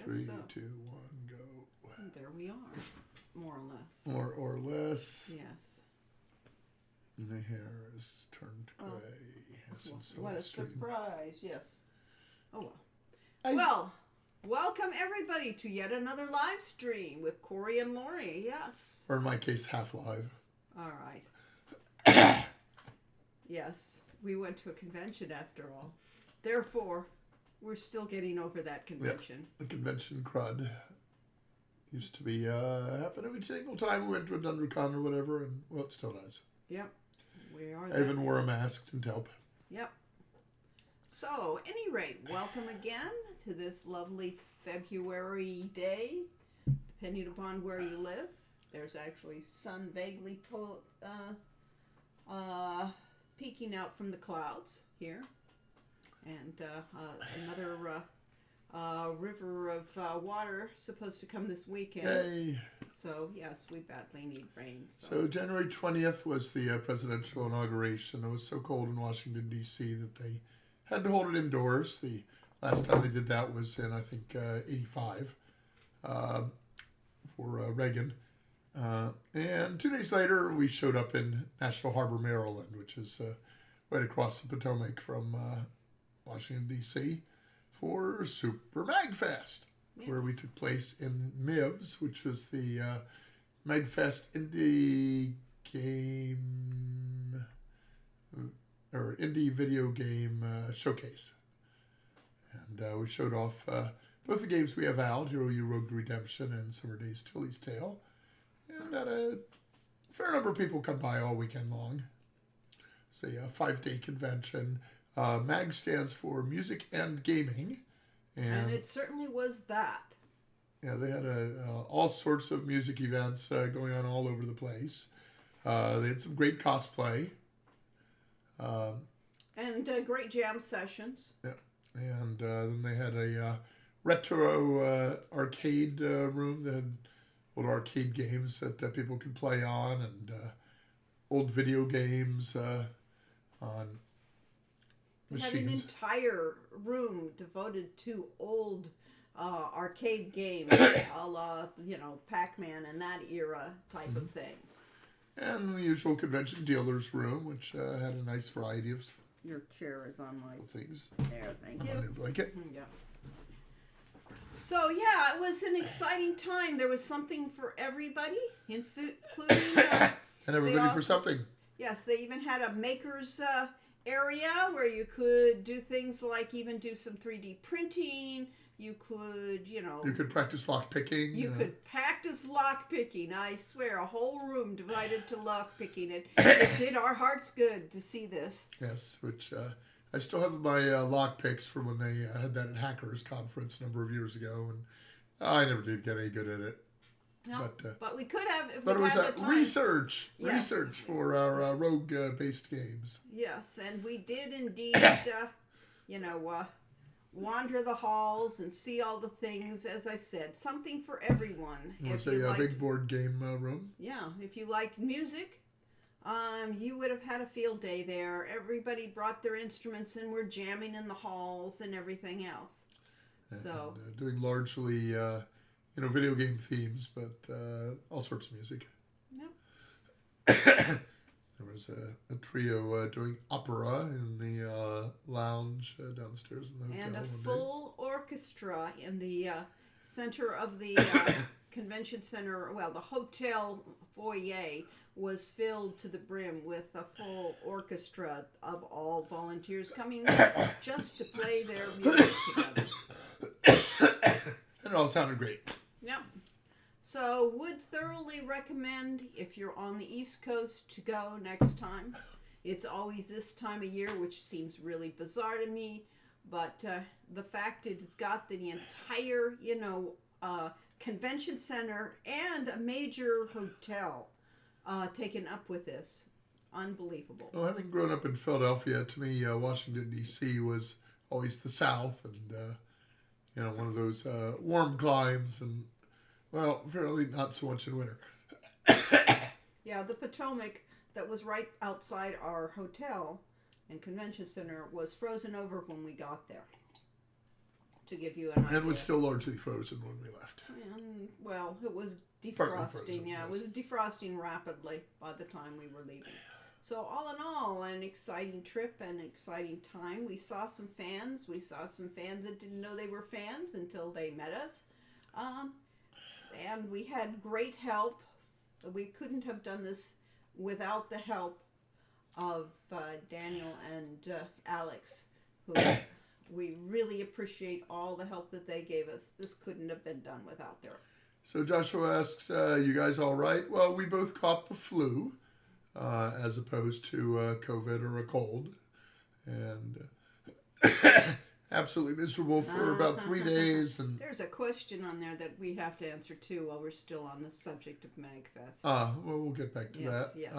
Three, so. 2, 1, go. And there we are, more or less. More or less. Yes. And the hair is turned gray. What a surprise, yes. Oh, well. I, Well, welcome everybody to yet another live stream with Corey and Lori, yes. or in my case, half live. All right. Yes, we went to a convention after all. Therefore, we're still getting over that convention. Yep. The convention crud used to be happen every single time we went to a DunderCon or whatever, and well, it still does. Yep, we are. I even wore a mask to help. Yep. So, any rate, welcome again to this lovely February day, depending upon where you live. There's actually sun vaguely peeking out from the clouds here, and another river of water supposed to come this weekend. Yay! So yes, we badly need rain. So January 20th was the presidential inauguration. It was so cold in Washington, D.C. that they had to hold it indoors. The last time they did that was in, I think, 85 for Reagan. And 2 days later, we showed up in National Harbor, Maryland, which is right across the Potomac from Washington, D.C., for Super MAGFest, yes, where we took place in MIVS, which was the MAGFest Indie Game, or Indie Video Game Showcase. And we showed off both the games we have out, Hero U Rogue Redemption and Summer Days Tilly's Tale. And had a fair number of people come by all weekend long. It's a 5-day convention. MAG stands for Music and Gaming. And it certainly was that. Yeah, they had all sorts of music events going on all over the place. They had some great cosplay. And great jam sessions. Yeah. And then they had a retro arcade room that had old arcade games that people could play on, and old video games on machines. They had an entire room devoted to old arcade games, a la, Pac-Man and that era type of things. And the usual convention dealer's room, which had a nice variety of Your chair is on my things. There, thank you. On your blanket. Yeah. So, yeah, it was an exciting time. There was something for everybody, including... and everybody for something. Yes, they even had a maker's area where you could do things like even do some 3D printing. You could, You could practice lock picking. You could practice lock picking. I swear, a whole room devoted to lock picking. It did our hearts good to see this. Yes, which... I still have my lock picks from when they had that at Hackers Conference a number of years ago, and I never did get any good at it. No, but we could have if but we it was had the time. research for our rogue-based games. Yes, and we did indeed, wander the halls and see all the things. As I said, something for everyone. It was a big board game room. Yeah, if you like music. You would have had a field day there. Everybody brought their instruments and were jamming in the halls and everything else. So doing largely, video game themes, but all sorts of music. Yep. There was a trio doing opera in the lounge downstairs in the hotel. And a full orchestra in the center of the convention center. Well, the hotel foyer was filled to the brim with a full orchestra of all volunteers coming just to play their music together. And it all sounded great. Yep. So would thoroughly recommend, if you're on the East Coast, to go next time. It's always this time of year, which seems really bizarre to me, but the fact it's got the entire, convention center and a major hotel taken up with this. Unbelievable. Well, having grown up in Philadelphia, to me, Washington, D.C. was always the South, and, one of those warm climes, and, well, fairly not so much in winter. Yeah, the Potomac that was right outside our hotel and convention center was frozen over when we got there. to give you an idea. And it was still largely frozen when we left. And, well, it was Partly defrosting. frozen, Yeah, yes. it was defrosting rapidly by the time we were leaving. So all in all, an exciting trip and exciting time. We saw some fans. We saw some fans that didn't know they were fans until they met us. And we had great help. We couldn't have done this without the help of Daniel and Alex, who we really appreciate all the help that they gave us. This couldn't have been done without their. So Joshua asks, you guys all right? Well, we both caught the flu, as opposed to COVID or a cold. And absolutely miserable for about 3 days. And There's a question on there that we have to answer too while we're still on the subject of MAGFest. well, we'll get back to that. Yes.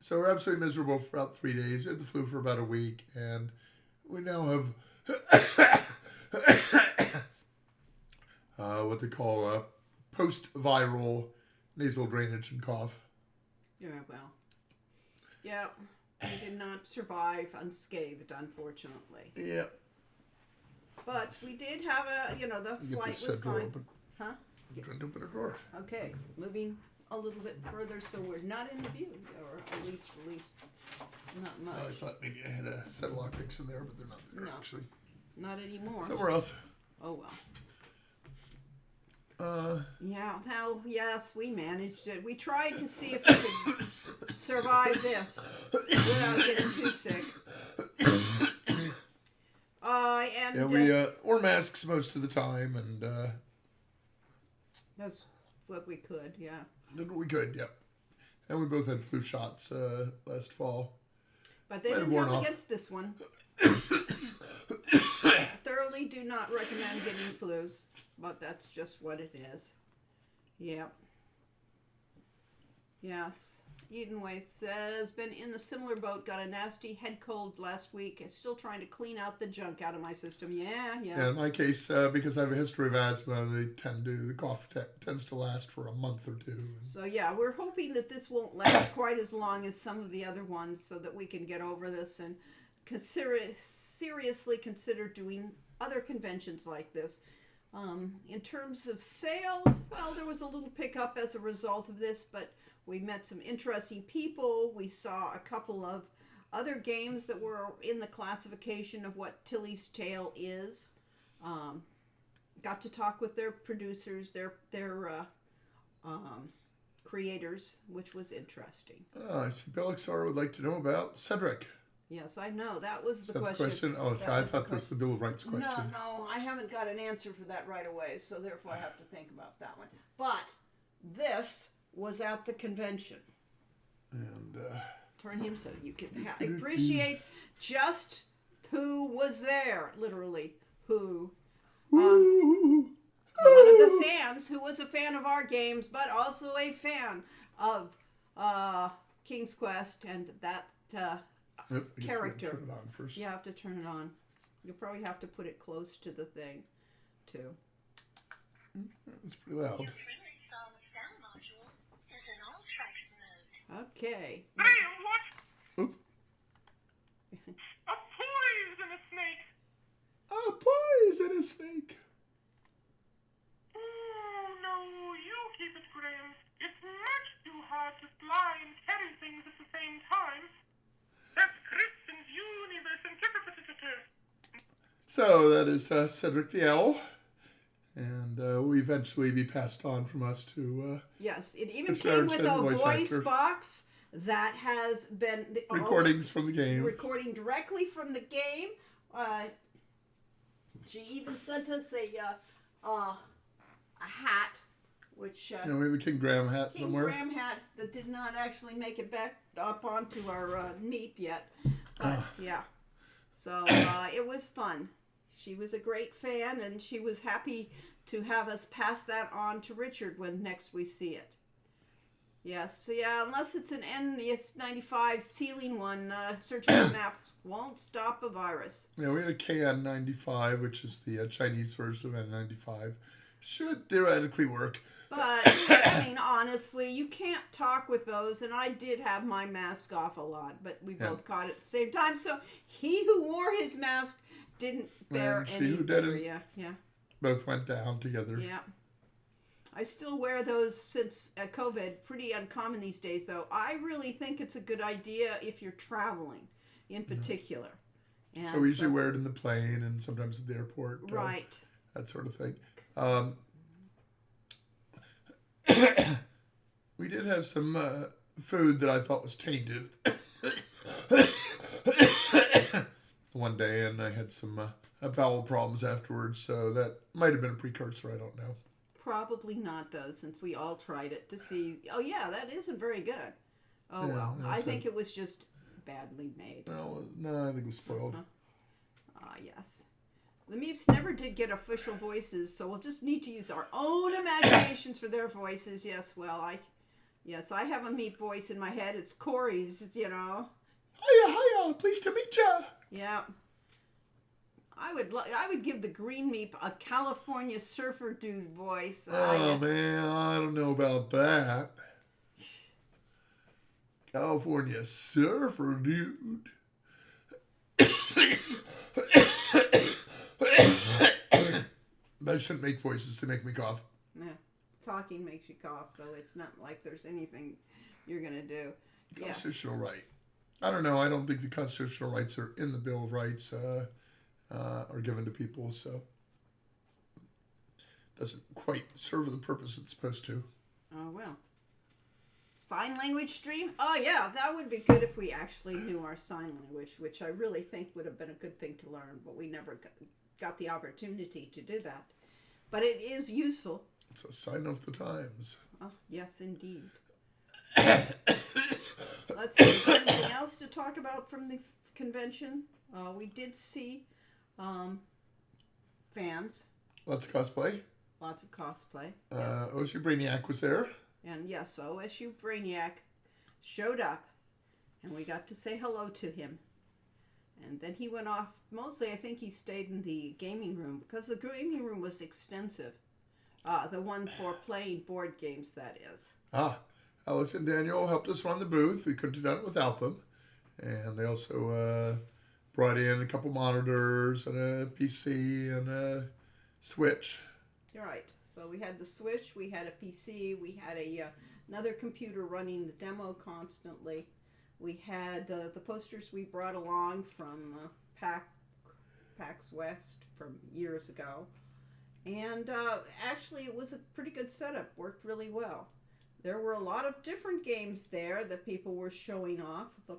So we're absolutely miserable for about 3 days. We had the flu for about a week, and we now have what they call post-viral nasal drainage and cough. Yeah, well. Yeah, we did not survive unscathed, unfortunately. Yeah. But we did have the You get flight this was drawer fine. open. Huh? I'm trying to open a drawer. Okay, moving a little bit further so we're not in the view, or at least not much. I thought maybe I had a set of lockpicks in there, but they're not there, No. actually. Not anymore. Somewhere else. Oh well. Yeah. Now, yes, we managed it. We tried to see if we could survive this without getting too sick. And we wore masks most of the time, and that's what we could. Yeah. did what we could, yeah. And we both had flu shots last fall. But they Might have didn't worn help off. against this one. Thoroughly do not recommend getting flus, but that's just what it is. Yep. Yes. Edenwaith says, been in the similar boat, got a nasty head cold last week, and still trying to clean out the junk out of my system. Yeah. Yeah, in my case, because I have a history of asthma, the cough tends to last for a month or two. So yeah, we're hoping that this won't last quite as long as some of the other ones, so that we can get over this and seriously consider doing other conventions like this. In terms of sales, well, there was a little pickup as a result of this, but we met some interesting people. We saw a couple of other games that were in the classification of what Tilly's Tale is. Got to talk with their producers, their creators, which was interesting. I see Belixar would like to know about Cedric. Yes, I know. That was the Is that question. the question? Oh, so I thought that was the Bill of Rights question. No, I haven't got an answer for that right away, so therefore I have to think about that one. But this was at the convention. And Turn him so you can appreciate just who was there, literally. Who. One of the fans who was a fan of our games, but also a fan of King's Quest and that character. Turn it on first. You have to turn it on. You'll probably have to put it close to the thing, too. It's pretty loud. Your friendly song sound module is in all tracks mode. Okay. Damn, what? Oop. A poison snake! A poison snake. Oh, no, you keep it, Graham. It's much too hard to fly and carry things at the same time. That's Kristen's universe interpreter. So that is Cedric the Owl. And will eventually be passed on from us to Yes, it even Which came with a voice voice actor. box that has been recordings from the game. recording directly from the game. She even sent us a hat, which We have a King Graham hat King somewhere. Graham hat that did not actually make it back up onto our Meep yet. But yeah, so it was fun. She was a great fan, and she was happy to have us pass that on to Richard when next we see it. Yes, so yeah, unless it's an NS95 ceiling one, searching the maps won't stop a virus. Yeah, we had a KN95, which is the Chinese version of N95. Should theoretically work. But, I mean, honestly, you can't talk with those, and I did have my mask off a lot, but we both caught it at the same time, so he who wore his mask didn't bear And she any who didn't. Yeah. Both went down together. Yeah. I still wear those since COVID. Pretty uncommon these days, though. I really think it's a good idea if you're traveling, in particular. And So we usually wear it in the plane and sometimes at the airport. Right. That sort of thing. We did have some food that I thought was tainted one day, and I had some bowel problems afterwards, so that might have been a precursor. I don't know. Probably not, though, since we all tried it to see. Oh, yeah, that isn't very good. Oh, Yeah, well. I that's think it was just badly made. No, I think it was spoiled. Yes. The Meeps never did get official voices, so we'll just need to use our own imaginations for their voices. Yes, well, I have a Meep voice in my head. It's Corey's, you know. Hiya, pleased to meet ya. Yeah. I would give the Green Meep a California surfer dude voice. Oh, man, I don't know about that. California surfer dude. I shouldn't make voices to make me cough. Yeah, talking makes you cough, so it's not like there's anything you're going to do. Constitutional right. I don't know. I don't think the constitutional rights are in the Bill of Rights are given to people, so it doesn't quite serve the purpose it's supposed to. Oh, well. Sign language stream? Oh, yeah, that would be good if we actually knew our sign language, which I really think would have been a good thing to learn, but we never got the opportunity to do that. But it is useful. It's a sign of the times. Oh, yes, indeed. Let's see. Is there anything else to talk about from the convention? We did see fans. Lots of cosplay. Lots of cosplay. OSU Brainiac was there. And yes, OSU Brainiac showed up, and we got to say hello to him. And then he went off. Mostly, I think he stayed in the gaming room, because the gaming room was extensive. The one for playing board games, that is. Alex and Daniel helped us run the booth. We couldn't have done it without them. And they also brought in a couple monitors and a PC and a Switch. You're right. So we had the Switch, we had a PC, we had another computer running the demo constantly. We had the posters we brought along from PAX West from years ago. And actually it was a pretty good setup, worked really well. There were a lot of different games there that people were showing off. The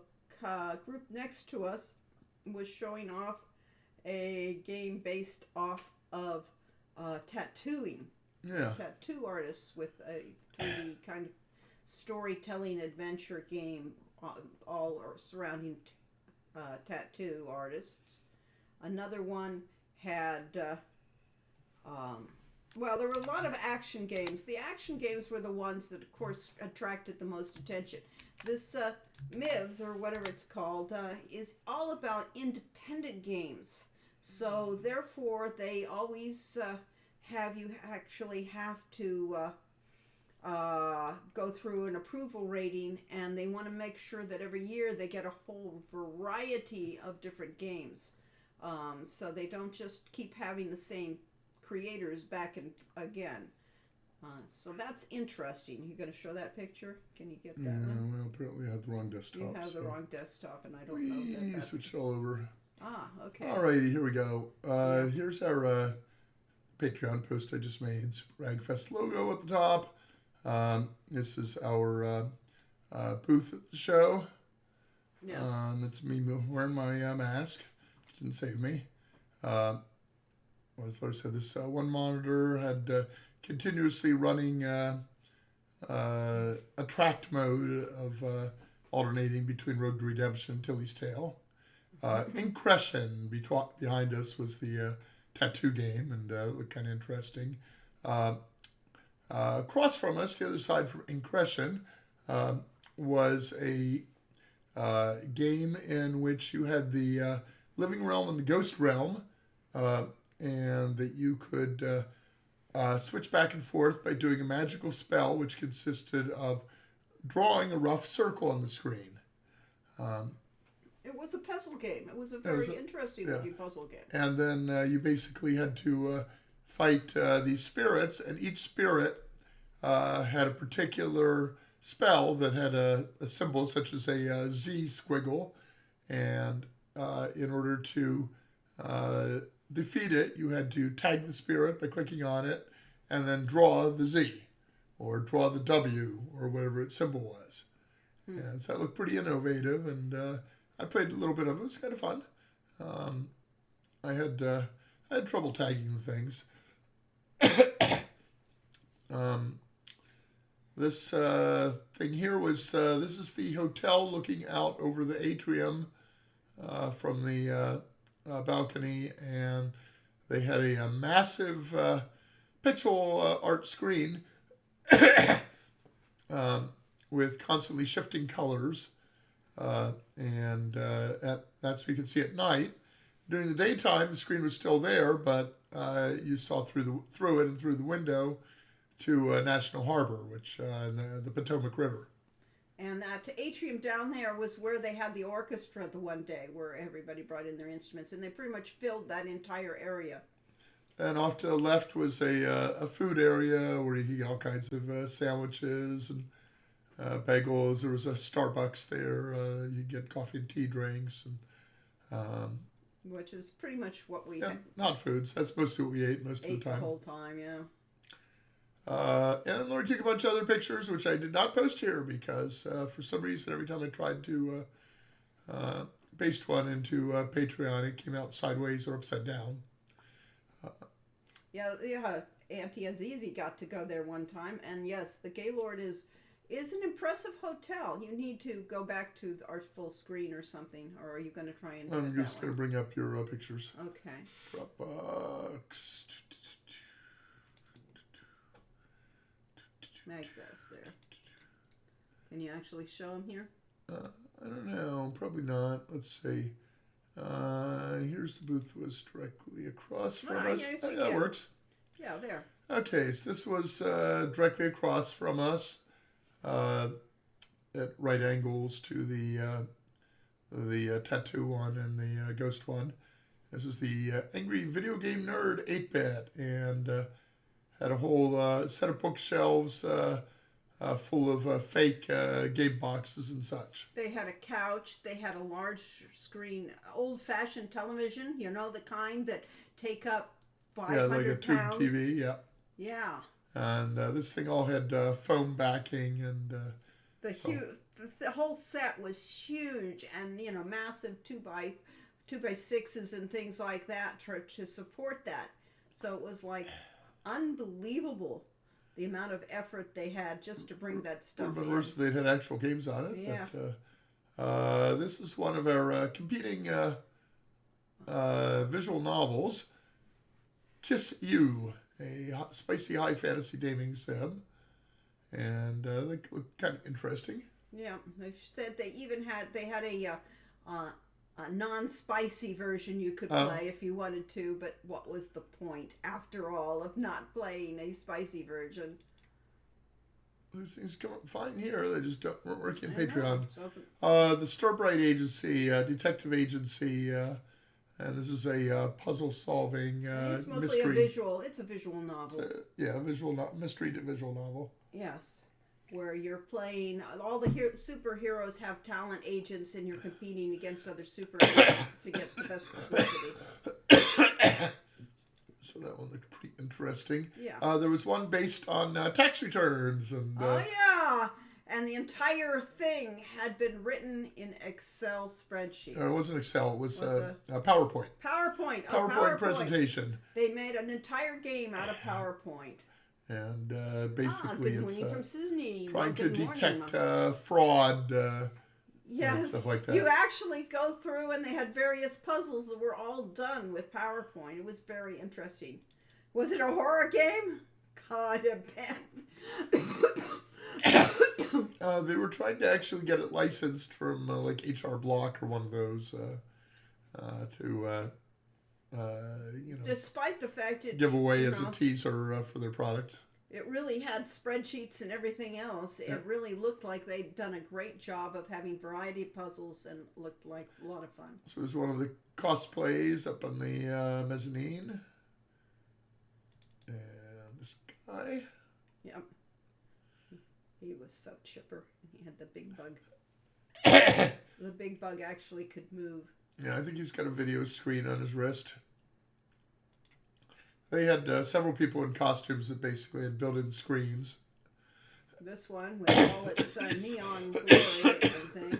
group next to us was showing off a game based off of tattooing. Yeah. Tattoo artists with a 3D kind of storytelling adventure game, all surrounding tattoo artists. Another one had, well, there were a lot of action games. The action games were the ones that, of course, attracted the most attention. This MIVS, or whatever it's called, is all about independent games. So, therefore, they always actually have to go through an approval rating, and they want to make sure that every year they get a whole variety of different games. So they don't just keep having the same creators back and again. So that's interesting. You going to show that picture? Can you get that one? Well, apparently I have the wrong desktop. You have the wrong desktop, and I don't know that that's... Switch it all over. Okay. Alrighty, here we go. Here's our Patreon post I just made. Super MAGFest logo at the top. This is our booth at the show. Yes. That's me wearing my mask. Didn't save me. As I said, this one monitor had continuously running a tracked mode of alternating between Road to Redemption and Tilly's Tale. Incression behind us was the tattoo game, and it looked kind of interesting. Across from us, the other side from Incression, was a game in which you had the living realm and the ghost realm, and that you could switch back and forth by doing a magical spell, which consisted of drawing a rough circle on the screen. It was a puzzle game. It was a very interesting looking puzzle game. And then you basically had to fight these spirits, and each spirit had a particular spell that had a symbol such as a Z squiggle, and in order to defeat it, you had to tag the spirit by clicking on it and then draw the Z or draw the W or whatever its symbol was. And so that looked pretty innovative, and I played a little bit of it. It was kind of fun. I had trouble tagging things. This thing here was, this is the hotel looking out over the atrium from the balcony, and they had a massive pixel art screen with constantly shifting colors, and that's so you could see at night. During the daytime, the screen was still there, but you saw through it and through the window to National Harbor, which the Potomac River. And that atrium down there was where they had the orchestra the one day, where everybody brought in their instruments, and they pretty much filled that entire area. And off to the left was a food area where you could get all kinds of sandwiches and bagels. There was a Starbucks there. You get coffee and tea drinks, and which is pretty much what we had. Not foods. That's mostly what we ate most of the time. The whole time, yeah. And Lori took a bunch of other pictures, which I did not post here because for some reason, every time I tried to paste one into Patreon, it came out sideways or upside down. Yeah, Auntie Azizi got to go there one time, and yes, the Gaylord is an impressive hotel. You need to go back to our full screen or something, or are you going to try and do I'm just going to bring up your pictures. Okay. Dropbox. MAGFest there. Can you actually show them here? I don't know. Probably not. Let's see. Here's the booth was directly across from us. Yes, That works. Yeah, there. Okay, so this was directly across from us at right angles to the tattoo one and the ghost one. This is the Angry Video Game Nerd 8-bit, and had a whole set of bookshelves full of fake game boxes and such. They had a couch. They had a large screen, old-fashioned television. You know, the kind that take up 500 like a tube pounds. TV. Yeah. Yeah. And this thing all had foam backing, and the whole set was huge, and massive 2x6s and things like that to support that. So it was like unbelievable the amount of effort they had just to bring that stuff in. Would have been worse if they'd had actual games on it. Yeah. But, this is one of our competing visual novels, Kiss You, a spicy high fantasy gaming sim. And they look kind of interesting. Yeah, they said they had a non-spicy version you could play if you wanted to, but what was the point, after all, of not playing a spicy version? These things come up fine here. They just weren't working in Patreon. Know. The Starbright Agency, detective agency, and this is a puzzle-solving it's mostly mystery. It's a visual novel. Mystery to visual novel. Yes. Where you're playing, all the superheroes have talent agents, and you're competing against other superheroes to get the best publicity. So that one looked pretty interesting. Yeah. There was one based on tax returns. And, oh, yeah. And the entire thing had been written in Excel spreadsheet. It wasn't Excel. It was PowerPoint. PowerPoint. PowerPoint presentation. They made an entire game out of PowerPoint. And basically it's from Sydney. trying to detect fraud yes, and stuff like that. You actually go through, and they had various puzzles that were all done with PowerPoint. It was very interesting. Was it a horror game? God, they were trying to actually get it licensed from like HR Block or one of those to Despite the fact it give away you as a know, teaser for their products. it really had spreadsheets and everything else. Yeah. It really looked like they'd done a great job of having variety of puzzles and looked like a lot of fun. So there's one of the cosplays up on the mezzanine. And this guy. Yep. He was so chipper. He had the big bug. The big bug actually could move. Yeah, I think he's got a video screen on his wrist. They had several people in costumes that basically had built-in screens. This one with all its neon glory and everything.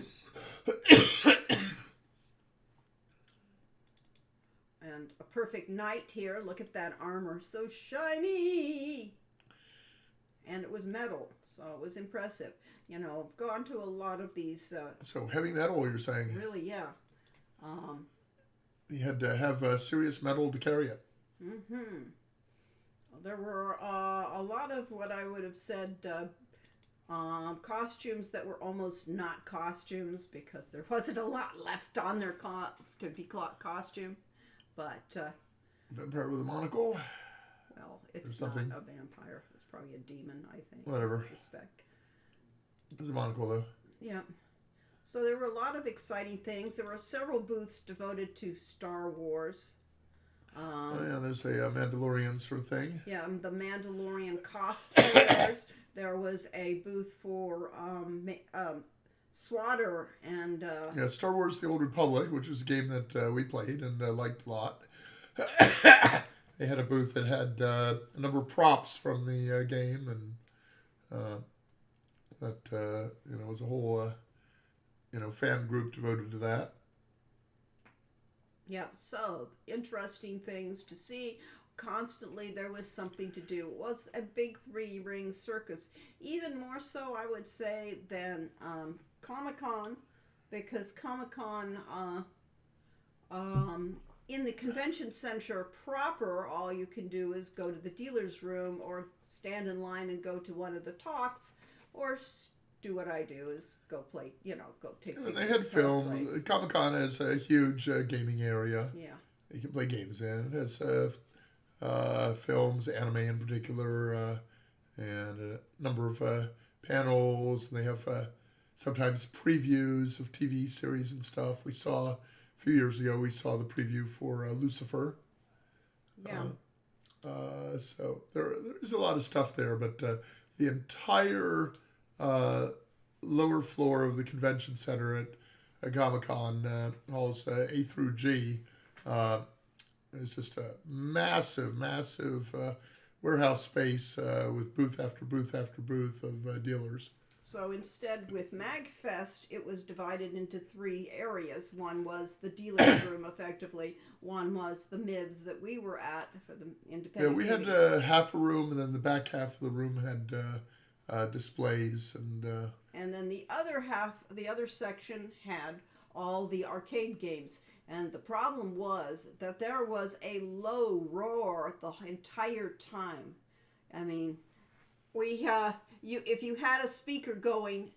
And a perfect knight here. Look at that armor. So shiny. And it was metal, so it was impressive. You know, I've gone to a lot of these. So heavy metal, you're saying? Really, yeah. You had to have serious metal to carry it. Mm-hmm. There were a lot of what I would have said costumes that were almost not costumes because there wasn't a lot left on their to be costume. But Vampire with a monocle. well, it's Or something. not a vampire. It's probably a demon, I think. Whatever. I suspect. It's a monocle though. Yeah. So there were a lot of exciting things. There were several booths devoted to Star Wars. Oh yeah, there's a Mandalorian sort of thing. Yeah, the Mandalorian cosplayers. There was a booth for Swatter and Yeah, Star Wars: The Old Republic, which is a game that we played and liked a lot. They had a booth that had a number of props from the game, and that was a whole fan group devoted to that. yeah, so interesting things to see. Constantly there was something to do. It was a big three-ring circus, even more so I would say than Comic-Con, because Comic-Con in the convention center proper, all you can do is go to the dealer's room or stand in line and go to one of the talks, or do what I do is go play, go take pictures. And they had of film. cosplays. Comic-Con has a huge gaming area. Yeah. You can play games in. It has films, anime in particular, and a number of panels. And they have sometimes previews of TV series and stuff. We saw a few years ago, we saw the preview for Lucifer. Yeah. So there's a lot of stuff there, but the entire lower floor of the convention center at Comic-Con, halls A through G, is just a massive warehouse space with booth after booth after booth of dealers. So instead, with MAGFest, it was divided into three areas. One was the dealer's room, effectively. One was the MIVs that we were at for the independent. Yeah, we had meetings. half a room, and then the back half of the room had displays And then the other half, the other section had all the arcade games. And the problem was that there was a low roar the entire time. I mean, if you had a speaker going,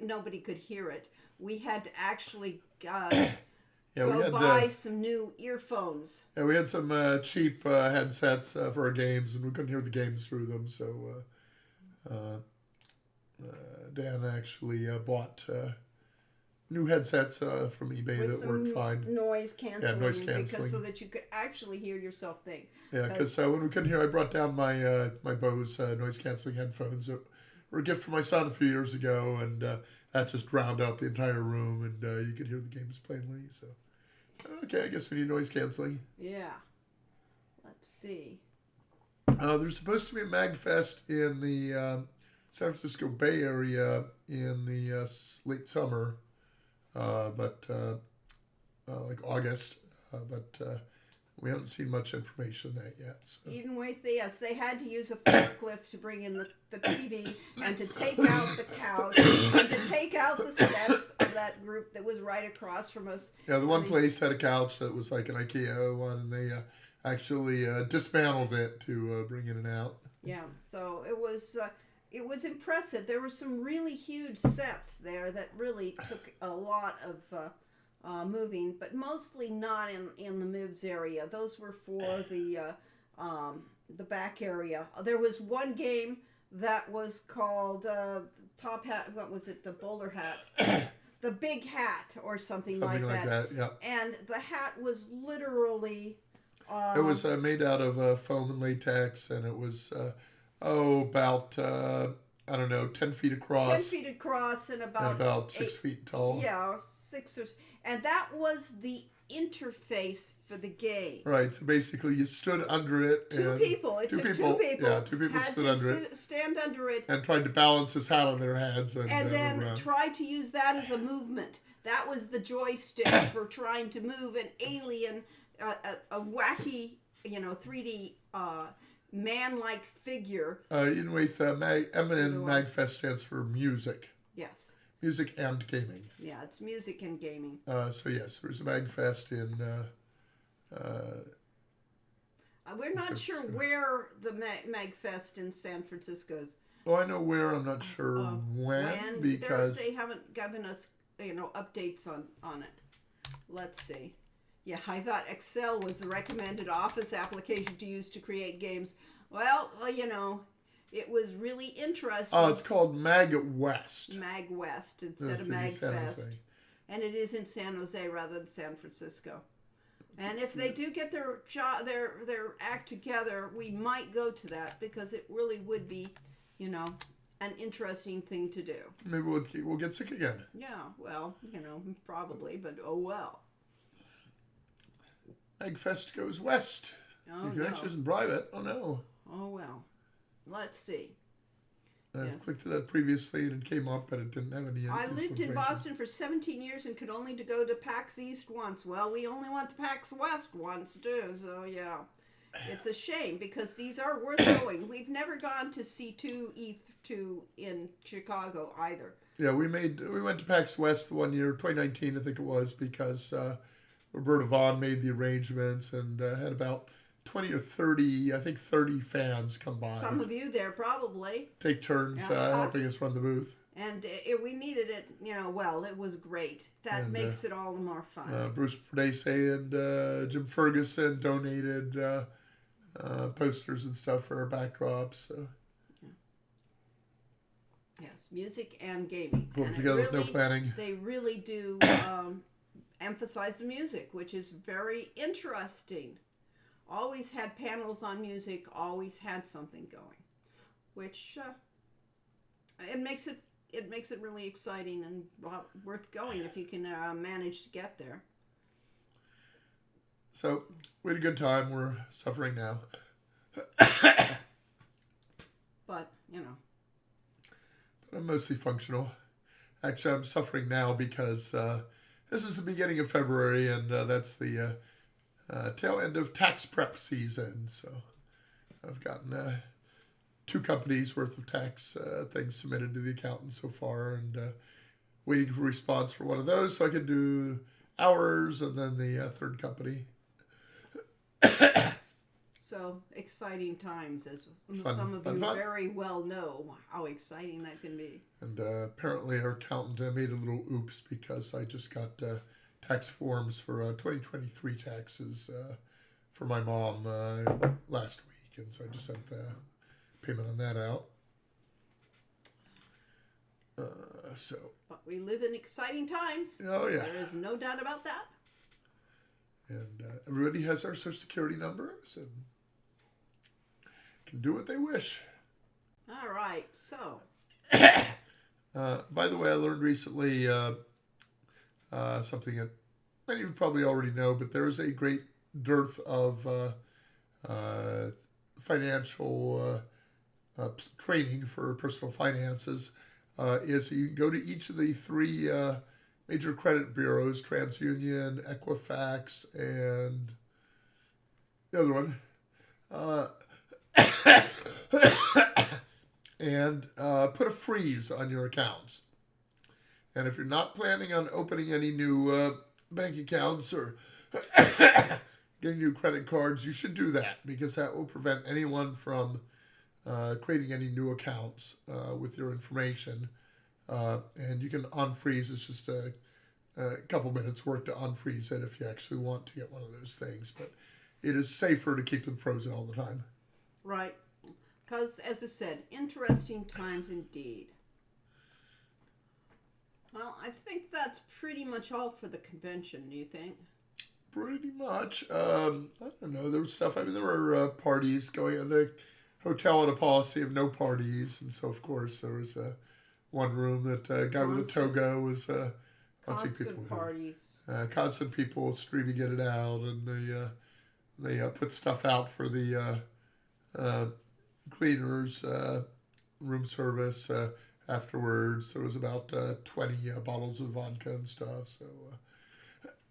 nobody could hear it. We had to actually buy some new earphones. Yeah, we had some cheap headsets for our games, and we couldn't hear the games through them. So Dan actually bought new headsets from eBay With that some worked fine. Noise canceling, noise canceling. because so that you could actually hear yourself think. Yeah, because when we couldn't hear, I brought down my my Bose noise canceling headphones that were a gift from my son a few years ago, and that just drowned out the entire room, and you could hear the games plainly. So, okay, I guess we need noise canceling. Yeah. Let's see. There's supposed to be a MAGFest in the San Francisco Bay Area in the late summer, but like August, but we haven't seen much information on that yet. So. Even with they had to use a forklift to bring in the TV and to take out the couch and to take out the steps of that group that was right across from us. Yeah, the one place had a couch that was like an IKEA one, and they actually dismantled it to bring in and out. Yeah, so it was impressive. There were some really huge sets there that really took a lot of moving, but mostly not in the moves area. Those were for the back area. There was one game that was called Top Hat. What was it? The bowler hat. The big hat or something like that. Yeah. And the hat was literally. It was made out of foam and latex, and it was about I don't know, 10 feet across. 10 feet across and about 6 feet tall. Yeah, and that was the interface for the game. Right. So basically, you stood under it. Two people. It took two people. Yeah, two people stood under it. Stand under it. And tried to balance his hat on their heads. And then tried to use that as a movement. That was the joystick for trying to move an alien, a wacky, 3D man-like figure. M in MAGFest stands for music. Yes. Music and gaming. Yeah, it's music and gaming. So yes, there's a MAGFest in. We're not sure where the MAGFest in San Francisco is. Oh, I know where. I'm not sure when because they haven't given us updates on it. Let's see. Yeah, I thought Excel was the recommended Office application to use to create games. Well, it was really interesting. Oh, it's called MAGWest. MAGWest instead of MAGFest. And it is in San Jose rather than San Francisco. And if they do get their act together, we might go to that because it really would be, an interesting thing to do. Maybe we'll get sick again. Yeah, well, probably, but oh well. MAGFest goes west. Oh, Your connection isn't private. Oh no. Oh well. Let's see. I've clicked to that previously and it came up, but it didn't have any. I lived in Boston for 17 years and could only go to PAX East once. Well, we only went to PAX West once too, so yeah. It's a shame because these are worth going. We've never gone to C2E2 in Chicago either. Yeah, we went to PAX West one year, 2019 I think it was, because Roberta Vaughn made the arrangements and had about 20 or 30, I think 30 fans come by. Some of you there probably. Take turns helping us run the booth. And we needed it, it was great. That makes it all the more fun. Bruce Perdese and Jim Ferguson donated posters and stuff for our backdrops. So. Yes, music and gaming. Put them together with no planning. They really do emphasize the music, which is very interesting. Always had panels on music, always had something going, which it makes it really exciting and worth going if you can manage to get there. So we had a good time. We're suffering now, but But I'm mostly functional. Actually, I'm suffering now because this is the beginning of February, and that's the tail end of tax prep season. So I've gotten 2 companies worth of tax things submitted to the accountant so far, and waiting for a response for one of those so I can do ours and then the third company. So exciting times, as Fun, some of fun, you fun. very well know how exciting that can be. And apparently our accountant made a little oops because I just got tax forms for 2023 taxes for my mom last week, and so I just sent the payment on that out. But we live in exciting times. Oh yeah. There is no doubt about that. And everybody has our social security numbers and can do what they wish. All right, so. By the way, I learned recently something that many of you probably already know, but there is a great dearth of financial training for personal finances. Is you can go to each of the 3 major credit bureaus, TransUnion, Equifax, and the other one. And put a freeze on your accounts. And if you're not planning on opening any new bank accounts or getting new credit cards, you should do that because that will prevent anyone from creating any new accounts with your information. And you can unfreeze. It's just a a couple minutes work to unfreeze it if you actually want to get one of those things. But it is safer to keep them frozen all the time. Right. Because, as I said, interesting times indeed. Well, I think that's pretty much all for the convention, do you think? Pretty much. I don't know. There was stuff. I mean, there were parties going on. The hotel had a policy of no parties. And so, of course, there was one room that a guy with a toga was watching people. Constant parties. Constant people streaming it out. And they put stuff out for the cleaners, room service. Afterwards, there was about 20 bottles of vodka and stuff. So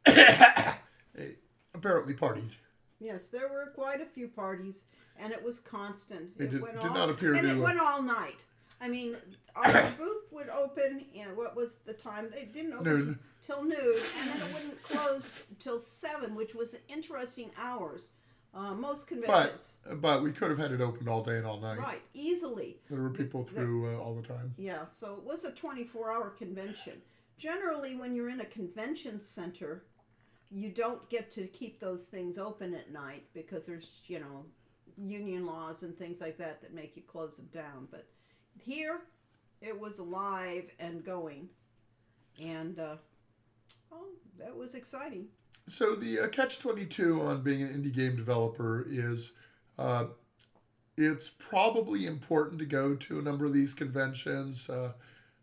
they apparently partied. Yes, there were quite a few parties, and it was constant. It did went not appear and to. it went all night. I mean, our booth would open. What was the time? They didn't open Noon. till noon, and then it wouldn't close till 7, which was interesting hours. Most conventions. But we could have had it open all day and all night. Right, easily. There were people through all the time. Yeah, so it was a 24-hour convention. Generally, when you're in a convention center, you don't get to keep those things open at night because there's, union laws and things like that that make you close them down. But here, it was alive and going. And, that was exciting. So the catch-22 on being an indie game developer is it's probably important to go to a number of these conventions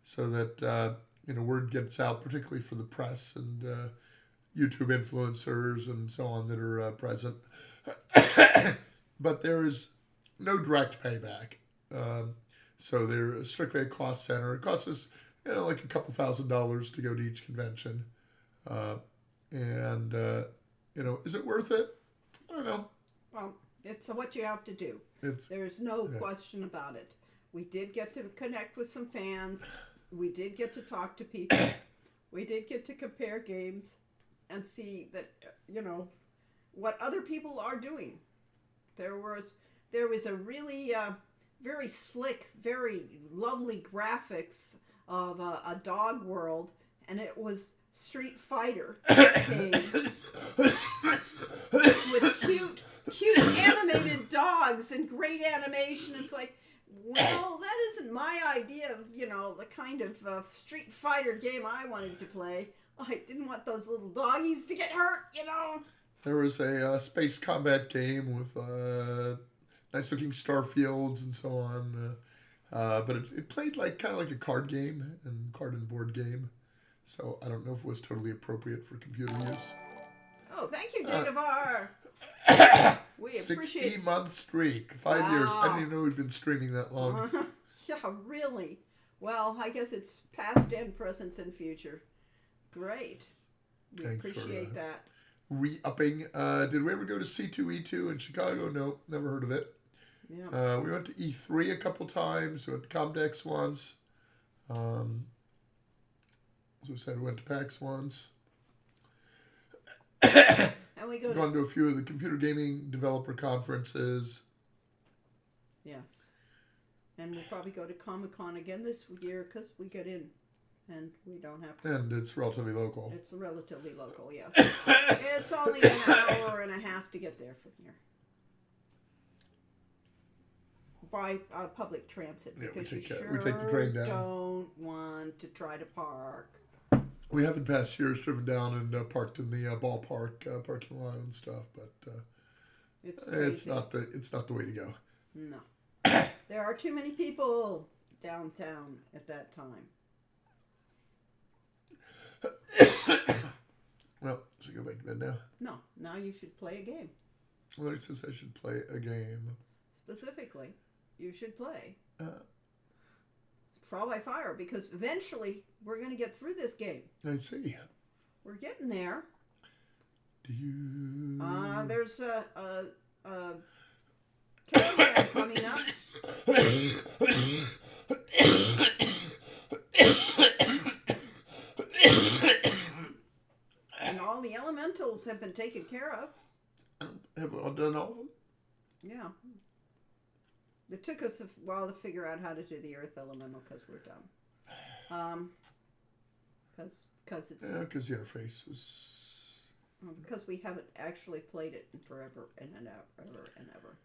so that word gets out, particularly for the press and YouTube influencers and so on that are present. But there is no direct payback. So they're strictly a cost center. It costs us like a couple $1,000s to go to each convention. And is it worth it? I don't know. Well, it's what you have to do. There's no question about it. We did get to connect with some fans. We did get to talk to people. We did get to compare games and see that, what other people are doing. There was a really very slick, very lovely graphics of a dog world, and it was Street Fighter game with cute animated dogs and great animation. It's like, well, that isn't my idea of, the kind of Street Fighter game I wanted to play. I didn't want those little doggies to get hurt, There was a space combat game with nice-looking starfields and so on. But it played kind of like a card game and card and board game. So I don't know if it was totally appropriate for computer use. Oh, thank you, Datavar. We appreciate 60-month streak, 5 years. I didn't even know we'd been streaming that long. Yeah, really. Well, I guess it's past and present and future. Great. We Thanks appreciate that. Re-upping. Did we ever go to C2E2 in Chicago? No, never heard of it. Yeah. We went to E3 a couple times. We went to Comdex once. As we said, we went to PAX once. And we gone to a few of the computer gaming developer conferences. Yes. And we'll probably go to Comic-Con again this year because we get in and we don't have to. And it's relatively local. It's relatively local, yes. It's only an hour and a half to get there from here. By public transit because we take you the train down. Don't want to try to park. We have in past years driven down and parked in the ballpark parking lot and stuff, but it's not the way to go. No, there are too many people downtown at that time. Well, should I go back to bed now? No, now you should play a game. Well, it says I should play a game. Specifically, you should play Trial by Fire because eventually we're going to get through this game. I see. We're getting there. Do you? There's a caravan coming up. And all the elementals have been taken care of. Have I done all of them? Yeah. It took us a while to figure out how to do the earth elemental because we're dumb. because it's Yeah, because the interface was. because we haven't actually played it in forever and ever.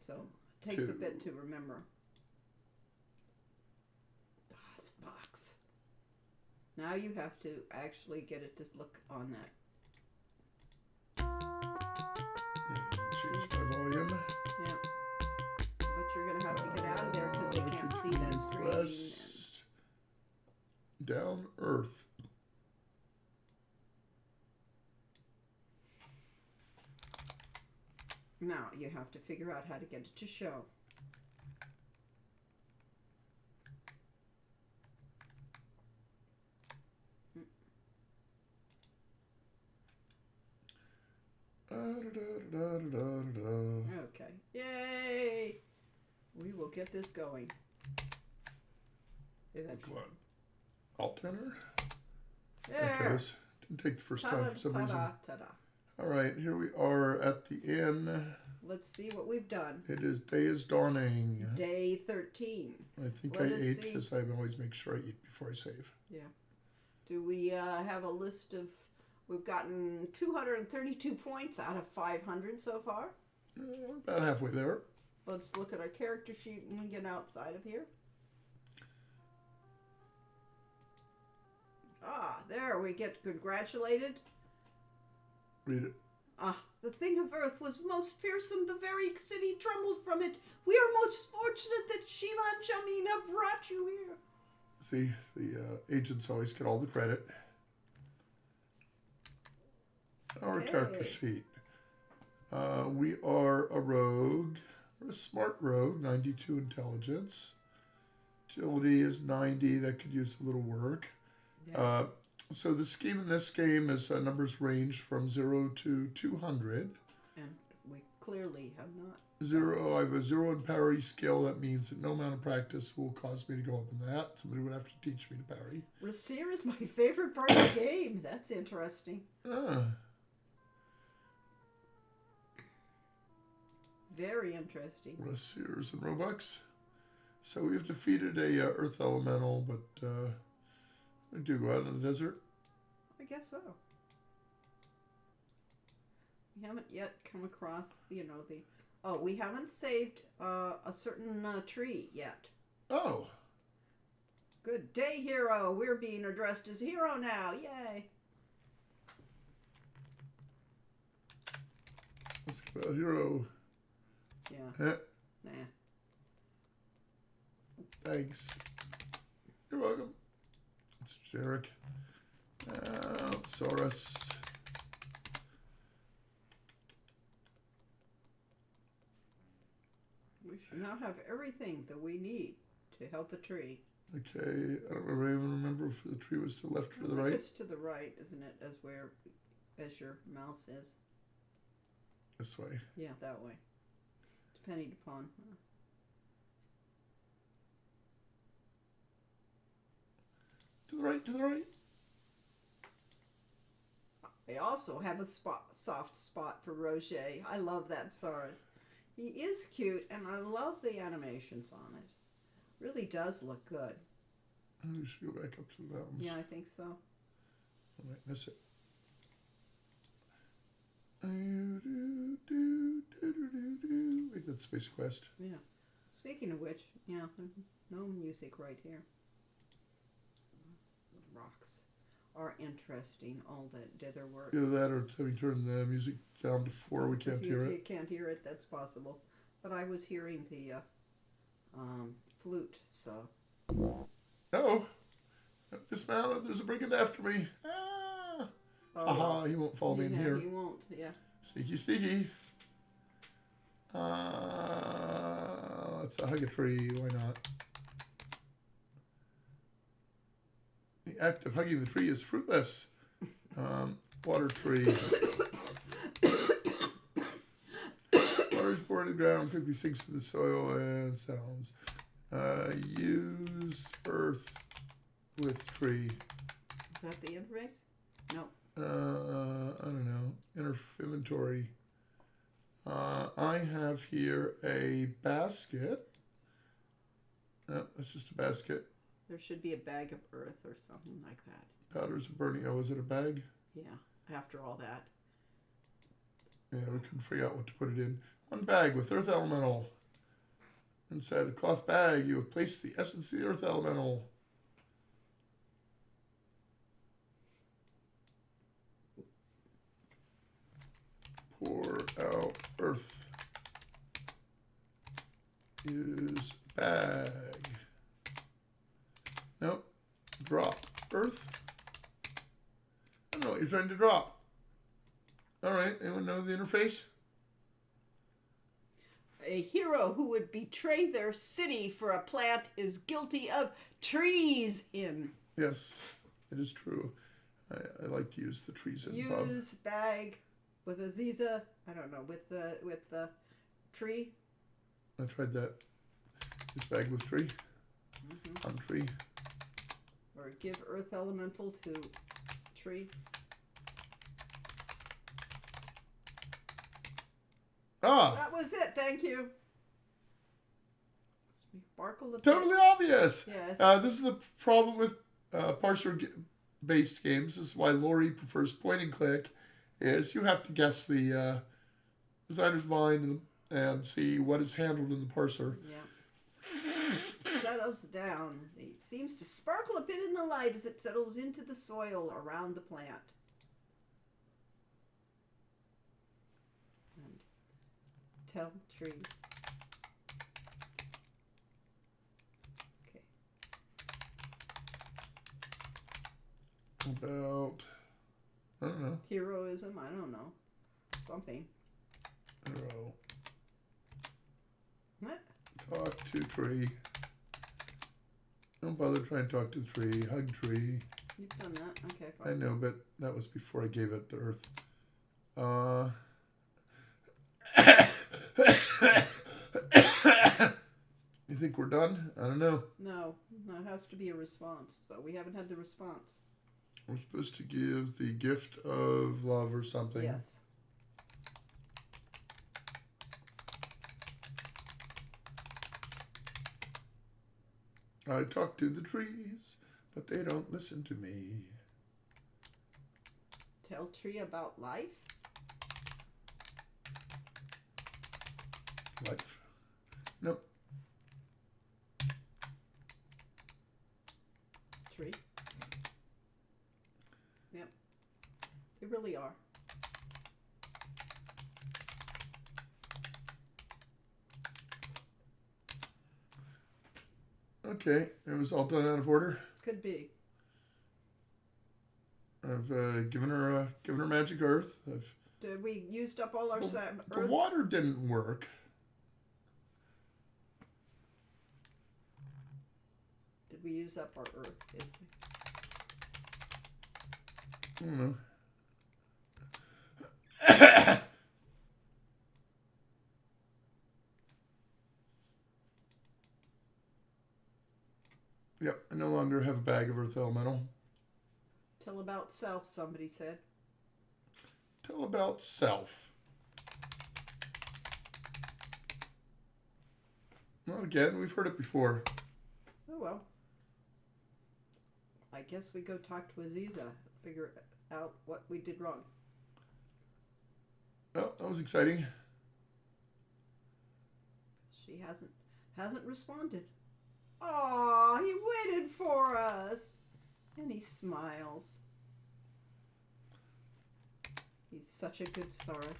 So it takes a bit to remember. This box. Now you have to actually get it to look on that. Change my volume. Yeah. But you're going to have to get out of there because they can't see that screen. Quest. Down Earth. Now you have to figure out how to get it to show. Okay. Yay! We will get this going. Eventually. What? Alt enter? There. Okay, this didn't take the first time for some reason. Ta-da. All right, here we are at the inn. Let's see what we've done. It is day is dawning. Day 13. I think Let I us ate see. because I always make sure I eat before I save. Yeah. Do we have a list of... We've gotten 232 points out of 500 so far. We're about halfway there. Let's look at our character sheet when we get outside of here. Ah, there we get congratulated. Read it. Ah, the thing of earth was most fearsome. The very city trembled from it. We are most fortunate that Shiva and Jamina brought you here. See, the agents always get all the credit. Our Okay. character sheet. We are a rogue, or a smart rogue, 92 intelligence. Agility is 90. That could use a little work. Yeah. So the scheme in this game is numbers range from 0 to 200. And we clearly have not. I have a 0 in parry skill. That means that no amount of practice will cause me to go up in that. Somebody would have to teach me to parry. Rasir is my favorite part of the game. That's interesting. Very interesting. Sears and Robux. So we've defeated a Earth Elemental, but we do go out in the desert. I guess so. We haven't yet come across, the... Oh, we haven't saved a certain tree yet. Oh. Good day, hero. We're being addressed as hero now. Yay. Let's go about hero. Yeah. Nah. Thanks. You're welcome. It's generic. Saurus. We should now have everything that we need to help a tree. Okay, I don't even remember if the tree was to the left or to the I think right. it's to the right, isn't it? As your mouse is. This way. Yeah, that way. Depending upon. To the right, to the right. I also have a soft spot for Roger. I love that Saurus. He is cute, and I love the animations on it. Really does look good. We should go back up to the mountains. Yeah, I think so. I might miss it. Wait, that's Space Quest. Yeah. Speaking of which, yeah, no music right here. The rocks are interesting. All that dither work. Either that or we turn the music down to 4. We can't hear You it. can't hear it. That's possible. But I was hearing the flute, so. Oh, dismounted. There's a brigand after me. Ah. Oh, Aha, he won't follow me in here. He won't. Yeah. Sneaky, sneaky. Let's hug a tree. Why not? The act of hugging the tree is fruitless. Water tree. Water is poured in the ground, quickly sinks in the soil and sounds. Use earth with tree. Is that the interface? No. I don't know. Inventory. I have here a basket. No, it's just a basket. There should be a bag of earth or something like that. Powders of burning. Oh, was it a bag? Yeah, after all that. Yeah, we couldn't figure out what to put it in. One bag with earth elemental. Inside a cloth bag, you have placed the essence of the earth elemental. Pour out earth. Use bag. Nope. Drop earth. I don't know what you're trying to drop. All right. Anyone know the interface? A hero who would betray their city for a plant is guilty of treason. Yes, it is true. I like to use the trees in pub. Use bag with Aziza. I don't know, with the tree. I tried that. Use bag with tree. On tree. Or give earth elemental to tree. Ah, That was it. Thank you. Sparkle the totally obvious. Yes. This is the problem with parser-based games. This is why Lori prefers point and click. Is you have to guess the designer's mind and see what is handled in the parser. Yeah. Settles down. It seems to sparkle a bit in the light as it settles into the soil around the plant. And tell tree. Okay. About, I don't know. Heroism. I don't know. Something. Hero. What? Talk to tree. Don't bother trying to talk to the tree. Hug tree. You've done that. Okay, I fine. know, but that was before I gave it to Earth. You think we're done? I don't know. No, it has to be a response. So we haven't had the response. We're supposed to give the gift of love or something. Yes. I talk to the trees, but they don't listen to me. Tell tree about life. Life. Nope. Tree. Yep. They really are. Okay, it was all done out of order. Could be. I've given her magic earth. We used up all our The earth. water didn't work. Did we use up our earth? I don't know. Yep, I no longer have a bag of earth elemental. Tell about self, somebody said. Tell about self. Well, again, we've heard it before. Oh well. I guess we go talk to Aziza, figure out what we did wrong. Well, that was exciting. She hasn't responded. Aw, he waited for us. And he smiles. He's such a good Saurus.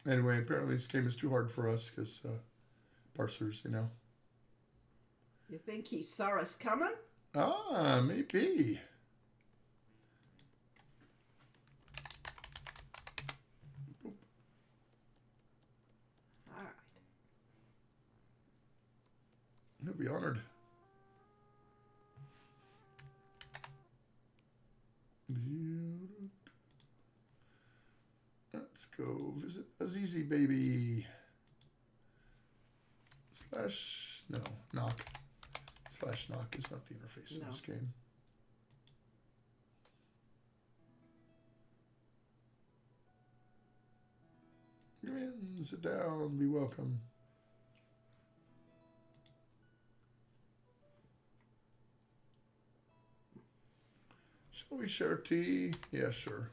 Anyway, apparently this game is too hard for us because parsers, you know. You think he saw us coming? Ah, maybe. All right. He'll be honored. Let's go visit Azizi, baby. Knock. /knock is not the interface in No. this game. in. Sit down. Be welcome. Shall we share tea? Yeah, sure.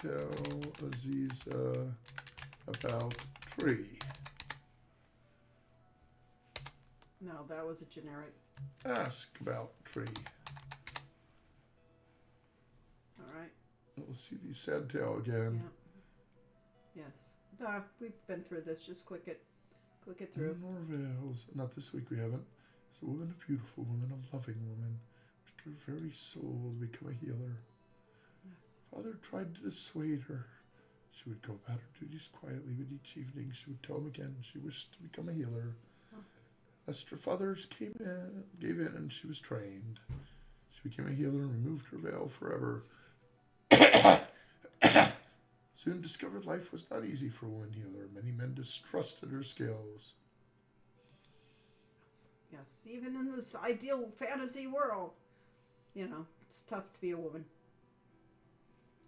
Tell Aziza about tree. No, that was a generic. Ask about tree. All right. We'll see the sad tale again. Yeah. Yes. We've been through this. Just click it. Click it through. Norvales. Not this week, we haven't. It's a woman, a beautiful woman, a loving woman. Wished her very soul to become a healer. Yes. Father tried to dissuade her. She would go about her duties quietly, but each evening she would tell him again she wished to become a healer. Lest her fathers gave in, and she was trained. She became a healer and removed her veil forever. Soon discovered life was not easy for a woman healer. Many men distrusted her skills. Yes. Even in this ideal fantasy world, it's tough to be a woman.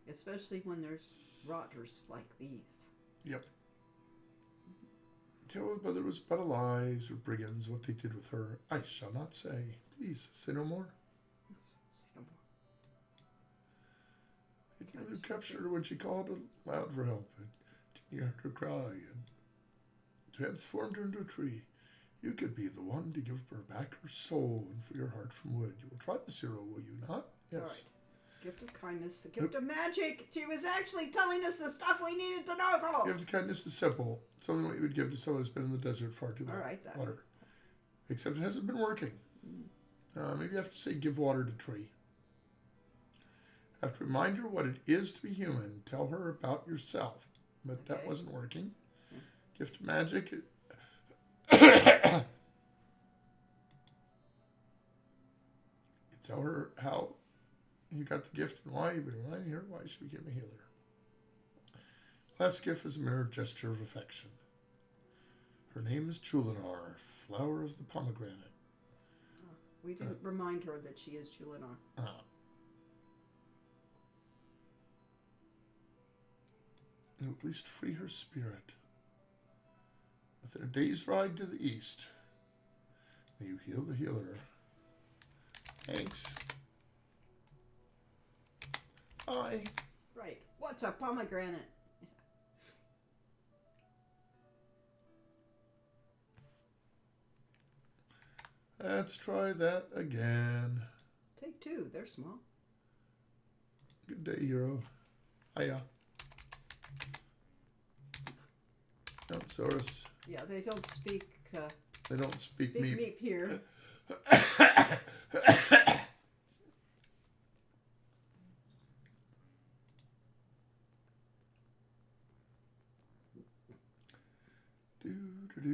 Especially when there's rotters like these. Yep. Tell whether it was but alive or brigands what they did with her, I shall not say. Please, say no more. Yes, say no more. It nearly captured her when she called aloud for help, and Genie heard her cry and transformed her into a tree. You could be the one to give her back her soul and free her heart from wood. You will try this hero, will you not? Yes. All right. Gift of kindness, a gift of magic. She was actually telling us the stuff we needed to know. Gift of kindness is simple. It's only what you would give to someone who's been in the desert far too long. All right, water. Except it hasn't been working. Maybe you have to say give water to tree. Have to remind her what it is to be human. Tell her about yourself. But that wasn't working. Gift of magic. Tell her how you got the gift and why. You've been reminding her why she became a healer. Last gift is a mere gesture of affection. Her name is Chulinar, flower of the pomegranate. We didn't remind her that she is Chulinar. And at least free her spirit. Within a day's ride to the east, may you heal the healer. Thanks. Bye. Right. What's a pomegranate? Let's try that again. Take two. They're small. Good day, hero. Hiya. Allosaurus. Yeah, they don't speak. They don't speak big meep. meep here. Do.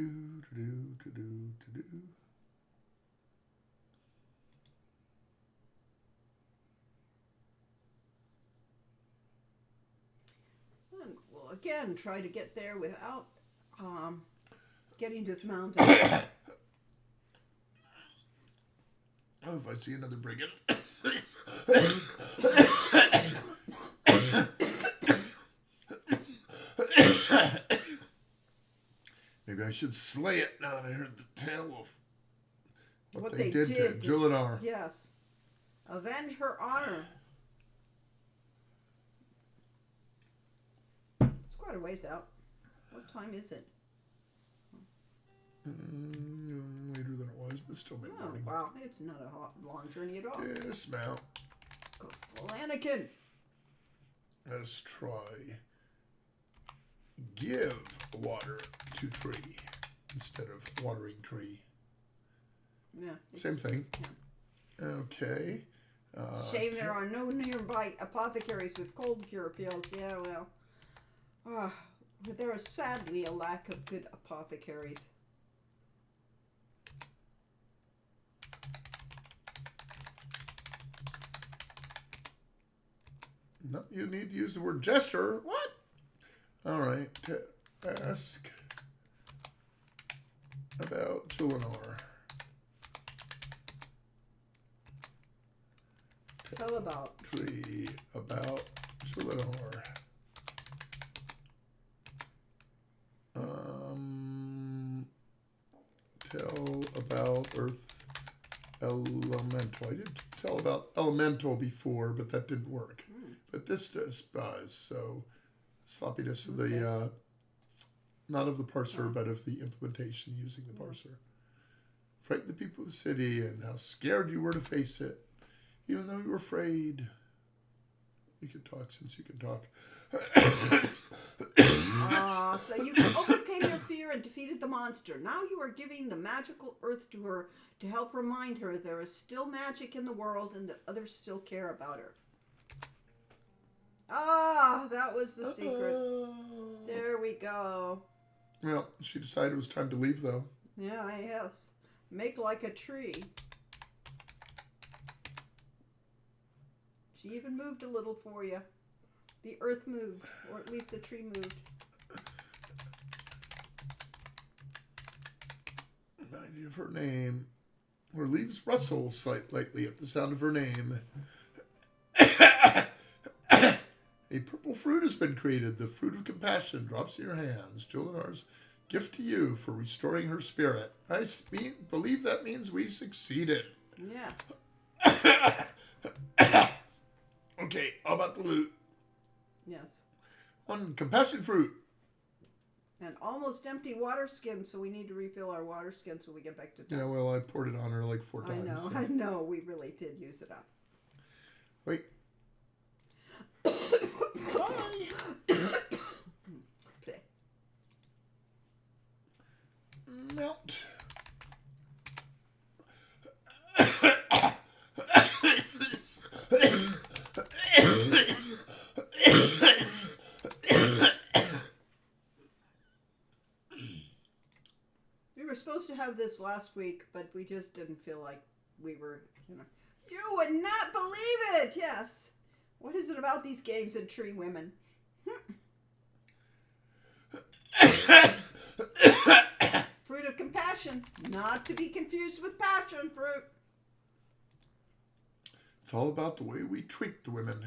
And we'll again try to get there without getting to the mountain. Oh, if I see another brigand. Maybe I should slay it now that I heard the tale of what they did to Julinar. Yes. Avenge her honor. It's quite a ways out. What time is it? Later than it was, but still mid-morning. Oh, wow. It's not a long journey at all. Dismount. Go Flanagan. Let's try. Give water to tree instead of watering tree. Yeah. Same thing. Yeah. Okay. Shame there are no nearby apothecaries with cold cure pills. Yeah, well. There is sadly a lack of good apothecaries. No, you need to use the word gesture. What? All right. Ask about Chulinar. Tell about. Tree about Chillinor. Tell about Earth Elemental. I did tell about Elemental before, but that didn't work. But this does buzz. So sloppiness of the not of the parser, but of the implementation using the parser. Frighten the people of the city and how scared you were to face it, even though you were afraid. You can talk since you can talk. So you overcame your fear and defeated the monster. Now you are giving the magical earth to her to help remind her there is still magic in the world and that others still care about her. That was the secret. There we go. Well, she decided it was time to leave, though. Yeah, yes. Make like a tree. She even moved a little for you. The earth moved, or at least the tree moved. Remind you of her name. Her leaves rustle slightly at the sound of her name. A purple fruit has been created. The fruit of compassion drops in your hands. Jolinar's gift to you for restoring her spirit. I believe that means we succeeded. Yes. Okay, how about the loot? Yes. One compassion fruit. And almost empty water skin, so we need to refill our water skin so we get back to town. Yeah, well, I poured it on her like 4 times. I know. We really did use it up. Wait. Melt. We were supposed to have this last week, but we just didn't feel like we were, You would not believe it! Yes. What is it about these games and tree women? Fruit of compassion, not to be confused with passion fruit. It's all about the way we treat the women.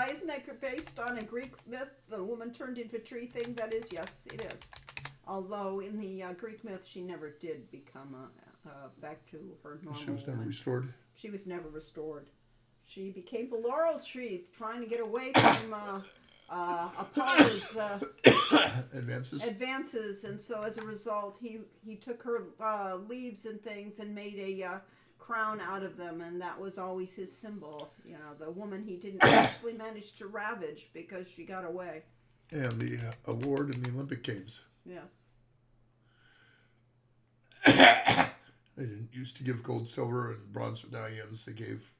Isn't that based on a Greek myth? The woman turned into a tree thing? That is, yes, it is. Although in the Greek myth, she never did become back to her normal. She was never restored. She was never restored. She became the laurel tree, trying to get away from Apollo's advances, and so as a result, he took her leaves and things and made a crown out of them, and that was always his symbol. The woman he didn't actually manage to ravage because she got away. And the award in the Olympic Games. Yes. They didn't used to give gold, silver, and bronze medallions. They gave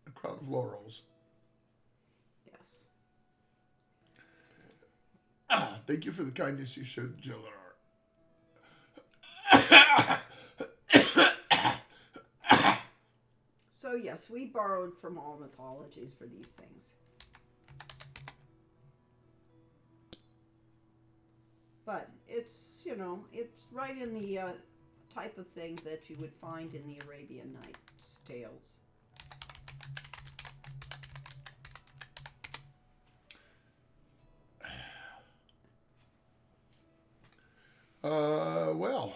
a crown of laurels. Yes. Thank you for the kindness you showed, Jolinar. So yes, we borrowed from all mythologies for these things. But it's, it's right in the type of thing that you would find in the Arabian Nights tales. Well,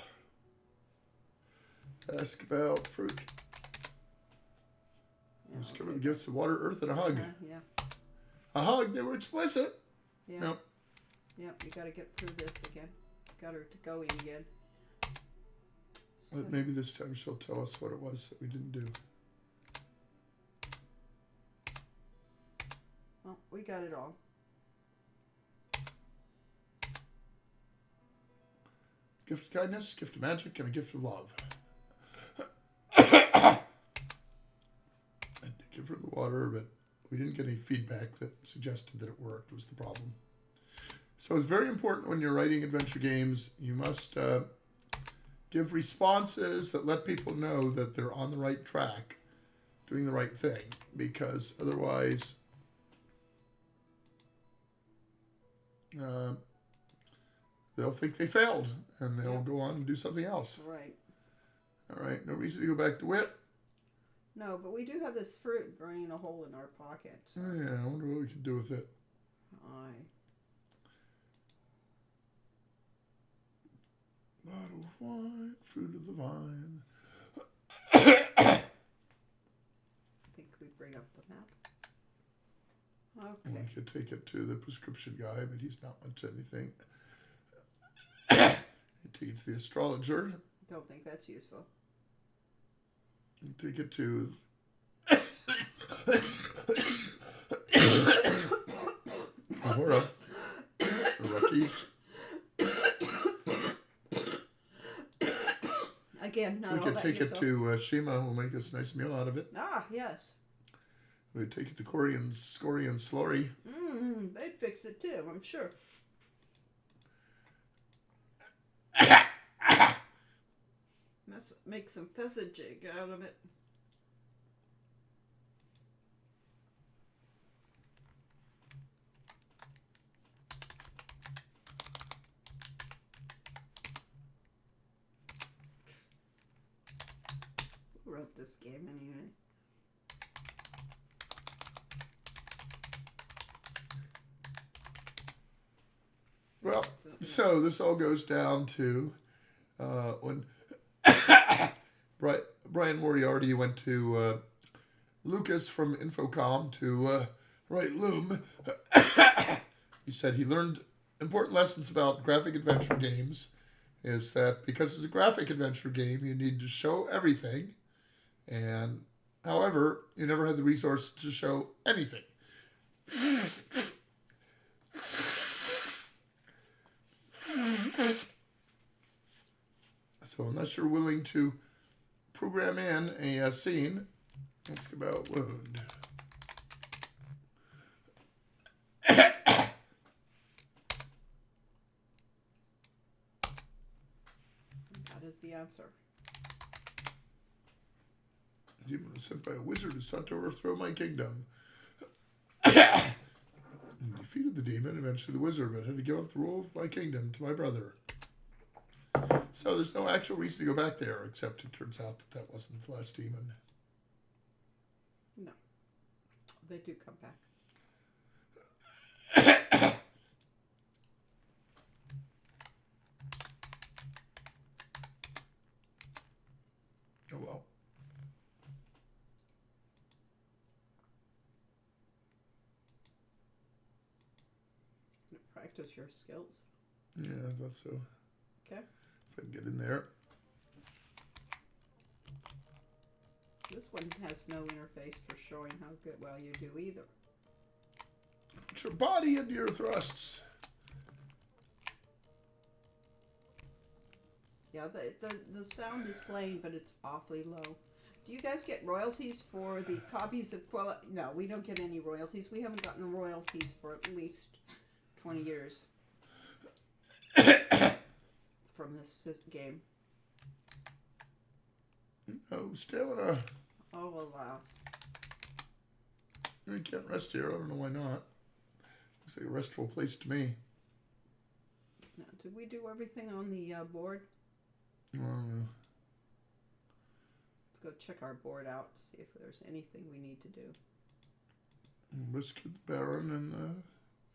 ask about fruit. Discover the gifts of water, earth, and a hug. Yeah. A hug, they were explicit. Yeah. Nope. Yep, you gotta get through this again. Got her to go in again. So, But maybe this time she'll tell us what it was that we didn't do. well, we got it all. Gift of kindness, gift of magic, and a gift of love. I did give her the water, but we didn't get any feedback that suggested that it worked was the problem. So it's very important when you're writing adventure games, you must give responses that let people know that they're on the right track, doing the right thing, because otherwise they'll think they failed, and they'll go on and do something else. Right. All right, no reason to go back to wit. No, but we do have this fruit burning a hole in our pocket. So. Oh, yeah, I wonder what we can do with it. Aye. Bottle of wine, fruit of the vine. I think we bring up the map. Okay. We could take it to the prescription guy, but he's not much anything. Take it to the astrologer. Don't think that's useful. Take it to Ahura. Rocky. Again, not We all could that take it useful. to Shima. We'll make us a nice meal out of it. Ah, yes. We take it to Scorian Slurry. They'd fix it too, I'm sure. Make some pheasant out of it. Who wrote this game anyway? Well, so this all goes down to when Brian Moriarty went to Lucas from Infocom to write Loom. He said he learned important lessons about graphic adventure games. Is that because it's a graphic adventure game, you need to show everything, and however, you never had the resource to show anything. So unless you're willing to program in a scene, ask about wound. That is the answer. Demon was sent by a wizard who sought to overthrow my kingdom. And defeated the demon, eventually the wizard, but had to give up the rule of my kingdom to my brother. So there's no actual reason to go back there, except it turns out that that wasn't the last demon. No. They do come back. Oh well. Practice your skills. Yeah, I thought so. Okay. If I can get in there. This one has no interface for showing how well you do either. Put your body into your thrusts. Yeah, the sound is playing, but it's awfully low. Do you guys get royalties for the copies of Quella? No, we don't get any royalties. We haven't gotten royalties for at least 20 years from this game. No stamina. Oh, alas. We can't rest here. I don't know why not. Looks like a restful place to me. Now, did we do everything on the board? I don't know. Let's go check our board out to see if there's anything we need to do. Rescued the Baron and the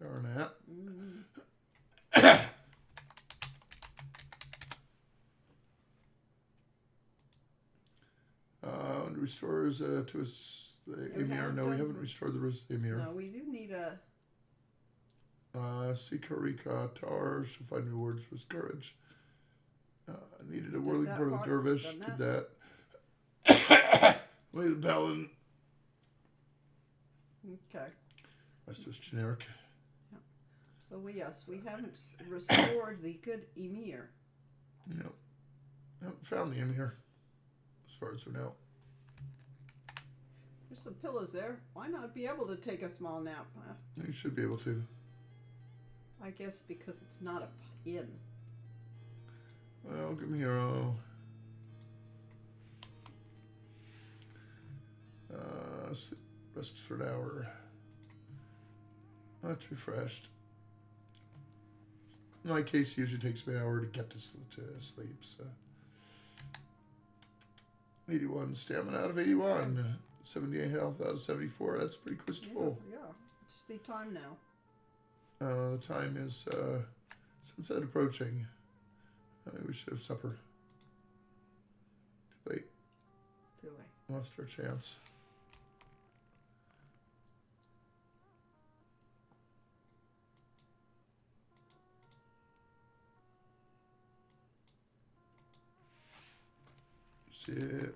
Baronet. And restores to us the Emir. No, we haven't restored the Emir. No, we do need a... Sikarika Tar shall find rewards for his courage. Needed a whirling that part of the part, dervish. done Did that. Lay the paladin. Okay. Rest was generic. So we haven't restored the good Emir. No. Haven't found the Emir. As far as we know. There's some pillows there. Why not be able to take a small nap? You should be able to. I guess because it's not a inn. Well, give me hero. Rest for an hour. That's refreshed. In my case, it usually takes me an hour to get to sleep. So 81 stamina out of 81. 78 health out of 74. That's pretty close to full. Yeah. It's the time now. The time is sunset approaching. We should have supper. Too late. Too late. Lost our chance. Shit.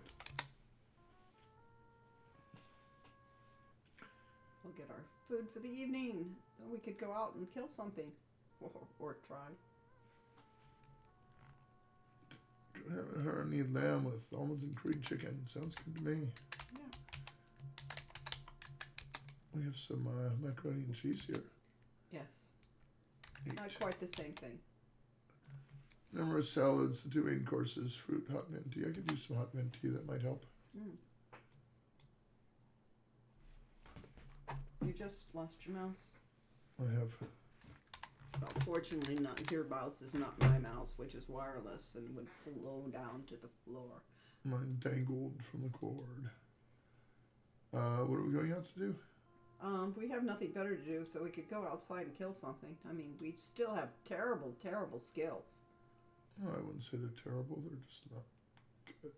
We'll get our food for the evening. Then we could go out and kill something. Or try. Honey lamb with almonds and curried chicken. Sounds good to me. Yeah. We have some macaroni and cheese here. Yes. 8. Not quite the same thing. Numerous salads, the 2 main courses, fruit, hot mint tea. I could use some hot mint tea. That might help. You just lost your mouse. I have. Well, fortunately, your mouse is not my mouse, which is wireless and would flow down to the floor. Mine dangled from the cord. What are we going out to do? We have nothing better to do, so we could go outside and kill something. I mean, we still have terrible, terrible skills. Oh, I wouldn't say they're terrible. They're just not good.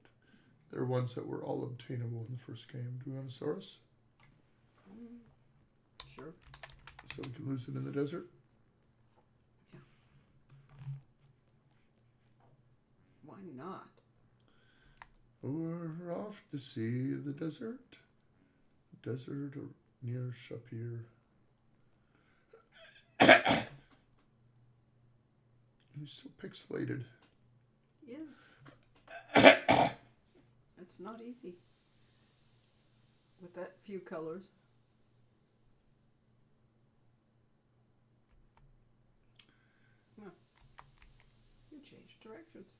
They're ones that were all obtainable in the first game. Do we want a Saurus? Sure. So we can lose it in the desert? Yeah. Why not? We're off to see the desert. The desert near Shapir. He's so pixelated. Yes. It's not easy. With that few colors. Well, you changed directions.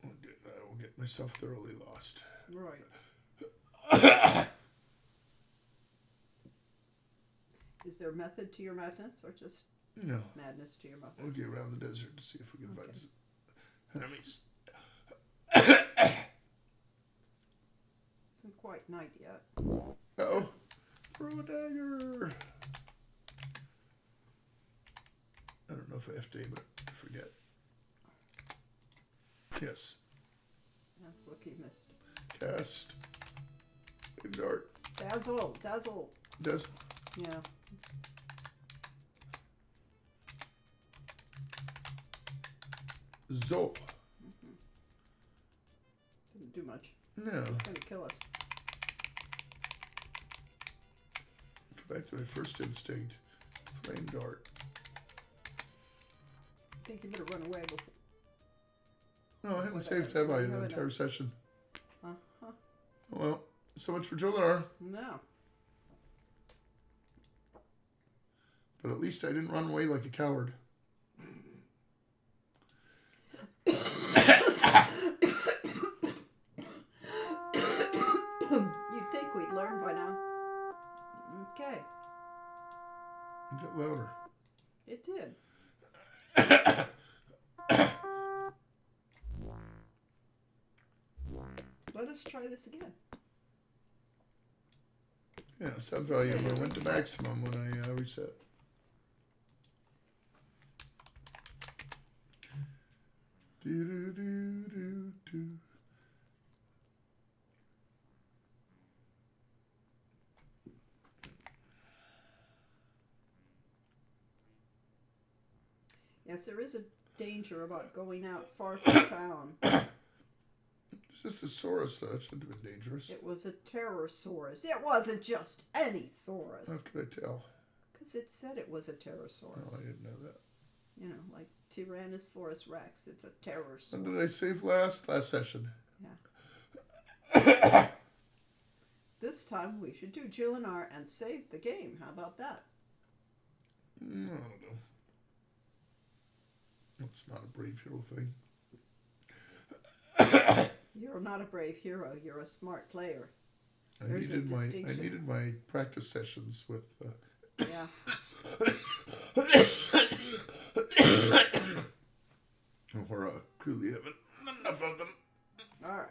I will get myself thoroughly lost. Right. Is there a method to your madness, or just No. madness to your method? We'll get around the desert to see if we can find some enemies. Isn't quite night yet. Uh-oh. Throw a dagger. I don't know if I have to aim it. I forget. Yes. Yeah, look, he missed. Cast. Aim dart. Dazzle. Des. Yeah. Zol. Didn't do much. No. It's gonna kill us. Go back to my first instinct. Flame dart. I think you better run away before. No, I haven't saved, have I, the entire session? Uh-huh. Oh, well, so much for Jolar. No. But at least I didn't run away like a coward. You'd think we'd learn by now. Okay. Get louder. It did. Let us try this again. Yeah, sound volume went to maximum when I reset. Do. Yes, there is a danger about going out far from town. It's just a Saurus, though. It shouldn't have been dangerous. It was a Pterosaurus. It wasn't just any Saurus. How could I tell? Because it said it was a Pterosaurus. Oh, I didn't know that. You know, like Tyrannosaurus Rex. It's a Pterosaurus. When did I save last? Last session. Yeah. This time we should do Julinar and save the game. How about that? I don't know. That's not a brave hero thing. You're not a brave hero. You're a smart player. I There's a distinction. needed my practice sessions with. Yeah. Or clearly haven't enough of them. All right.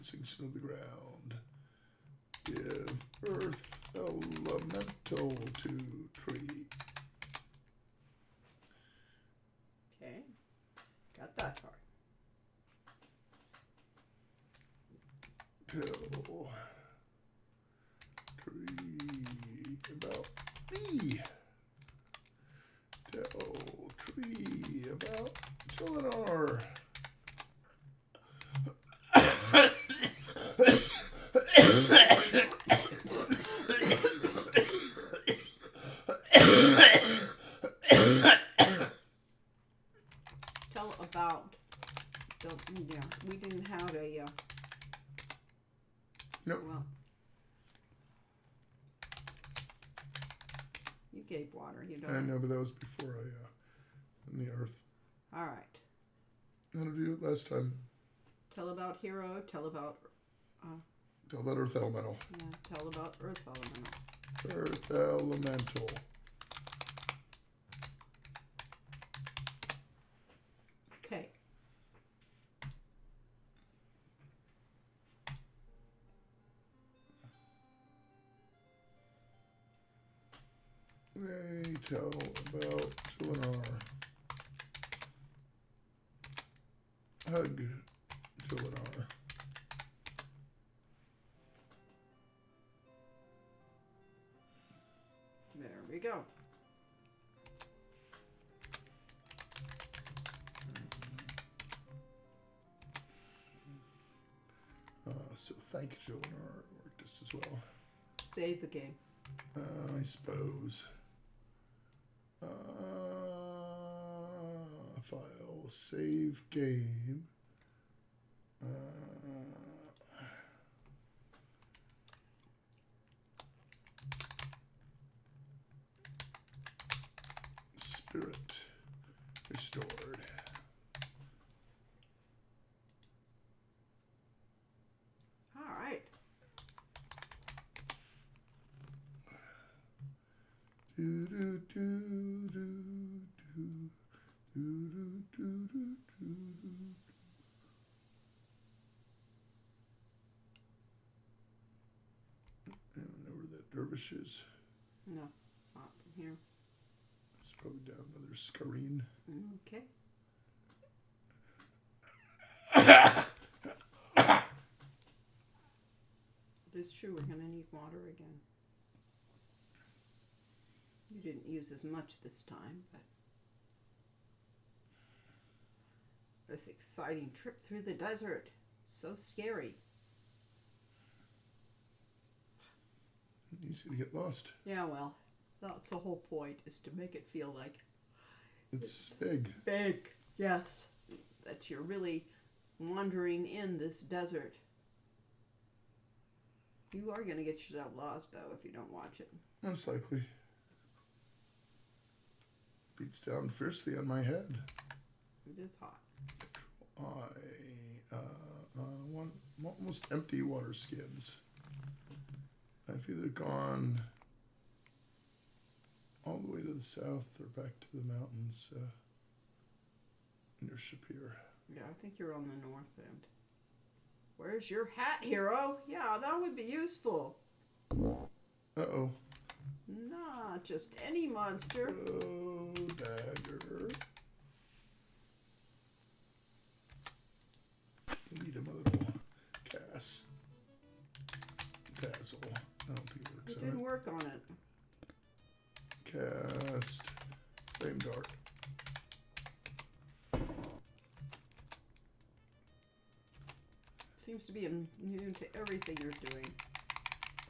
Sinks into the ground. Give earth elemental to tree. Okay. Got that part. Tell tree about me. Tell tree about Telenar. Tell about. Yeah, we didn't have a. Nope. Well, you gave water. You I don't. know, but that was before I in the earth. All right. How did I do it last time? Tell about hero. Tell about. Tell about earth elemental. Yeah, tell about earth elemental. Earth elemental. Okay. They tell about Telenar. Hug Telenar. There we go. So thank Telenar worked just as well. Save the game. I suppose. File, save game. Spirit restored. All right. Do do do do do do do do do do. I don't know where that dervish is. No, not from here. It's probably down another screen. Okay. It is true. We're gonna need water again. You didn't use as much this time, but this exciting trip through the desert. So scary. Easy to get lost. Yeah, well, that's the whole point, is to make it feel like It's big. big. Yes. That you're really wandering in this desert. You are going to get yourself lost, though, if you don't watch it. Most likely. Beats down fiercely on my head. It is hot. I want almost empty water skins. I've either gone all the way to the south or back to the mountains near Shapir. Yeah, I think you're on the north end. Where's your hat, hero? Yeah, that would be useful. Uh-oh. Not just any monster. Oh, dagger. Need him a little cast. Dazzle. I don't think it works It on didn't it. work on it. Cast. Flame dart. Seems to be immune to everything you're doing.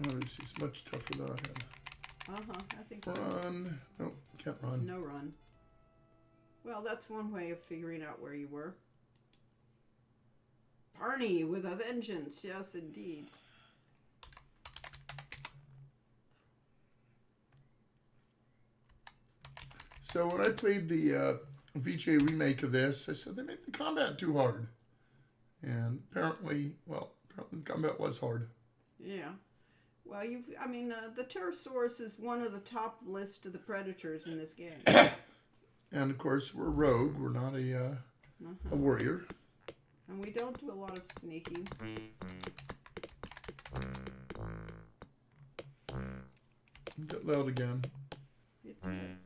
Oh, this is much tougher than I am. Uh-huh, I think Run. Nope, can't run. no run. Well, that's one way of figuring out where you were. Barney with a vengeance, yes indeed. So when I played the VJ remake of this. I said they made the combat too hard. And apparently the combat was hard. Yeah. Well, the Pterosaurus is one of the top list of the predators in this game. And of course, we're rogue. We're not a warrior. And we don't do a lot of sneaking. Get loud again. It did.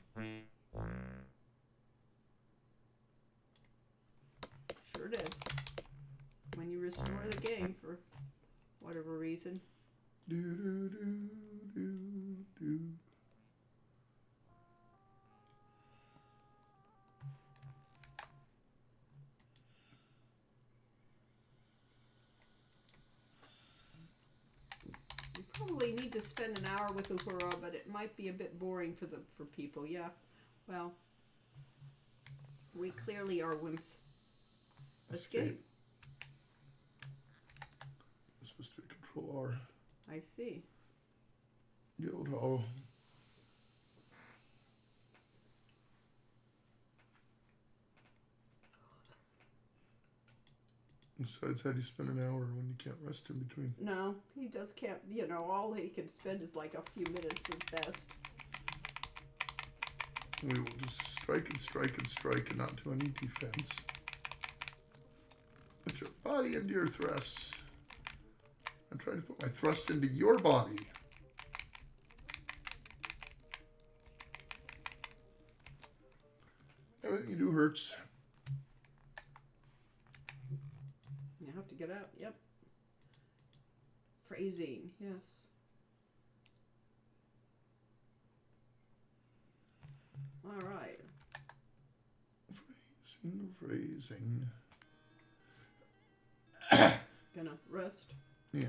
Sure did. When you restore the game for whatever reason. Do do do do do. You probably need to spend an hour with Uhura, but it might be a bit boring for people. Yeah. Well, we clearly are wimps. Escape. I'm supposed to control R. I see. Guildhall. Besides, how do you spend an hour when you can't rest in between? No, he just can't. All he can spend is like a few minutes at best. We will just strike and strike and strike and not do any defense. Put your body into your thrusts. I'm trying to put my thrust into your body. Everything you do hurts. You have to get out. Yep. Phrasing. Yes. All right. Phrasing. Gonna rest. Yeah.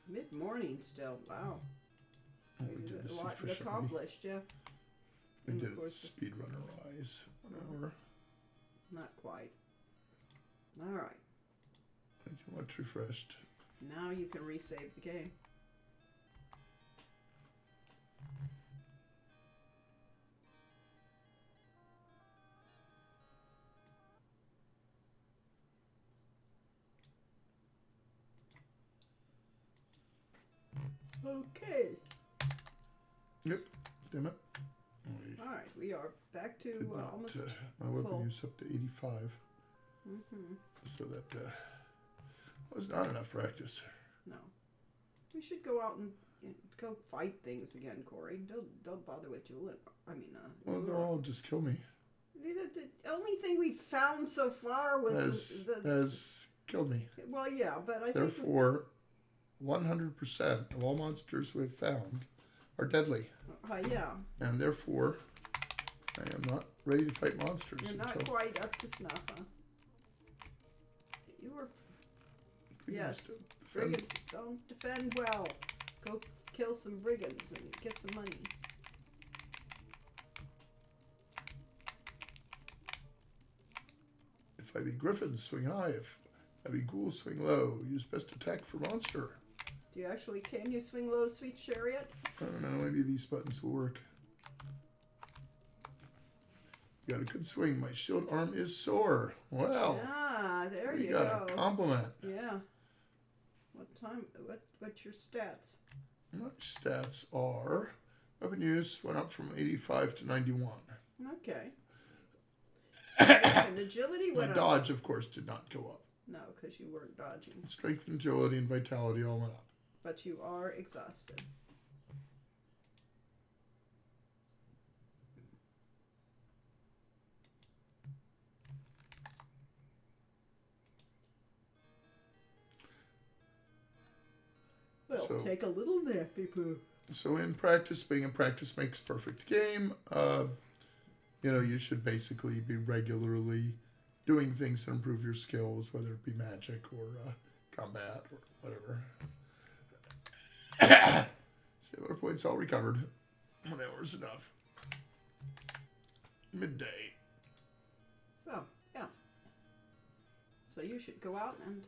Mid-morning still. Wow. Well, we did A this lot efficiently. accomplished, yeah. We And did of it course, speedrunner-wise. 1 hour. not quite. All right. Thank you much refreshed. Now you can resave the game. Okay. Yep. Damn it. All right. We are back to Did not, almost my weapon full. use up to 85. Mm-hmm. So that was not enough practice. No. We should go out and go fight things again, Corey. Don't bother with Julep. Well, they'll all just kill me. The only thing we found so far was Has killed me. Well, yeah, but I think Therefore, 100% of all monsters we've found are deadly. yeah. And therefore, I am not ready to fight monsters You're not until quite up to snuff, huh? You were. brigands Yes. defend. Brigands don't defend well. Go kill some brigands and get some money. If I be griffins, swing high. If I be ghouls, swing low. Use best attack for monster. Do you actually, can you swing low, sweet chariot? I don't know, maybe these buttons will work. You got a good swing. My shield arm is sore. Well, There we you got go. a compliment. Yeah. What's your stats? My stats are weapon use went up from 85 to 91. Okay. Strength and agility My went up. dodge, of course, did not go up. No, because you weren't dodging. Strength, and agility, and vitality all went up. But you are exhausted. Well, So- take a little nappy poo. So in practice, being in practice makes perfect game. You should basically be regularly doing things that improve your skills, whether it be magic or combat or whatever. Sailor points all recovered. 1 hour is enough. Midday. So, yeah. So you should go out and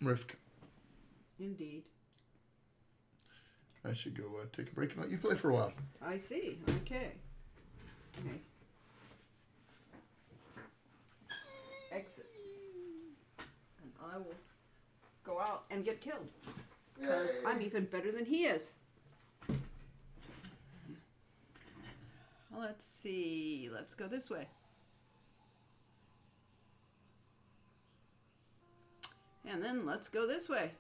Rifk. indeed. I should go take a break and let you play for a while. I see. Okay. Exit. And I will go out and get killed. Because I'm even better than he is. Let's see. Let's go this way. And then let's go this way.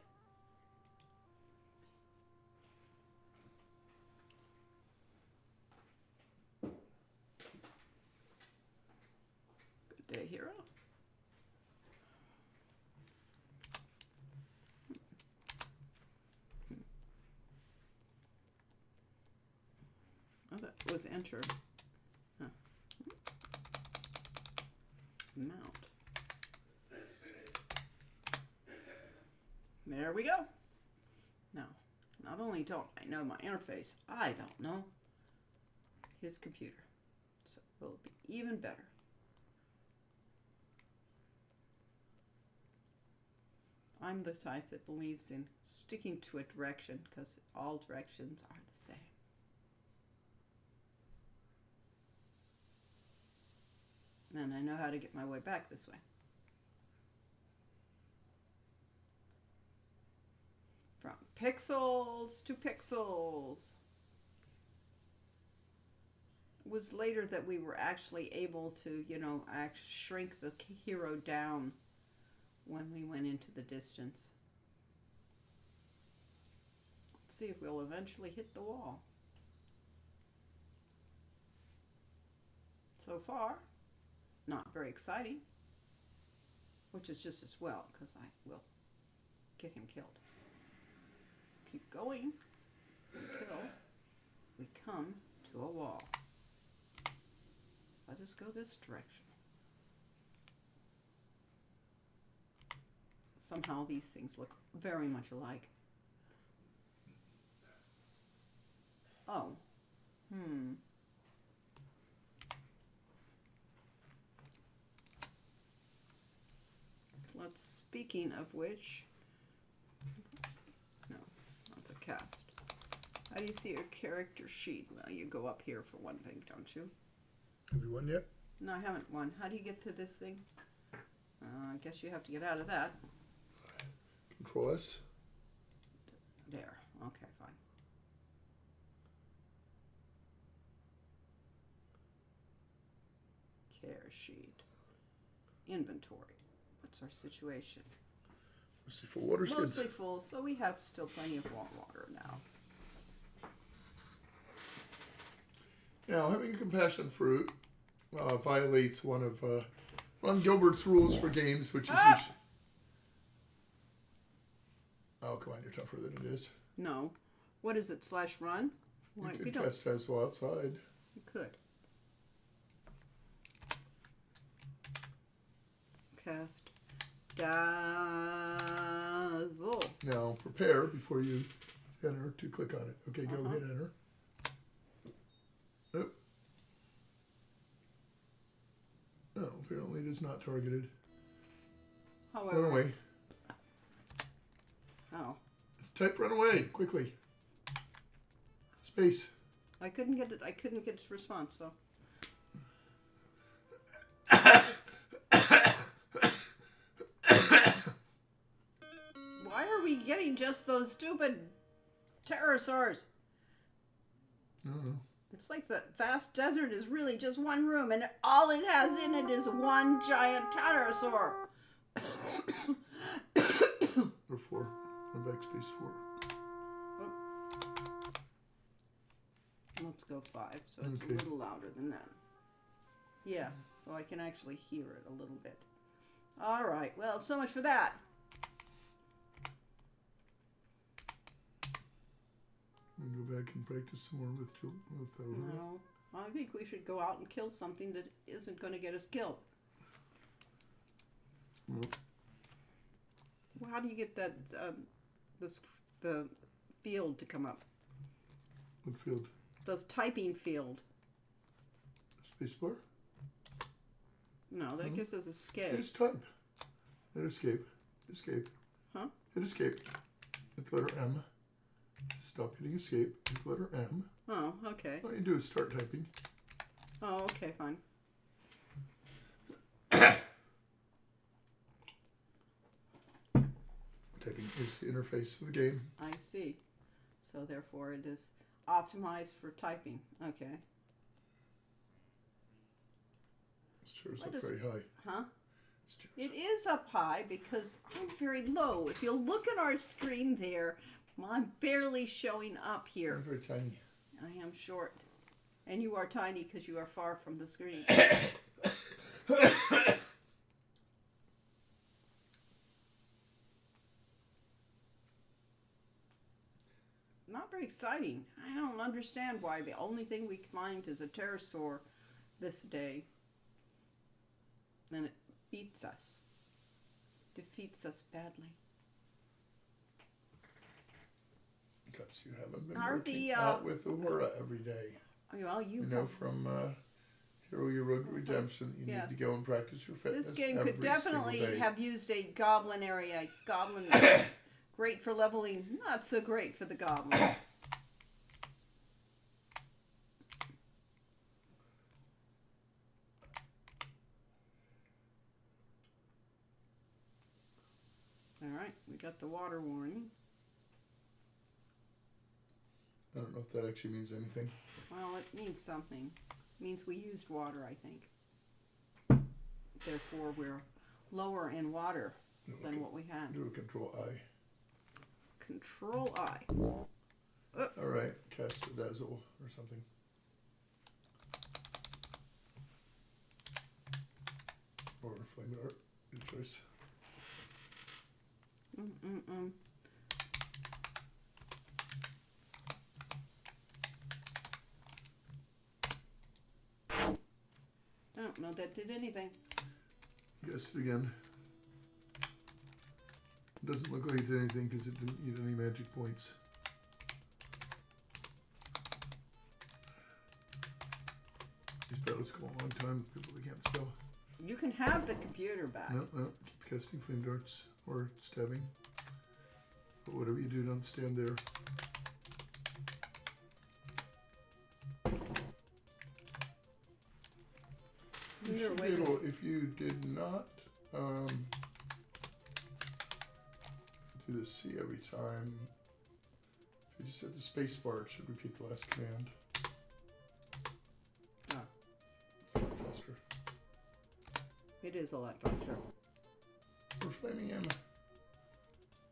Good day, hero. Oh, that was enter. Huh. Mount. There we go. Now, not only don't I know my interface, I don't know his computer. So it will be even better. I'm the type that believes in sticking to a direction because all directions are the same. And I know how to get my way back this way. From pixels to pixels. It was later that we were actually able to, shrink the hero down when we went into the distance. Let's see if we'll eventually hit the wall. So far, not very exciting, which is just as well because I will get him killed. Keep going until we come to a wall. Let us go this direction. Somehow these things look very much alike. Oh. Speaking of which, no, that's a cast. How do you see your character sheet? Well, you go up here for one thing, don't you? Have you won yet? No, I haven't won. How do you get to this thing? I guess you have to get out of that. Control S. There. Okay, fine. Care sheet. Inventory. What's our situation? Mostly full water skids. Mostly full, so we have still plenty of water now. Now, having a compassion fruit violates one of Ron Gilbert's rules for games, which is oh, come on, you're tougher than it is. No. What is it, /run? You could cast as well outside. You could. Cast Dazzle. Now, prepare before you enter to click on it. Okay, go hit enter. Oh. Oh, apparently it is not targeted. However. Run away. Oh. Just type run away, quickly. Space. I couldn't get it. I couldn't get its response, so. Why are we getting just those stupid pterosaurs? I don't know. It's like the vast desert is really just one room, and all it has in it is one giant pterosaur. Or 4. One backspace 4. Oh. Let's go 5, so it's a little louder than that. Yeah, so I can actually hear it a little bit. All right, well, so much for that. Go back and practice some more with No, I think we should go out and kill something that isn't going to get us killed. Nope. Well, how do you get that the field to come up? What field? The typing field. Spacebar? No, that gives us escape. Just type. Hit escape. Escape. Huh? Hit escape. Hit the letter M. Stop hitting escape. Hit the letter M. Oh, okay. All you do is start typing. Oh, okay, fine. Typing is the interface of the game. I see. So therefore it is optimized for typing. Okay. This chair's What up is- very high. Huh? This chair's It is up high because I'm very low. If you'll look at our screen there, I'm barely showing up here. very tiny. I am short. And you are tiny because you are far from the screen. Not very exciting. I don't understand why the only thing we find is a pterosaur this day. And it beats us. Defeats us badly. Because you haven't been Are working the, out with Aurora every day. Well, you You know have- from Hero Your Road to Redemption, you Yes. need to go and practice your fitness. This game every could definitely single day. have used a goblin area. Goblin is great for leveling, not so great for the goblins. Alright, we got the water warning. I don't know if that actually means anything. Well, it means something. It means we used water, I think. Therefore, we're lower in water than what we had. Do a Control I. Control I. All right, cast a dazzle or something. Or flame dart, your choice. I don't know that did anything. Guess it again. It doesn't look like it did anything because it didn't eat any magic points. These battles go a long time with people that can't spell. You can have the computer back. No, keep casting flame darts or stabbing. But whatever you do, don't stand there. You should be able, if you did not do the C every time, if you just hit the space bar, it should repeat the last command. Ah. It's a lot faster. It is a lot faster. We're flaming him.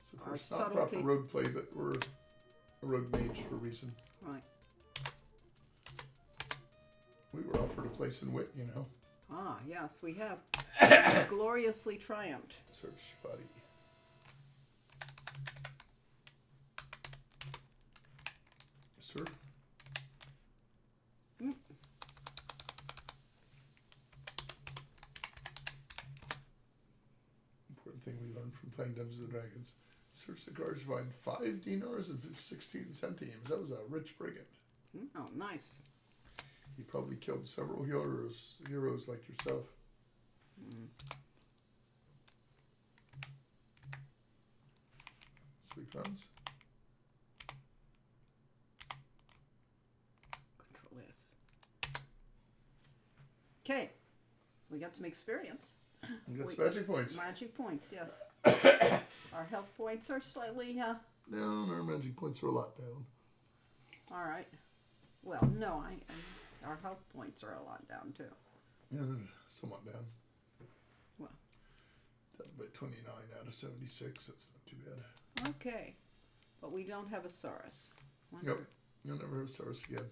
So of Our course, not subtlety. proper rogue play, but we're a rogue mage for a reason. Right. We were offered a place in wit, you know. Ah, yes, we have gloriously triumphed. Search body. Yes, sir. Important thing we learned from playing Dungeons and Dragons. Search the cards to find 5 dinars and 16 centimes. That was a rich brigand. Oh, nice. He probably killed several heroes like yourself. Sweet funds. Control S. Okay. We got some experience. And that's magic points. Magic points, yes. Our health points are slightly, Down, our magic points are a lot down. all right. Well, no, our health points are a lot down, too. Yeah, they're somewhat down. Well. Down by 29 out of 76. That's not too bad. Okay. But we don't have a Saurus. Yep. You'll never have Saurus again.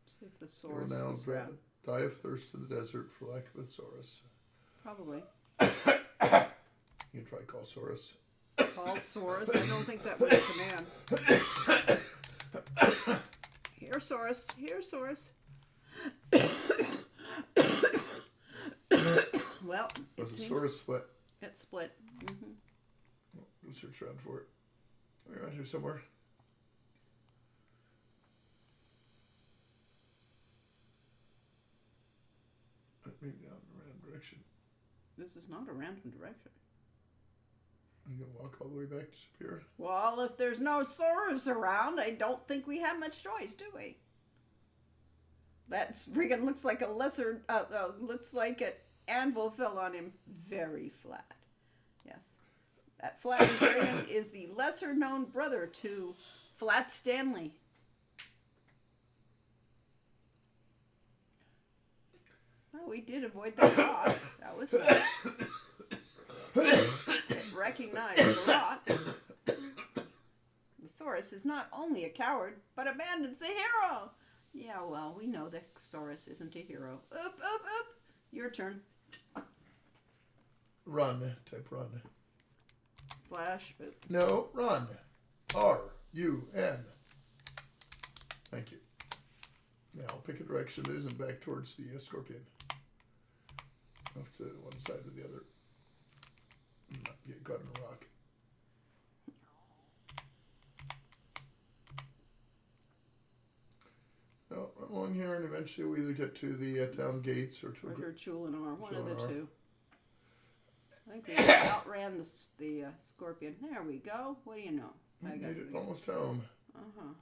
See if the You will Saurus now is around. die of thirst in the desert for lack of a Saurus. Probably. You can try call Saurus. Call Saurus. I don't think that was a command. Here, Saurus. Here, Saurus. Well, it Was a seems Saurus split? it split. Go search around for it. Around here somewhere. Maybe not in a random direction. This is not a random direction. You can walk all the way back to Superior. Well, if there's no Saurus around, I don't think we have much choice, do we? That friggin' looks like a lesser, looks like an anvil fell on him. Very flat. Yes. That flat dragon is the lesser known brother to Flat Stanley. Well, we did avoid that rock. That was nice. It recognized the rock. The Saurus is not only a coward, but abandons the hero. Yeah, well, we know that Saurus isn't a hero. Up. Your turn. Run. Type run. Slash. Oop. No, run. R-U-N. Thank you. Now I'll pick a direction that isn't back towards the scorpion. Off to one side or the other. Not get caught in a rock. Well, run along here, and eventually we'll either get to the town gates or to Or Chulinar, one of the Chulinar. two. I think we outran the scorpion. There we go. What do you know? I got made it almost home. Uh-huh.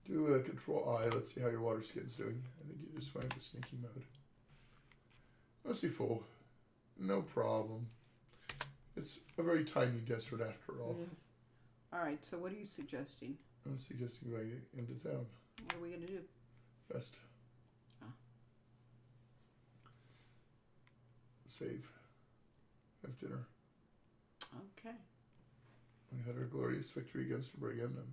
Do Control I. Let's see how your water skin's doing. I think you just went into sneaking mode. Mostly full. No problem. It's a very tiny desert after all. Yes. All right, so what are you suggesting? I'm suggesting going into town. What are we going to do? Best. Ah. Save. Have dinner. Okay. We had our glorious victory against the brigand. And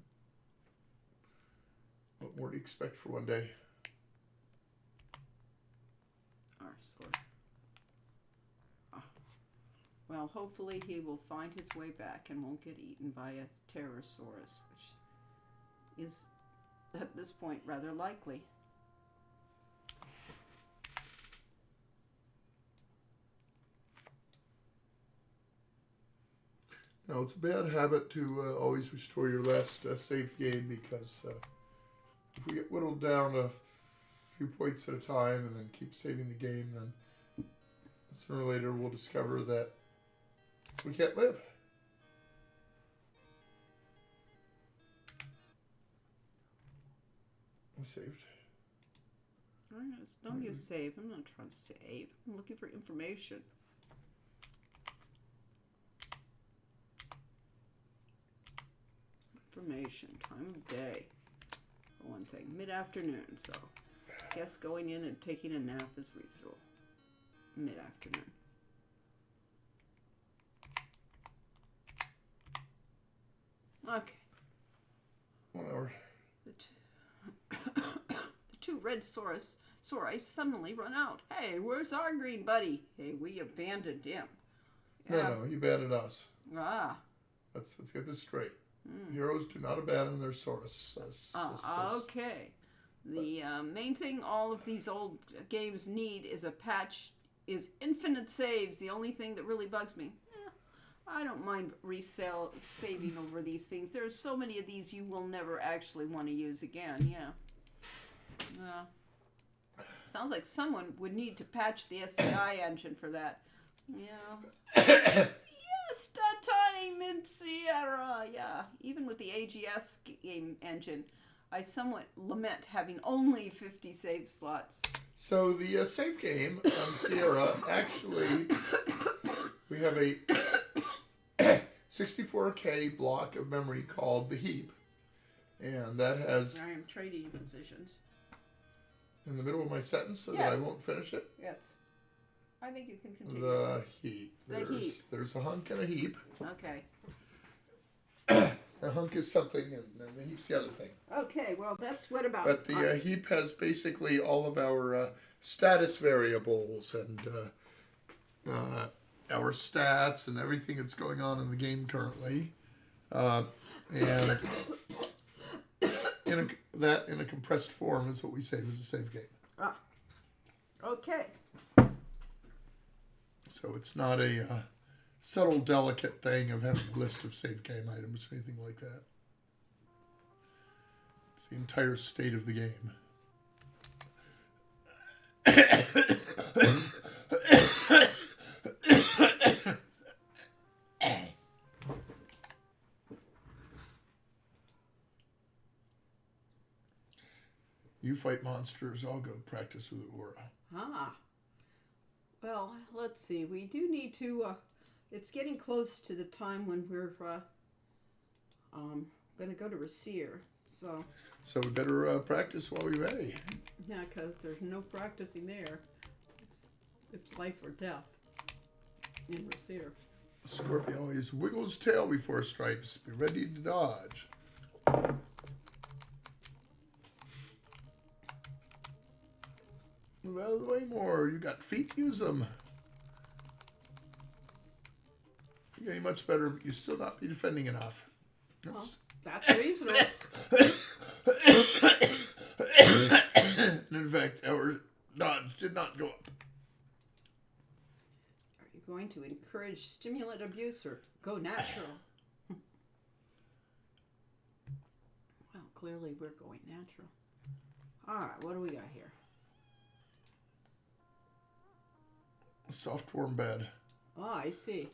what more do you expect for one day? Our source. Ah. Well, hopefully he will find his way back and won't get eaten by a Pterosaurus, which is, at this point, rather likely. Now, it's a bad habit to always restore your last save game because if we get whittled down a few points at a time and then keep saving the game, then sooner or later we'll discover that we can't live. We saved. Don't use save. I'm not trying to save. I'm looking for information. Information. Time of day. For one thing. Mid-afternoon, so I guess going in and taking a nap is reasonable. Mid-afternoon. Okay. 1 hour. The two red Sauri suddenly run out. Hey, where's our green buddy? Hey, we abandoned him. No, he abandoned us. Ah. Let's get this straight. Heroes do not abandon their Saurus. Okay. The main thing all of these old games need is a patch, is infinite saves. The only thing that really bugs me. I don't mind saving over these things. There's so many of these you will never actually want to use again. Yeah. Sounds like someone would need to patch the SCI engine for that. Yeah. Yes, tiny mid Sierra. Yeah. Even with the AGS game engine, I somewhat lament having only 50 save slots. So the save game on Sierra, actually, we have a 64K block of memory called the heap. And that has... I am trading positions. In the middle of my sentence so that I won't finish it? Yes. I think you can continue. The heap. The heap. There's a hunk and a heap. Okay. A hunk is something and the heap's the other thing. Okay, well, that's what about... But the heap has basically all of our status variables and our stats and everything that's going on in the game currently. And in a compressed form is what we save as a save game. Ah. Okay. So it's not a subtle, delicate thing of having a list of save game items or anything like that. It's the entire state of the game. fight monsters, I'll go practice with Aura. Ah. Well, let's see. We do need to. It's getting close to the time when we're going to go to Rasier. So we better practice while we may. yeah, because there's no practicing there. It's life or death in Rasier. Scorpion always wiggles tail before stripes. Be ready to dodge. Move out of the way more. You got feet, use them. You're getting much better, but you still not be defending enough. Well, that's reasonable. And in fact, our dodge did not go up. Are you going to encourage stimulant abuse or go natural? Well, clearly we're going natural. All right, what do we got here? A soft, warm bed. Oh, I see.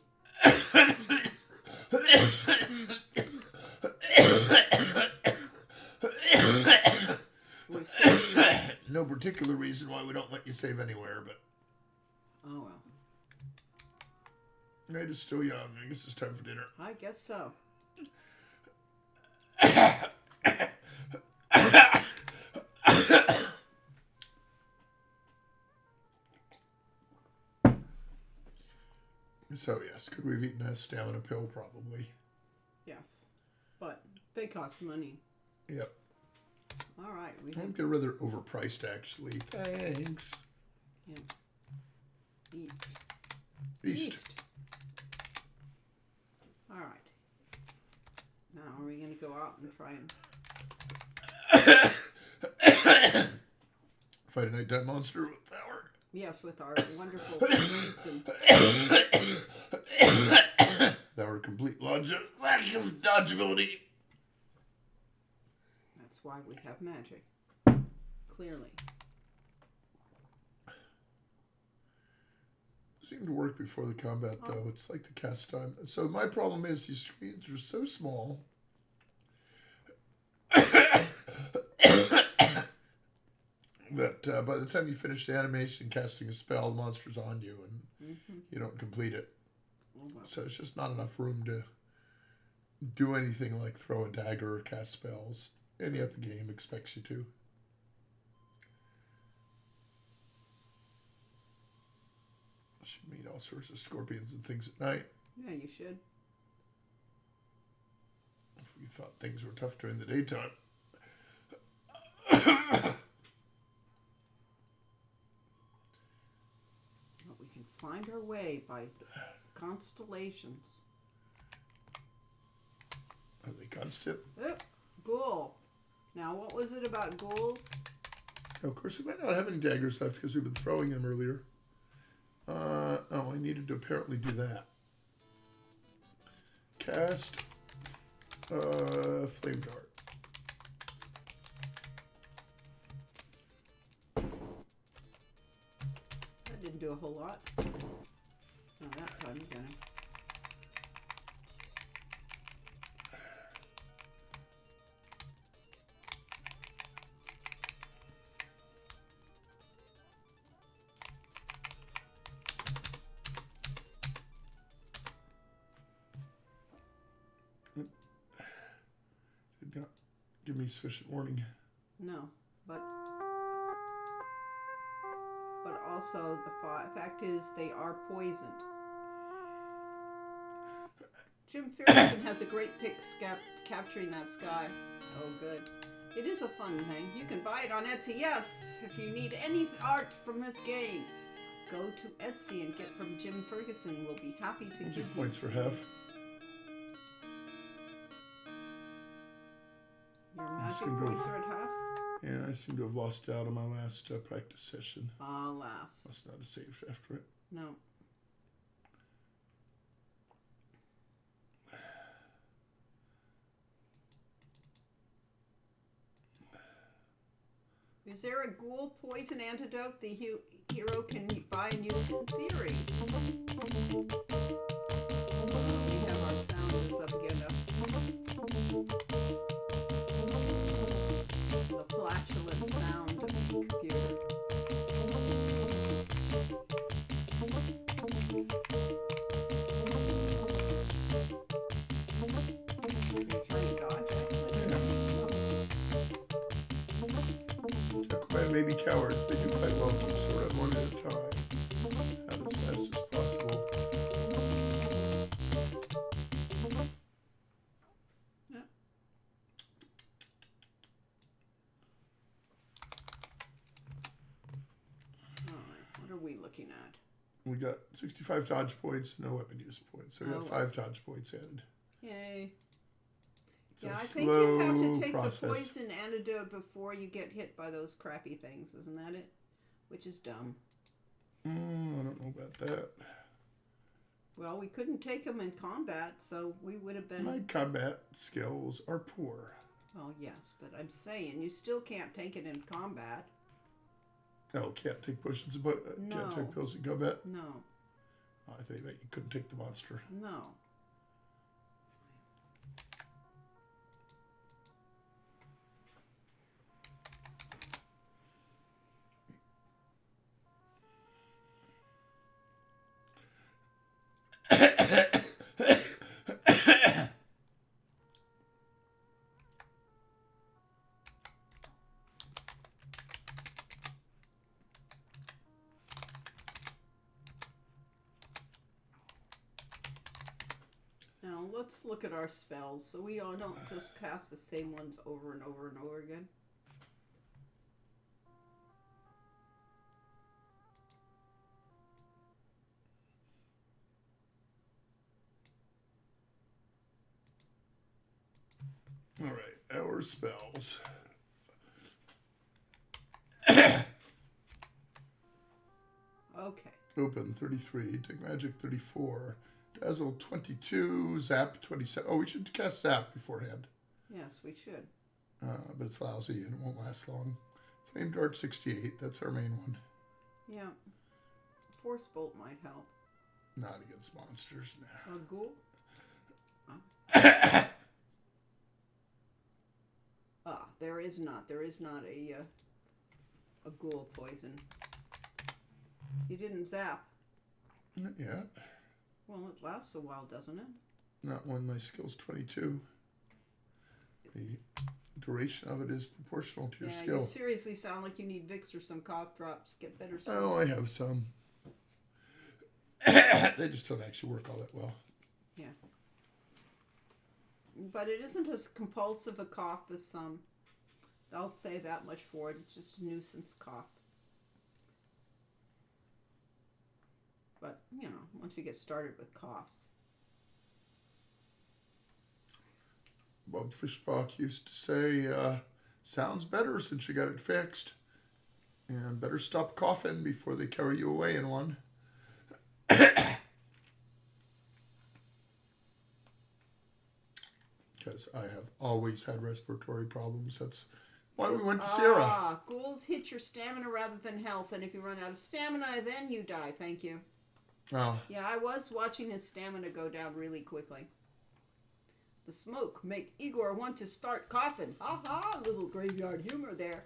No particular reason why we don't let you save anywhere, but Oh, well. night is still young. I guess it's time for dinner. I guess so. So yes, could we have eaten a stamina pill? Probably. Yes. But they cost money. Yep. All right. I think they're rather overpriced, actually. Thanks. Yeah. Eat. East. All right. Now, are we going to go out and try and... Fight a nighttime monster with power. Yes, with our wonderful strength and... That were complete lack of dodgeability. That's why we have magic. Clearly. Seemed to work before the combat, though. It's like the cast time. So my problem is these screens are so small. That by the time you finish the animation casting a spell, the monster's on you and you don't complete it. Oh, well. So it's just not enough room to do anything like throw a dagger or cast spells. And yet the game expects you to. I should meet all sorts of scorpions and things at night. Yeah, you should. If we thought things were tough during the daytime. But we can find our way by constellations. Are they constant? Oh, ghoul. Now, what was it about ghouls? Now, of course, we might not have any daggers left because we've been throwing them earlier. Oh, I needed to apparently do that. Cast flame dart. That didn't do a whole lot. No, that time is gonna. Did not give me sufficient warning. No, but also the fact is they are poisoned. Jim Ferguson has a great pick capturing that sky. Oh, good. It is a fun thing. You can buy it on Etsy. Yes, if you need any art from this game, go to Etsy and get from Jim Ferguson. We'll be happy to give you Points for half. your magic seem to have- points are at half. Yeah, I seem to have lost out on my last practice session. Alas. Must not have saved after it. No. Is there a ghoul poison antidote the hero can buy and use in theory? We have our sound up again. The flatulent sound. may be cowards, they do fight well with each sword on one at a time. Not as fast as possible. Yeah. All right, what are we looking at? We got 65 dodge points, no weapon use points. So we got 5 dodge points added. Yay. It's Yeah, a I think you have to slow take process. the poison antidote before you get hit by those crappy things, isn't that it? Which is dumb. I don't know about that. Well, we couldn't take them in combat, so we would have been... My combat skills are poor. Well, yes, but I'm saying you still can't take it in combat. Oh, can't take potions, but No. can't take pills in combat? No, Oh, I think that you couldn't take the monster. no. Now, let's look at our spells so we all don't just cast the same ones over and over and over again. All right, our spells. Okay. Open 33, take magic 34, dazzle 22, zap 27. Oh, we should cast zap beforehand. Yes, we should. But it's lousy and it won't last long. Flame dart 68, that's our main one. Yeah. Force bolt might help. Not against monsters now. A ghoul? There is not a ghoul poison. You didn't zap. Not yet. Well, it lasts a while, doesn't it? Not when my skill's 22. The duration of it is proportional to your Yeah, skill. you seriously sound like you need Vicks or some cough drops. Get better sleep. Oh, I have some. They just don't actually work all that well. Yeah. But it isn't as compulsive a cough as some. I'll say that much for it. It's just a nuisance cough. But, you know, once we get started with coughs. Bob Fishbach used to say, sounds better since you got it fixed. And better stop coughing before they carry you away in one. Because I have always had respiratory problems. That's why we went to Sierra. Ghouls hit your stamina rather than health, and if you run out of stamina, then you die. Thank you. Oh. Yeah, I was watching his stamina go down really quickly. The smoke make Igor want to start coughing. Ha ha, little graveyard humor there.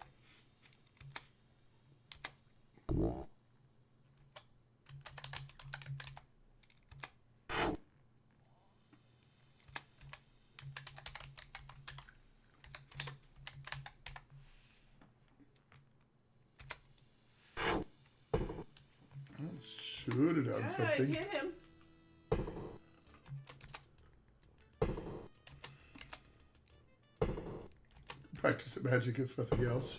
Should have done something. Hit him. Practice the magic if nothing else.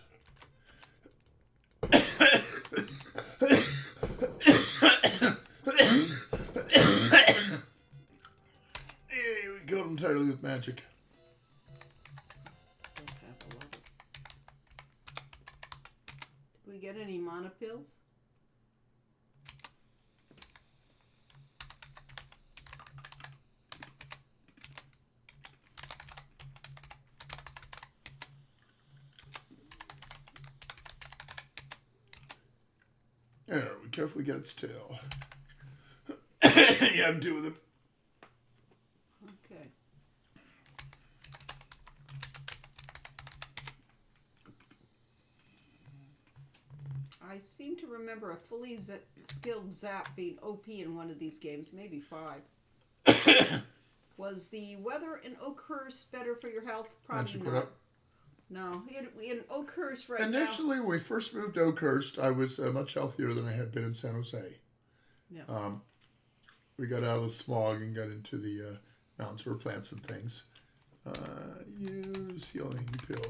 Hey, we killed him entirely with magic. Did we get any mana pills? There, we carefully get its tail. You have to do with it. Okay. I seem to remember a fully skilled zap being OP in one of these games, maybe 5. Was the weather in Oakhurst better for your health? Probably Magic went not. up. No, in Oakhurst right Initially, when we first moved to Oakhurst, I was much healthier than I had been in San Jose. now. Yes. We got out of the smog and got into the mountains where plants and things. Use healing pill.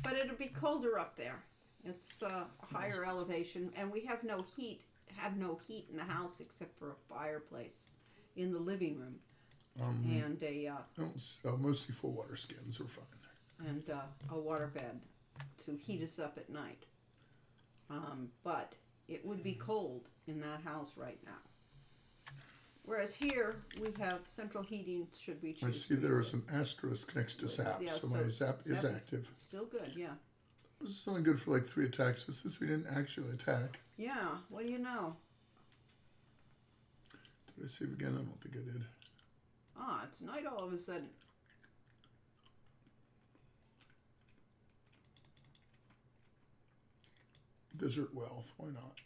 But it'll be colder up there. It's a higher elevation, and we have no heat. Have no heat in the house except for a fireplace in the living room, and Mostly full water skins are fine. And a waterbed to heat us up at night. But it would be cold in that house right now. Whereas here we have central heating. Should we choose? I see there is an asterisk next to zap, Yeah, so my zap is active. Still good, yeah. This is only good for like 3 attacks, but since we didn't actually attack. Yeah, what do you know? Did I save again? I don't think I did. Ah, it's night all of a sudden. Desert wealth, why not?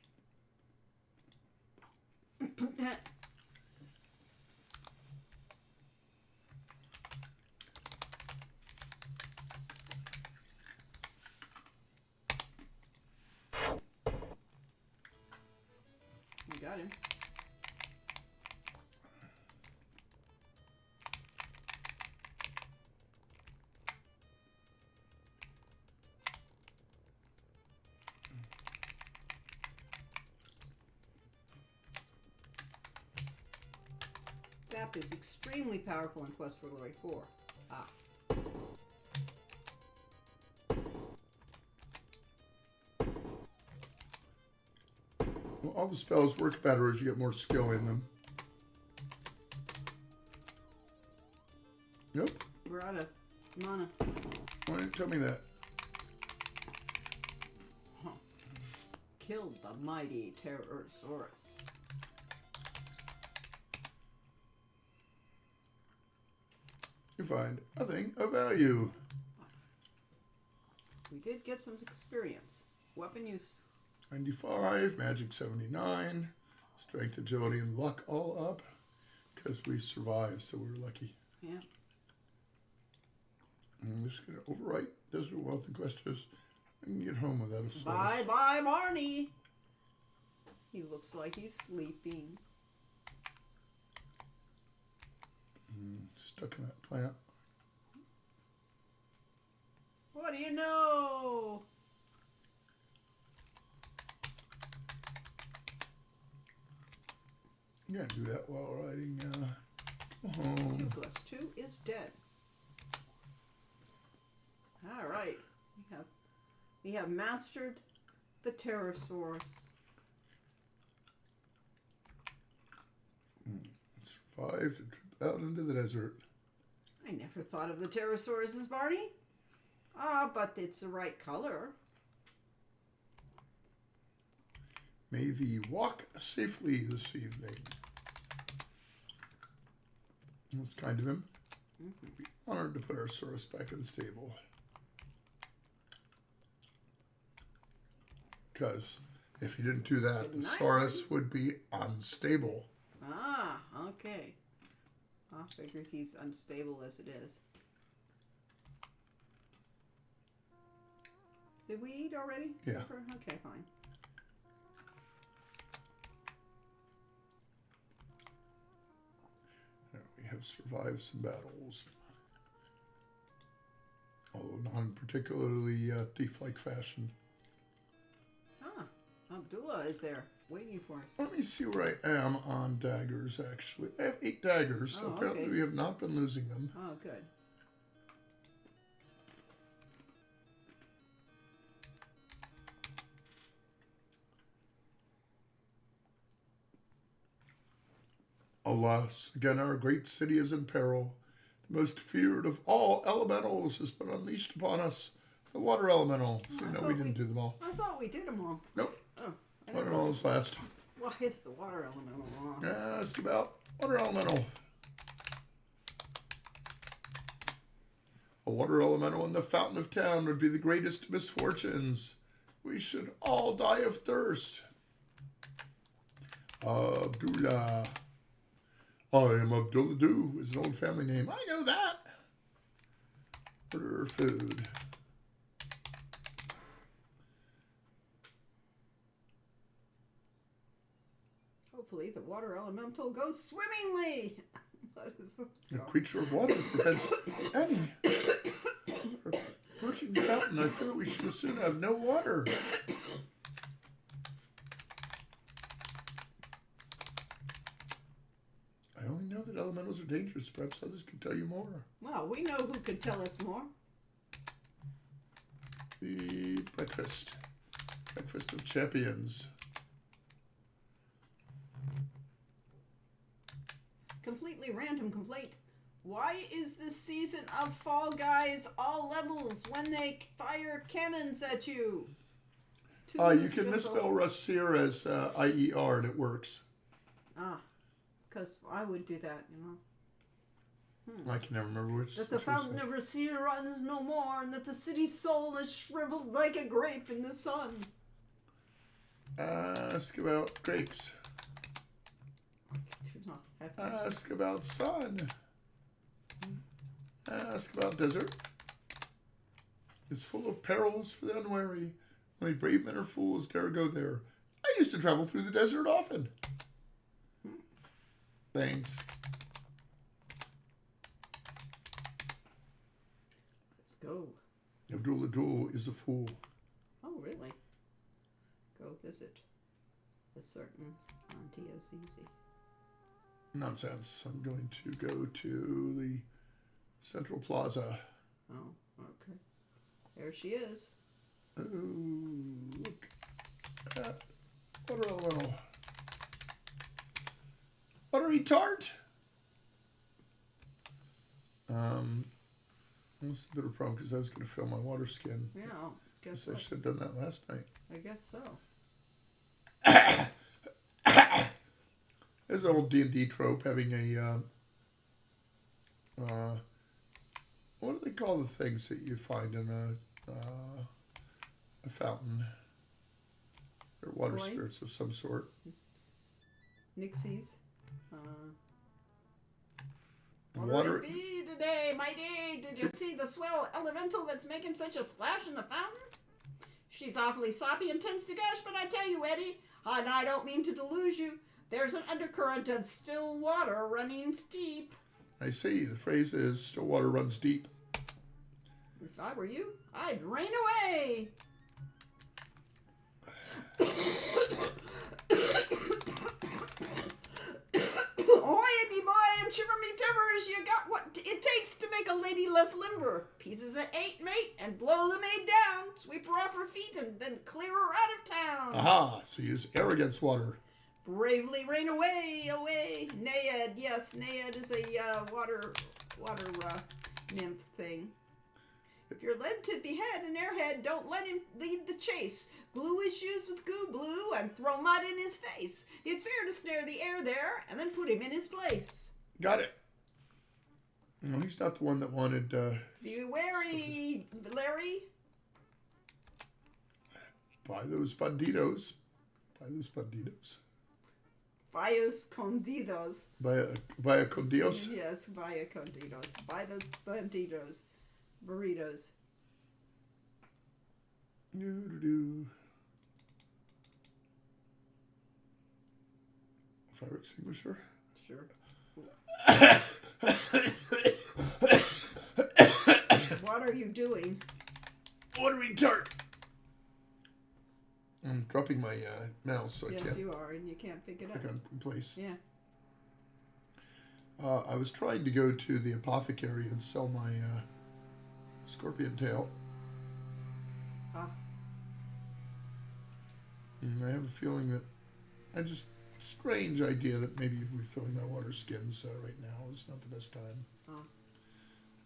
You got him. Zap is extremely powerful in Quest for Glory 4. Ah. Well, all the spells work better as you get more skill in them. Nope. We're out of mana. Why didn't you tell me that? Huh. Killed the mighty Pterosaurus. You find a thing of value. We did get some experience. Weapon use. 95, magic 79, strength, agility, and luck all up. Because we survived, so we were lucky. Yeah. I'm just going to overwrite Desert Wealth and Questos. I can get home without a source. Bye, Barney. He looks like he's sleeping. Stuck in that plant. What do you know? You gotta do that while riding home. 2 plus 2 is dead. All right, we have mastered the Pterosaurus. Survived a trip out into the desert. I never thought of the Pterosaurus as Barney. Ah, but it's the right color. May thee walk safely this evening. That's kind of him. We'd be honored to put our Saurus back in the stable. Because if he didn't do that, the Saurus would be unstable. Ah, okay. I figured he's unstable as it is. Did we eat already? Yeah. Supper? Okay, fine. We have survived some battles. Although not in particularly thief-like fashion. Ah, Abdullah is there waiting for him. Let me see where I am on daggers, actually. I have 8 daggers, so Oh, apparently okay. we have not been losing them. Oh, good. Alas, again our great city is in peril. The most feared of all elementals has been unleashed upon us. The water elemental. So, no, we didn't do them all. I thought we did them all. Nope. Oh, I Water don't know. elemental's last. Why is the water elemental wrong? Ask about water elemental. A water elemental in the fountain of town would be the greatest misfortunes. We should all die of thirst. Abdullah. I am Abdullah Do is an old family name. I know that. Order food. Hopefully the water elemental goes swimmingly. That is The creature of water prevents any approaching the fountain. I fear we shall soon have no water. I only know that elementals are dangerous. Perhaps others can tell you more. Well, we know who could tell us more. The breakfast. Breakfast of champions. Completely random complaint. Why is this season of Fall Guys all levels when they fire cannons at you? You can misspell Rassier as IER and it works. Ah, because I would do that, you know. I can never remember which. That the fountain of Rassier runs no more, and that the city's soul is shriveled like a grape in the sun. Ask about grapes. Ask about sun. Ask about desert. It's full of perils for the unwary. Only brave men or fools dare go there. I used to travel through the desert often. Thanks. Let's go. Abdullah Dul is a fool. Oh, really? Go visit a certain Auntie Azizi. Nonsense. I'm going to go to the Central Plaza. Oh, okay. There she is. Oh, look at water elemental. Buttery tart. That's a bit of a problem because I was going to fill my water skin. Yeah, guess I what? should have done that last night. I guess so. There's an old D&D trope having a what do they call the things that you find in a fountain? They're water Coins? spirits of some sort. Nixies. And What'll water. it be today, matey? Did you see the swell elemental that's making such a splash in the fountain? She's awfully soppy and tends to gush, but I tell you, Eddie, and I don't mean to delude you, there's an undercurrent of still water running steep. I see. The phrase is "still water runs deep." If I were you, I'd rain away. Oi, me boy, and shiver me timbers, you got what it takes to make a lady less limber. Pieces of 8, mate, and blow the maid down. Sweep her off her feet and then clear her out of town. Aha! So use air against water. Bravely rain away, away. Naiad, yes, Naiad is a water nymph thing. If you're led to behead an airhead, don't let him lead the chase. Glue his shoes with goo blue and throw mud in his face. It's fair to snare the air there and then put him in his place. Got it. No, he's not the one that wanted. Be wary, Larry. Buy those banditos. Buy those banditos. Bios condidos. Buy a condios. Yes, via condidos. Buy those banditos. Burritos. Do. Fire extinguisher. Sure. What are you doing? Watery tart. I'm dropping my mouse so I Yes, can't you are, and you can't pick it up. click on in place. Yeah. I was trying to go to the apothecary and sell my scorpion tail. Ah. And I have a feeling that strange idea that maybe refilling my water skins right now is not the best time. Oh.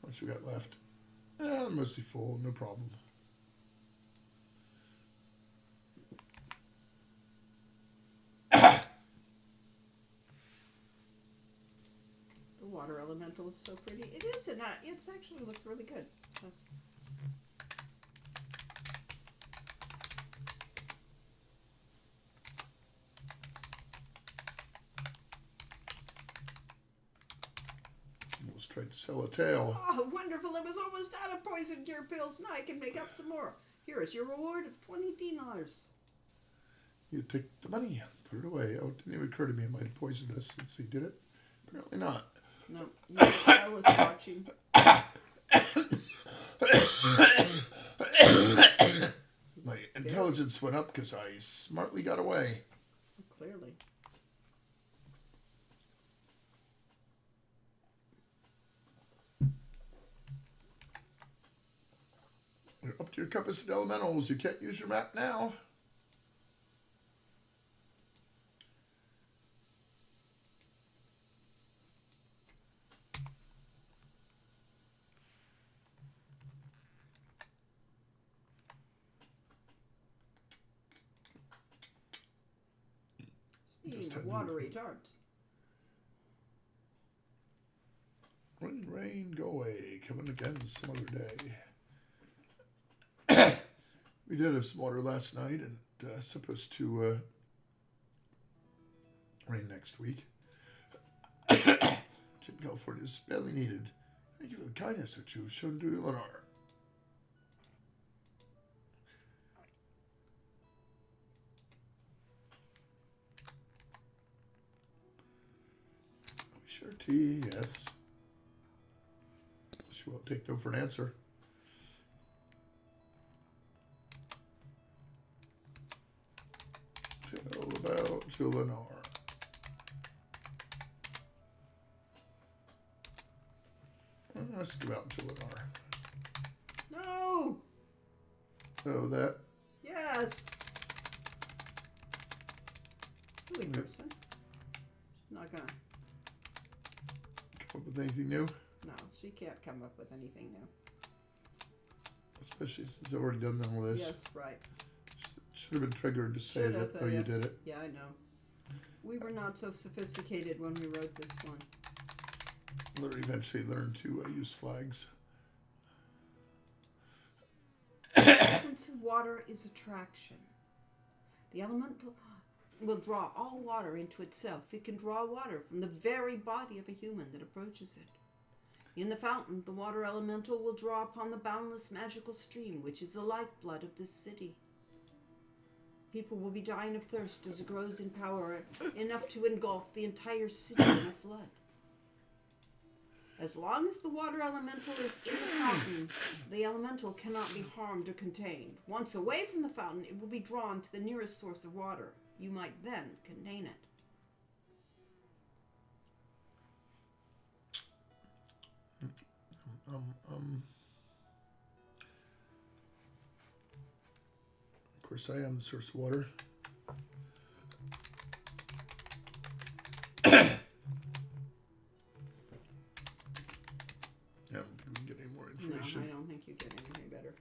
How much we got left? Mostly full, no problem. The water elemental is so pretty. It is, and it's actually looked really good. Yes. just tried to sell a tail. Oh, wonderful. I was almost out of poison cure pills. Now I can make up some more. Here is your reward of $20 dinnars. You take the money, put it away. Oh, it didn't even occur to me it might have poisoned us. Let's see, did it? Apparently not. No, I was watching. My intelligence went up because I smartly got away. Clearly. You're up to your compass and elementals. You can't use your map now. Speaking of watery darts. Rain, rain, go away. Coming again some other day. We did have some water last night, and supposed to rain next week. Jim, California is badly needed. Thank you for the kindness which you have shown to Eleanor. Sure, tea, yes. She won't take no for an answer. Tell about Eleanor. Ask about Eleanor. No! Oh, that? Yes! Silly person. She's not gonna. Come up with anything new? No, she can't come up with anything new. Especially since I've already done all this. Yes, right. Should have been triggered to say Should've, that, oh, you yes. did it. Yeah, I know. We were not so sophisticated when we wrote this one. We'll eventually learn to use flags. The essence of water is attraction. The elemental will draw all water into itself. It can draw water from the very body of a human that approaches it. In the fountain, the water elemental will draw upon the boundless magical stream, which is the lifeblood of this city. People will be dying of thirst as it grows in power, enough to engulf the entire city in a flood. As long as the water elemental is in the fountain, the elemental cannot be harmed or contained. Once away from the fountain, it will be drawn to the nearest source of water. You might then contain it. Of course, I am the source of water. I don't think we can get any more information. No, I don't think you get anything better.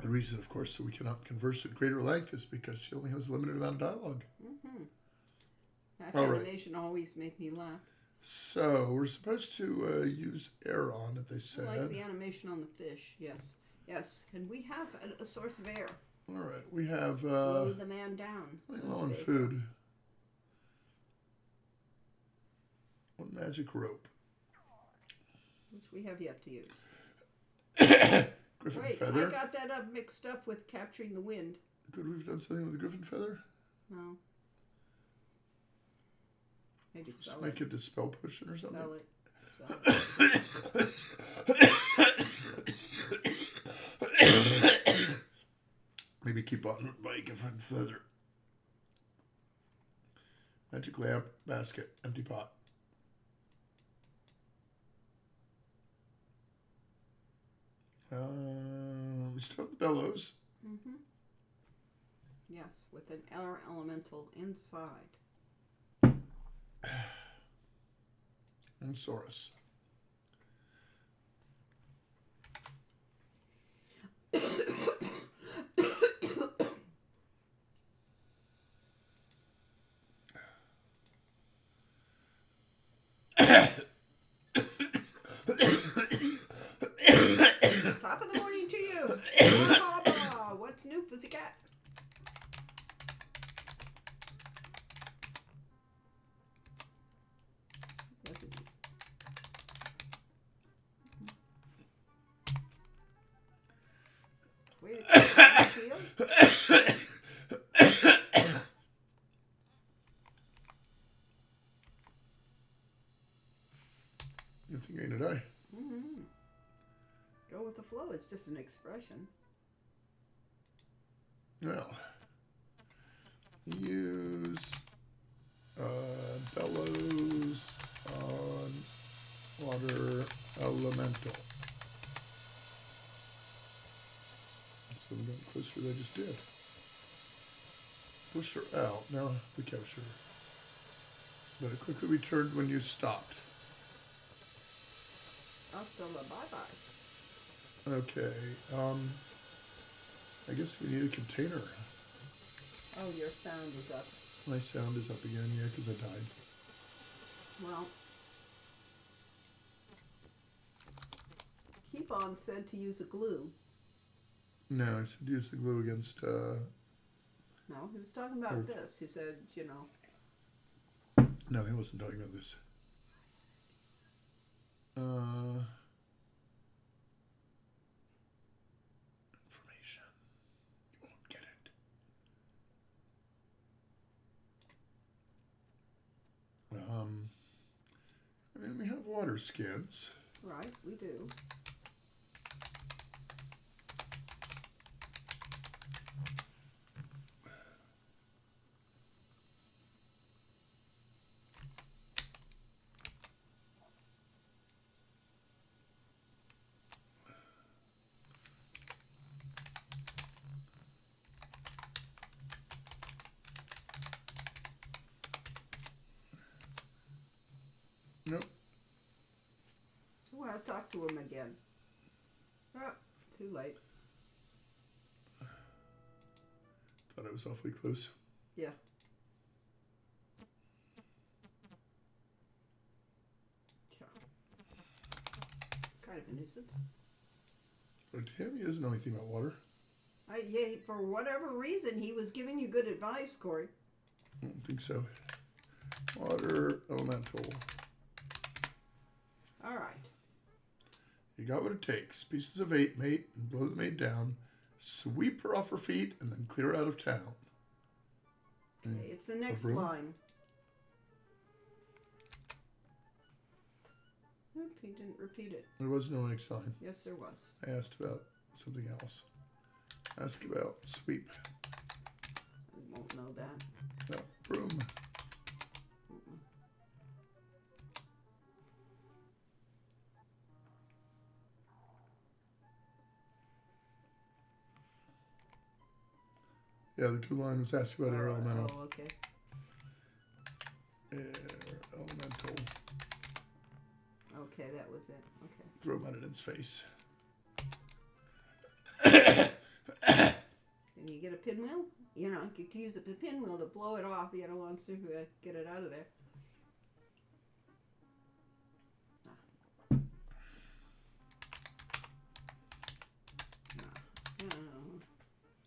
The reason, of course, that we cannot converse at greater length is because she only has a limited amount of dialogue. Mm-hmm. That All right. animation always made me laugh. So, we're supposed to use air on it, they I said. like the animation on the fish, yes. Yes, and we have a source of air. All right, we have Slow the man down. so low to on speak. food. One magic rope. Which we have yet to use. Griffin Wait, feather. I got that up mixed up with capturing the wind. Could we've done something with the griffin feather? No. Maybe Just sell make it. it a spell potion or something. Sell it. Maybe keep on by griffin feather. Magic lamp, basket, empty pot. We still have the bellows. Mm-hmm. Yes, with an air elemental inside. And Saurus. Top of the morning to you. Merhaba. What's new, pussycat? Way to keep it on the field. You think ain't it I? Mm-hmm. Go with the flow. It's just an expression. Well, use bellows on water elemental. So I'm getting closer than I just did. Push her out. Now we capture her. But it quickly returned when you stopped. Hasta la bye-bye. Okay. I guess we need a container. Oh, your sound is up. My sound is up again, yeah, because I died. Well, Keep On said to use a glue. No, I said use the glue against. No, he was talking about this. He said, you know. No, he wasn't talking about this. Information. You won't get it. I mean, we have water skins. Right, we do. Nope. Oh, I'll talk to him again. Oh, too late. Thought I was awfully close. Yeah. Kind of a nuisance. But to him, he doesn't know anything about water. Yeah, for whatever reason, he was giving you good advice, Corey. I don't think so. Water elemental. All right. You got what it takes. Pieces of 8 mate and blow the mate down. Sweep her off her feet and then clear her out of town. Okay, it's the next broom? line. Oop, he didn't repeat it. There was no next line. Yes, there was. I asked about something else. Ask about sweep. I won't know that. No, broom. Yeah, the glue line was asking about air elemental. Oh, okay. Air elemental. Okay, that was it. Okay. Throw him at its face. Can you get a pinwheel? You know, you can use a pinwheel to blow it off. You know, once you get it out of there.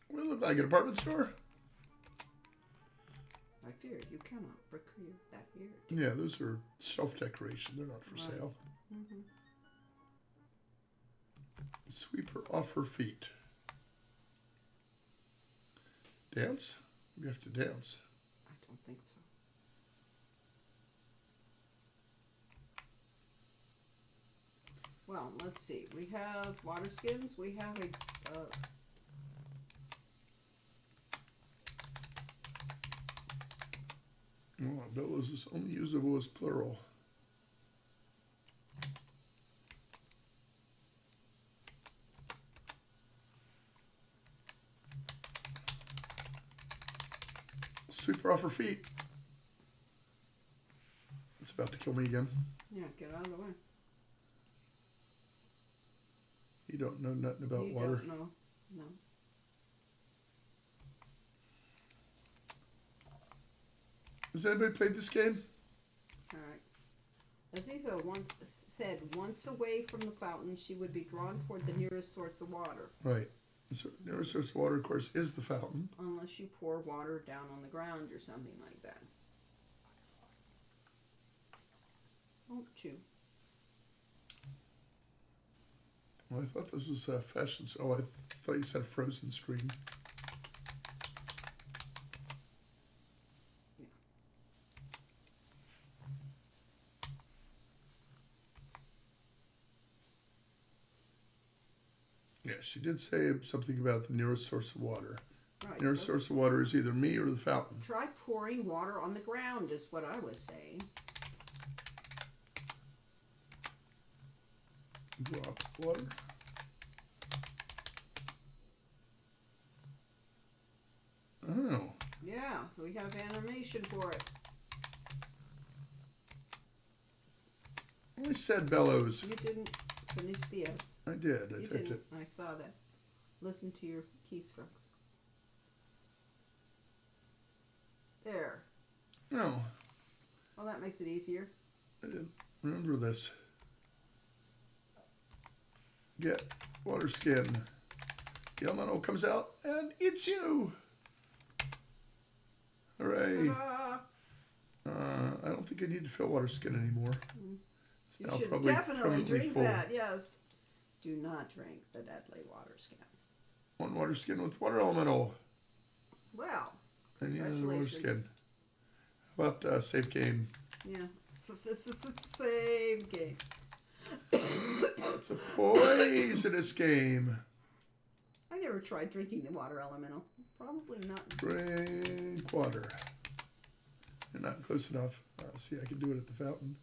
What do it look like? An apartment store? I fear you cannot procure that here. Yeah, those are shelf decoration. They're not for sale. Mm-hmm. Sweep her off her feet. Dance? We have to dance. I don't think so. Well, let's see. We have water skins. We have a... Oh, bellows is only usable as plural. Sweep her off her feet. It's about to kill me again. yeah, get out of the way. You don't know nothing about You water. don't know. No. Has anybody played this game? All right. Aziza once said, once away from the fountain, she would be drawn toward the nearest source of water. Right. So nearest source of water, of course, is the fountain. Unless you pour water down on the ground or something like that. Won't you? Well, I thought this was fashion. Oh, I thought you said frozen screen. Yeah, she did say something about the nearest source of water. Right. Nearest So source of water is either me or the fountain. try pouring water on the ground is what I was saying. Drop water. Oh. Yeah, so we have animation for it. I said bellows. You didn't finish the S. I did. I You typed didn't. it. I saw that. Listen to your keystrokes. There. No, Well, that makes it easier. I didn't remember this. Get water skin. The elemental comes out and eats you. Hooray. Ta-da! I don't think I need to fill water skin anymore. It's You now should probably definitely permanently drink full. that. Yes. Do not drink the deadly water skin. One water skin with water elemental. Well, I need another water Congratulations. skin. How about save game? yeah. Save game. It's a poisonous game. I never tried drinking the water elemental. Probably not. Drink water. You're not close enough. See, I can do it at the fountain.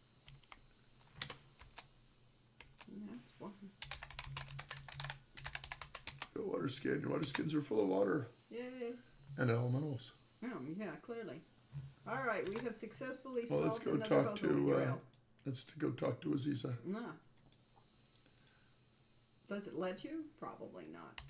That's fine. Fill water skin. Your water skins are full of water Yay. and elementals. Oh, yeah, clearly. All right, we have successfully Well, let's solved go another talk puzzle with to. your help. Let's go talk to Aziza. Nah. Does it let you? Probably not.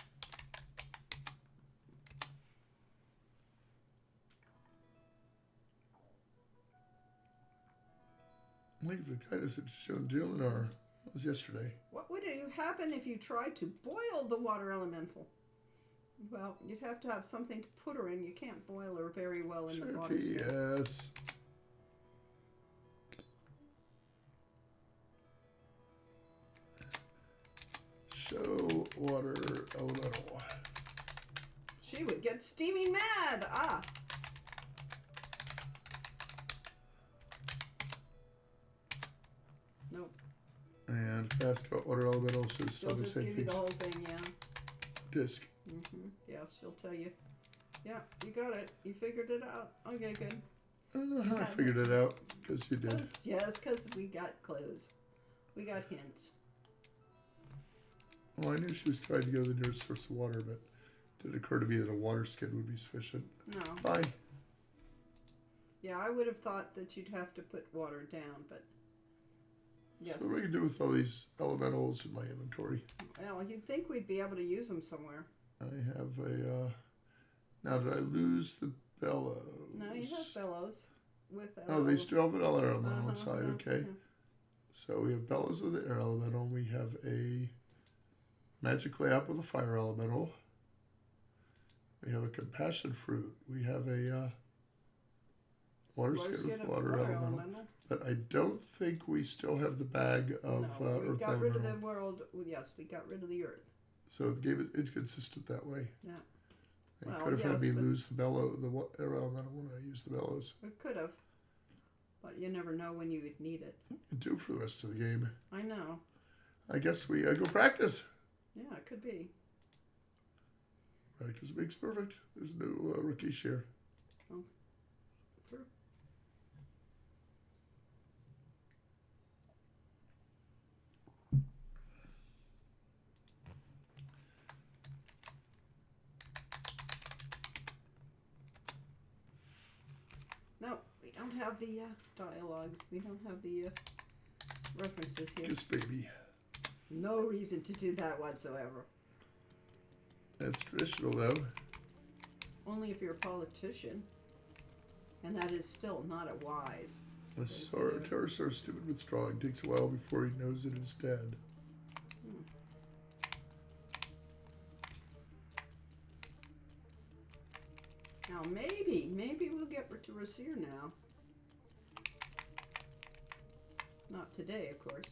Leave the kindness that you showed Dylanar. That was yesterday. What would happen if you tried to boil the water elemental? Well, you'd have to have something to put her in. You can't boil her very well in the Sure, water. yes. Show water elemental. She would get steaming mad. Ah. Nope. And if I ask about water elemental, she'll still She'll the just same give you things. the whole thing, yeah. Disc. Yeah, she'll tell you. Yeah, you got it. You figured it out. Okay, good. I don't know how I figured it out, because you did. Yes, because we got clues. We got hints. Well, I knew she was trying to go to the nearest source of water, but it did occur to me that a water skin would be sufficient. No. Bye. Yeah, I would have thought that you'd have to put water down, but yes. So what do we do with all these elementals in my inventory? Well, you'd think we'd be able to use them somewhere. I have a. Now, did I lose the bellows? No, you have bellows with. Oh, they still have an air elemental inside. yeah, Okay. yeah. So we have bellows with an air elemental. We have a magic lamp with a fire elemental. We have a compassion fruit. We have a water skin with water elemental. But I don't think we still have the bag of No, we earth got rid of elemental. the world. Well, yes, we got rid of the earth. So the game is inconsistent that way. Yeah. They Well, could have had yes, me but- lose the air elemental when I used the bellows. We could have, but you never know when you would need it. Do for the rest of the game. I know. I guess we go practice. Yeah, it could be. Practice makes perfect. There's no rookie share. Well, true. No, we don't have the dialogues. We don't have the references here. Kiss baby. No reason to do that whatsoever. That's traditional though. Only if you're a politician. And that is still not a wise. The terrorists are stupid but strong. It takes a while before he knows it is dead. Now maybe we'll get to Rasir now. Not today, of course.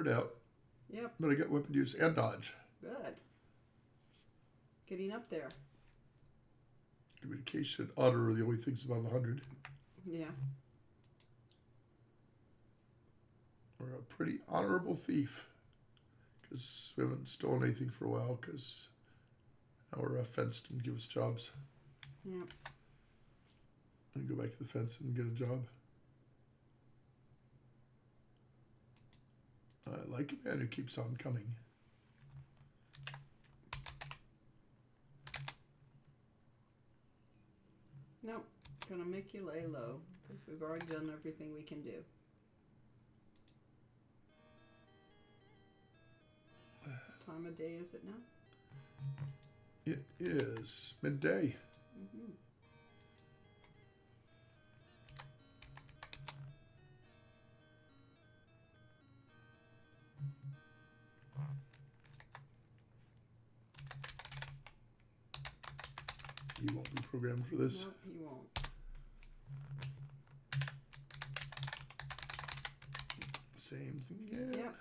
cleared out, Yep. but I got weapon use and dodge. Good. Getting up there. Communication and honor are the only things above 100. Yeah. We're a pretty honorable thief because we haven't stolen anything for a while because our fence didn't give us jobs. Yep. And go back to the fence and get a job. I like a man who keeps on coming. Nope. Gonna make you lay low because we've already done everything we can do. What time of day is it now? It is midday. Mm-hmm. You won't be programmed for this. Nope, he won't. Same thing again. Yep.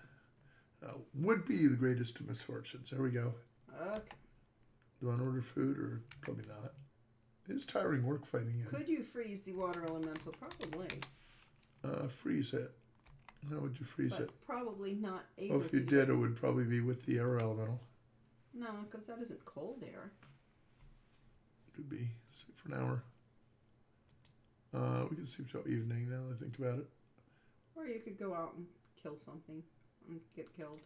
Would be the greatest of misfortunes. There we go. Okay. Do I want to order food or probably not? It's tiring work fighting him. Could you freeze the water elemental? Probably. Freeze it. How would you freeze But it? probably not able Well, if you to. did, it would probably be with the air elemental. No, because that isn't cold air. Could be. Sleep for an hour. We can sleep till evening now that I think about it. Or you could go out and kill something and get killed.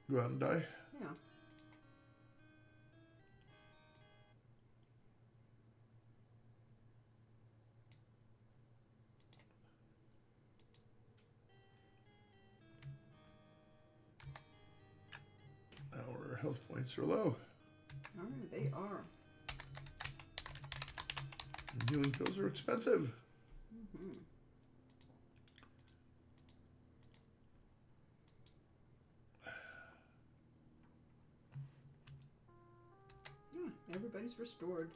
Go out and die. Yeah. Our health points are low. Oh, they are. And healing pills are expensive. Mm-hmm. Yeah, everybody's restored.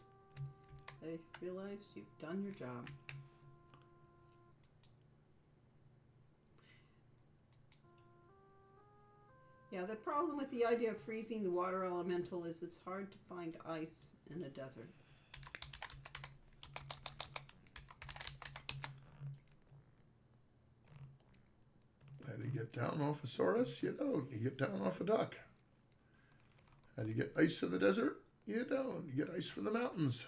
They realize you've done your job. Yeah, the problem with the idea of freezing the water elemental is it's hard to find ice in a desert. How do you get down off a Saurus? You don't. You get down off a duck. How do you get ice in the desert? You don't. You get ice from the mountains.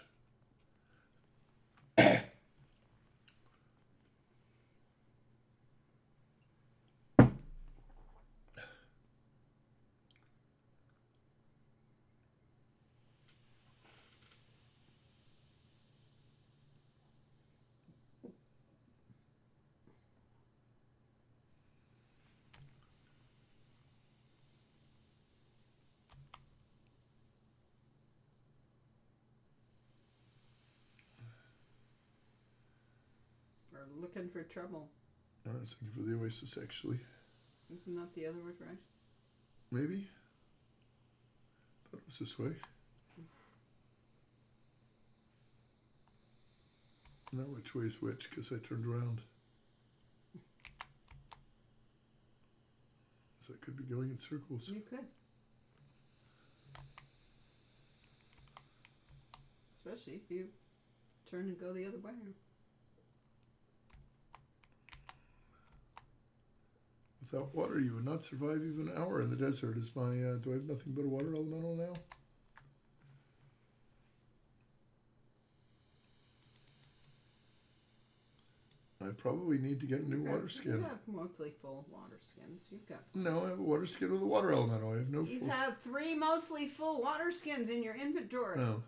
Or looking for trouble. I was thinking for the Oasis, actually. Isn't that the other direction? Maybe? Thought it was this way. Now which way is which, because I turned around. So I could be going in circles. You could. Especially if you turn and go the other way. Without water, you would not survive even an hour in the desert. Is my do I have nothing but a water elemental now? I probably need to get a new water You skin. have mostly full water skins. You've got. No, I have a water skin with a water elemental. I have no You full. have 3 mostly full water skins in your inventory. No.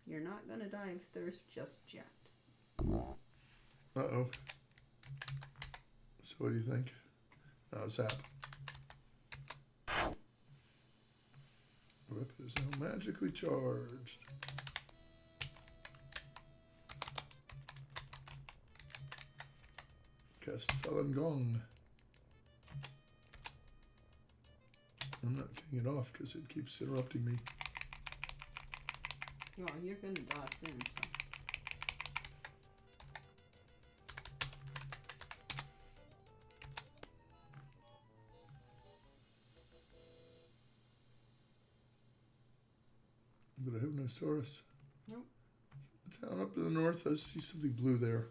You're not gonna die of thirst just yet. Uh-oh. So what do you think? Oh, zap. Whip is now magically charged. Cast Felon Gong. I'm not getting it off because it keeps interrupting me. Well, you're gonna die soon, so. Tyrannosaurus. Nope. The town up in the north, I see something blue there.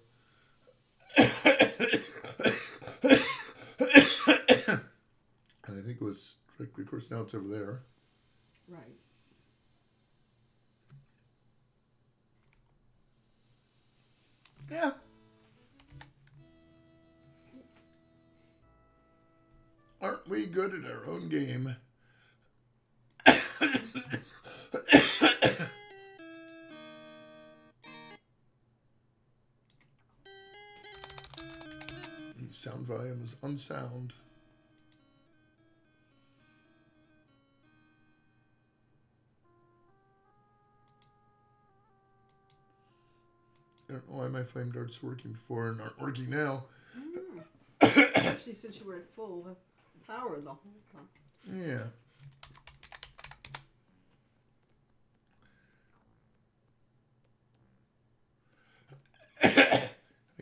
And I think it was directly, of course, now it's over there. Right. Yeah. Aren't we good at our own game? Sound volume is unsound. I don't know why my flame darts were working before and aren't working now. Especially since you were at full power the whole time. Yeah.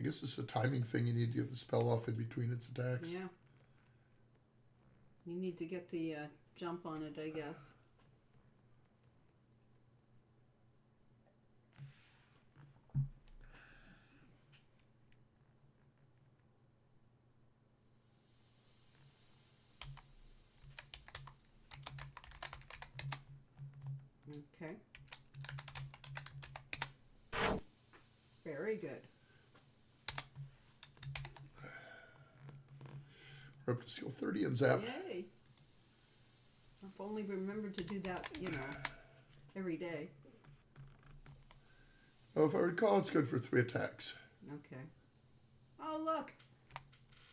I guess it's a timing thing. You need to get the spell off in between its attacks. Yeah. You need to get the jump on it, I guess. Okay. Very good. We're up to skill 30 and zap. Yay. I've only remembered to do that, every day. Oh, if I recall, it's good for 3 attacks. Okay. Oh, look.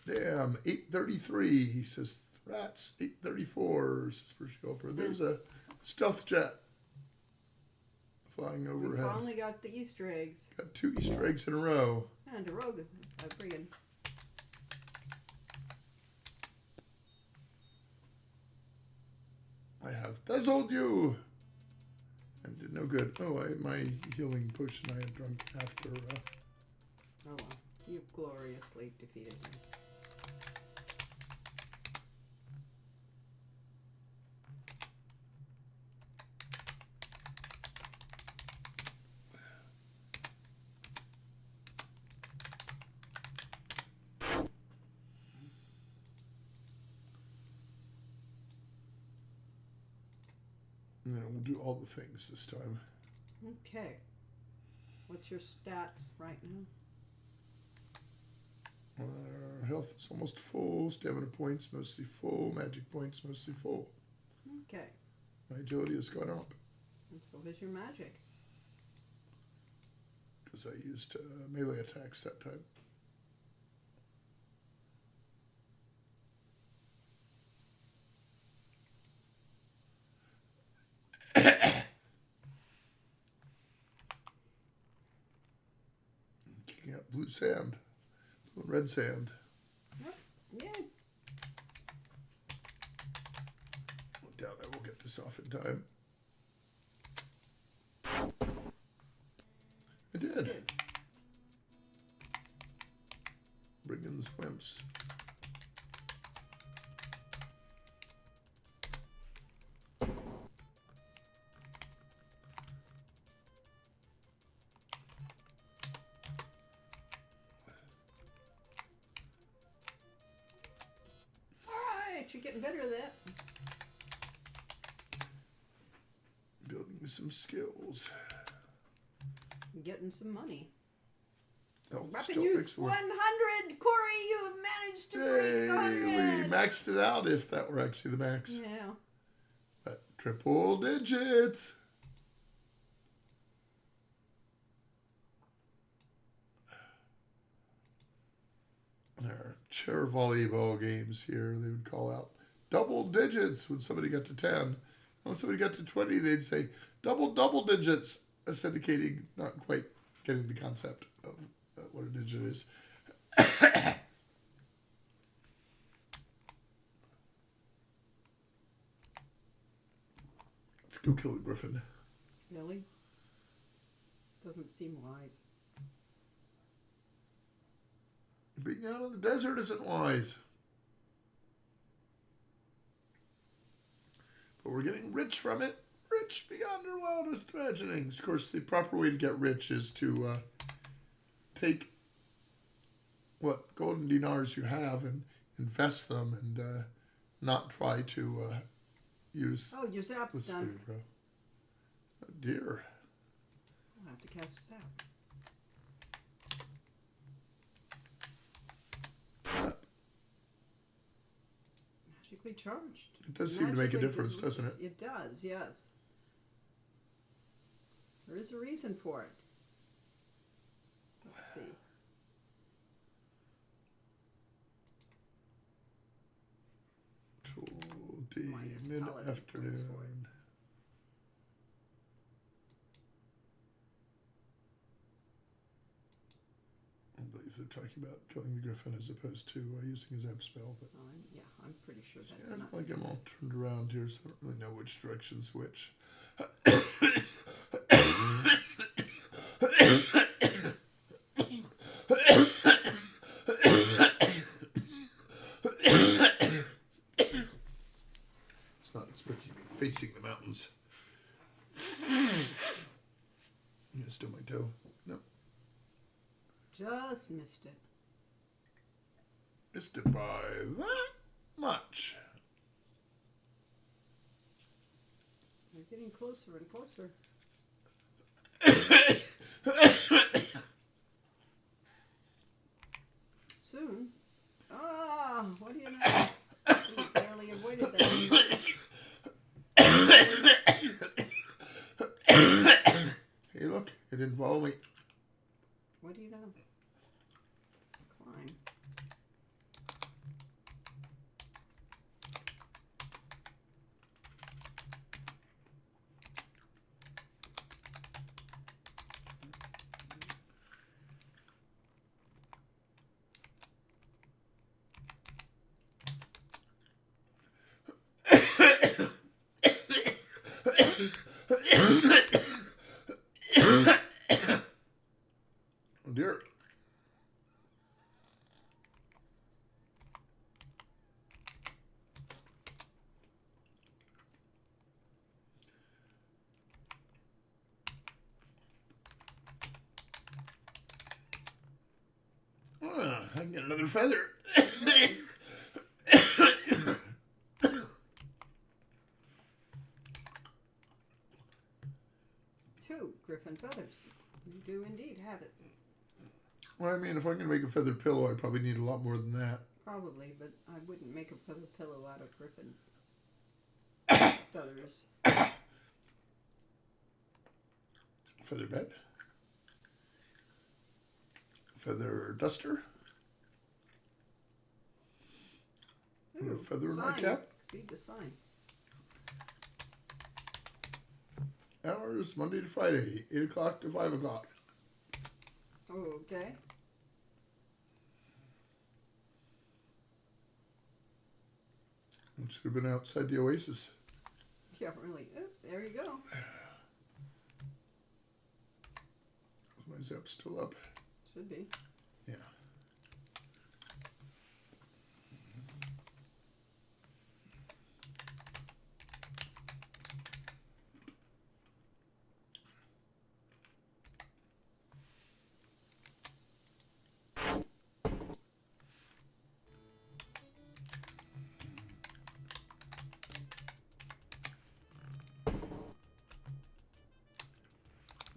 Damn, 833. He says, rats, 834. Says Pushover. There's a stealth jet flying We overhead. finally got the Easter eggs. Got 2 Easter eggs in a row. And a rogue. A brigand. I have dazzled you. And did no good. Oh, my healing potion I had drunk after. Oh, well. You gloriously defeated him. Yeah, we'll do all the things this time. Okay. What's your stats right now? Our health is almost full. Stamina points mostly full. Magic points mostly full. Okay. My agility has gone up And so is your magic. because I used melee attacks that time. Kicking out blue sand, blue and red sand. Yeah. I doubt I will get this off in time. I did. Good. Brigands, wimps. Alright, you're getting better at that. Building some skills. Getting some money. Oh, Weapon still use makes more. 100! Corey, you have managed to break Yay, 100! we maxed it out if that were actually the max. Yeah. But triple digits. Our chair volleyball games here, they would call out double digits when somebody got to 10. When somebody got to 20, they'd say double digits, thus indicating not quite getting the concept of what a digit is. Let's go kill a griffin. Really? Doesn't seem wise. Being out in the desert isn't wise. But we're getting rich from it. rich beyond our wildest imaginings. Of course, the proper way to get rich is to take what golden dinars you have and invest them and not try to use Oh, your zap's the done. speed, bro. Oh, dear. I'll have to cast a zap. Magically charged. It does seem to make a Magically difference, doesn't it? It does, yes. There is a reason for it. Let's see. Tool D, Minus paladin points mid-afternoon. for it. I believe they're talking about killing the griffin as opposed to using his ab spell, but Yeah, I'm pretty sure see, that's I not. feel like I'm all turned around here, so I don't really know which direction's which. It's not expecting me facing the mountains. Yeah, still my toe. No, Just missed it. missed it by that much. We're getting closer and closer. Soon. Ah, what do you know? We barely avoided that. Hey, look, it didn't follow me. What do you know? Climb. Oh dear. I can get another feather. Two griffin feathers. You do indeed have it. Well, I mean, if I'm going to make a feathered pillow, I probably need a lot more than that. Probably, but I wouldn't make a feather pillow out of griffin feathers. Feather bed. Feather duster. And a feather in my sign. cap. Read the sign. Hours Monday to Friday, 8 o'clock to 5 o'clock. Oh, okay. It should have been outside the oasis. Yeah, really. Oh, there you go. Is my zap still up? Should be. Yeah.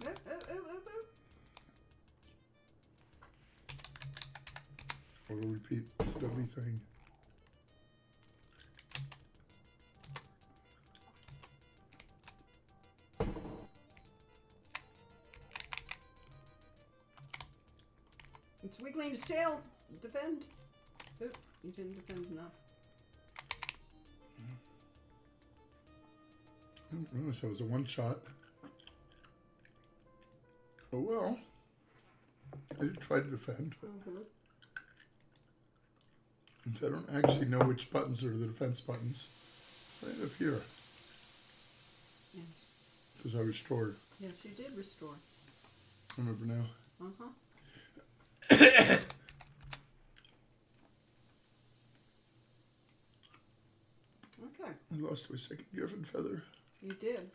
Oh, oh, oh, oh, oh. Auto repeat. It's a deadly thing. It's wiggling its tail. Defend. Oh, you didn't defend enough. I didn't realize that was a one shot. Oh well. I did try to defend, but since I don't actually know which buttons are the defense buttons, right up here. Yes. Because I restored. Yes, you did restore. I remember now. Uh-huh. Okay, I lost my second griffin feather. you did.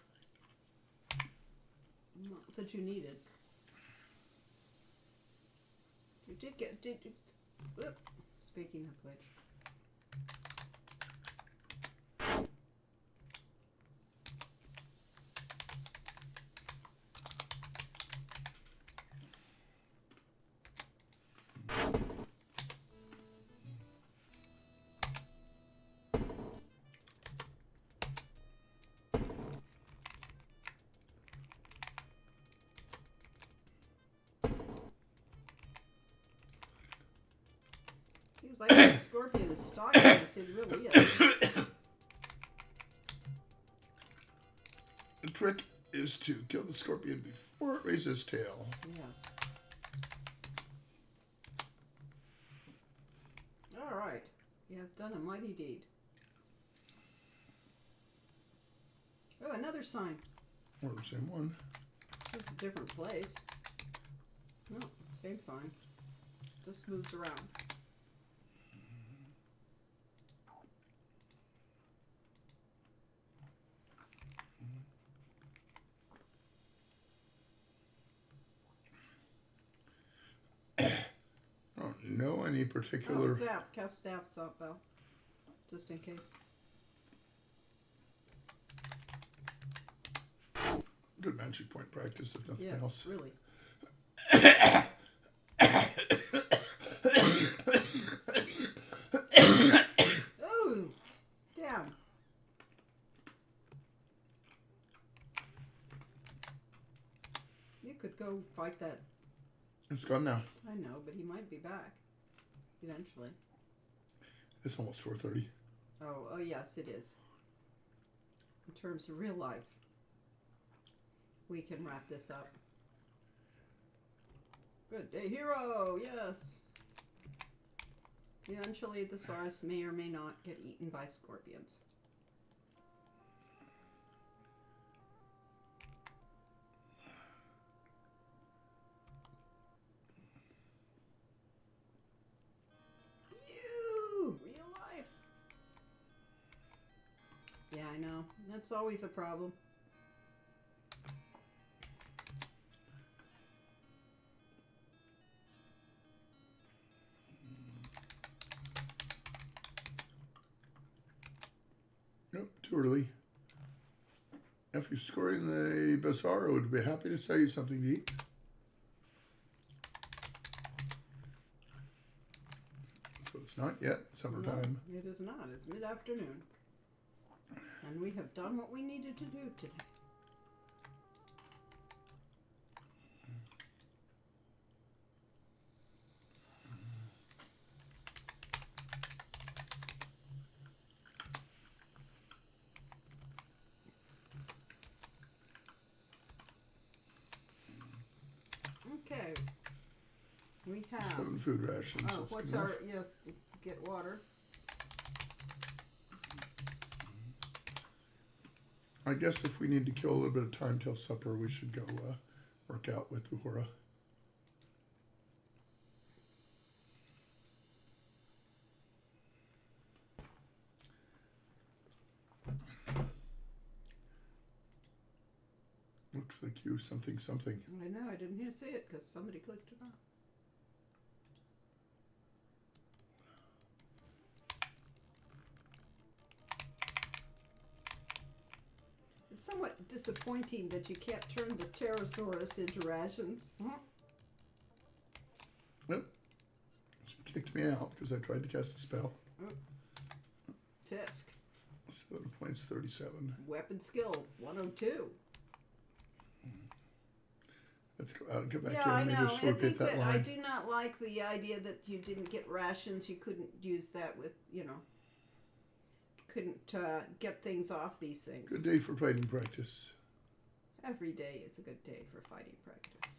Not that you needed. You did get. Whoop. Speaking of which. Seems like the scorpion is stalking us. It really is. The trick is to kill the scorpion before it raises its tail. Yeah. All right. You have done a mighty deed. Oh, another sign. Or the same one. It's a different place. No, same sign. Just moves around. I don't know any particular. Oh, zap. Cast zaps up, though. Just in case. Good magic point practice, if nothing Yes, else. really. Oh, damn. You could go fight that. It's gone now. I know, but he might be back eventually. It's almost 4:30. Oh, yes, it is. In terms of real life, we can wrap this up. Good day, hero. Yes. Eventually, the Saurus may or may not get eaten by scorpions. You, real life. Yeah, I know. That's always a problem. Nope, too early. If you're scoring the bazaar, I would be happy to sell you something to eat. So it's not yet summertime. No, it is not. It's mid-afternoon. And we have done what we needed to do today. Okay. We have. 7 food rations. Oh, that's what's enough. our. Yes, get water. I guess if we need to kill a little bit of time till supper, we should go work out with Uhura. Looks like you something. I know, I didn't hear see it because somebody clicked it off. It's somewhat disappointing that you can't turn the Pterosaurus into rations. Nope. She kicked me out because I tried to cast a spell. Tisk. 7 points, 37. Weapon skill 102. Let's go out and come back Yeah, in. I Maybe know. just I repeat think that that I line. do not like the idea that you didn't get rations. You couldn't use that with, couldn't get things off these things. Good day for fighting practice. Every day is a good day for fighting practice.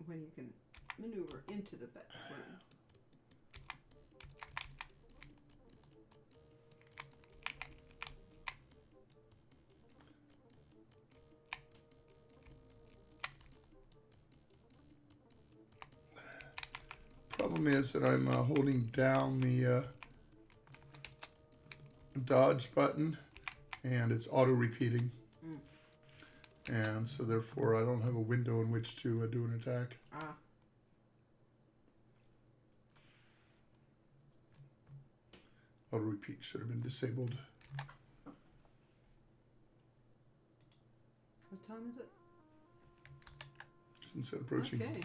When you can maneuver into the back room. Problem is that I'm holding down the dodge button and it's auto repeating. and so therefore I don't have a window in which to do an attack. Ah. Auto repeat should have been disabled. What time is it? Since approaching. Okay.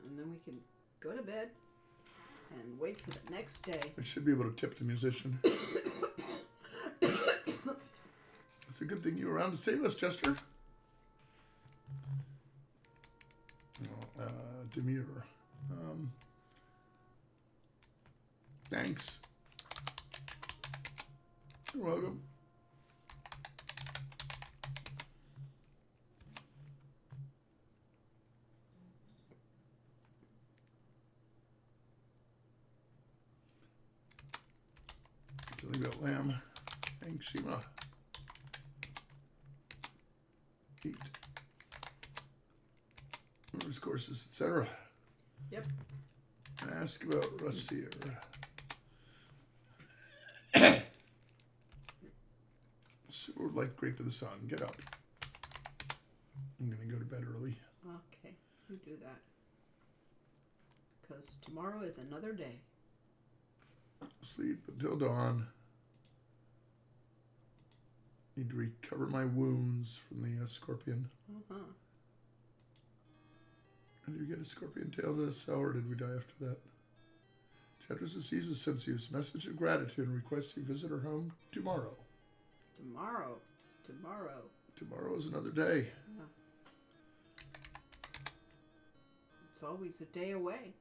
And then we can go to bed and wait for the next day. I should be able to tip the musician. It's a good thing you were around to save us, Chester. Demure. Thanks. You're welcome. Something about lamb. Thanks, Shima. Eat. There's courses, etc. Yep. Ask about Russier. Sword like grape of the sun. Get up. I'm gonna go to bed early. Okay, you do that. Because tomorrow is another day. Sleep until dawn. Need to recover my wounds from the scorpion. Uh-huh. Did you get a scorpion tail to sell, or did we die after that? Chatter's Aziza sends you a message of gratitude and requests you visit her home tomorrow. Tomorrow. Tomorrow is another day. Yeah. It's always a day away.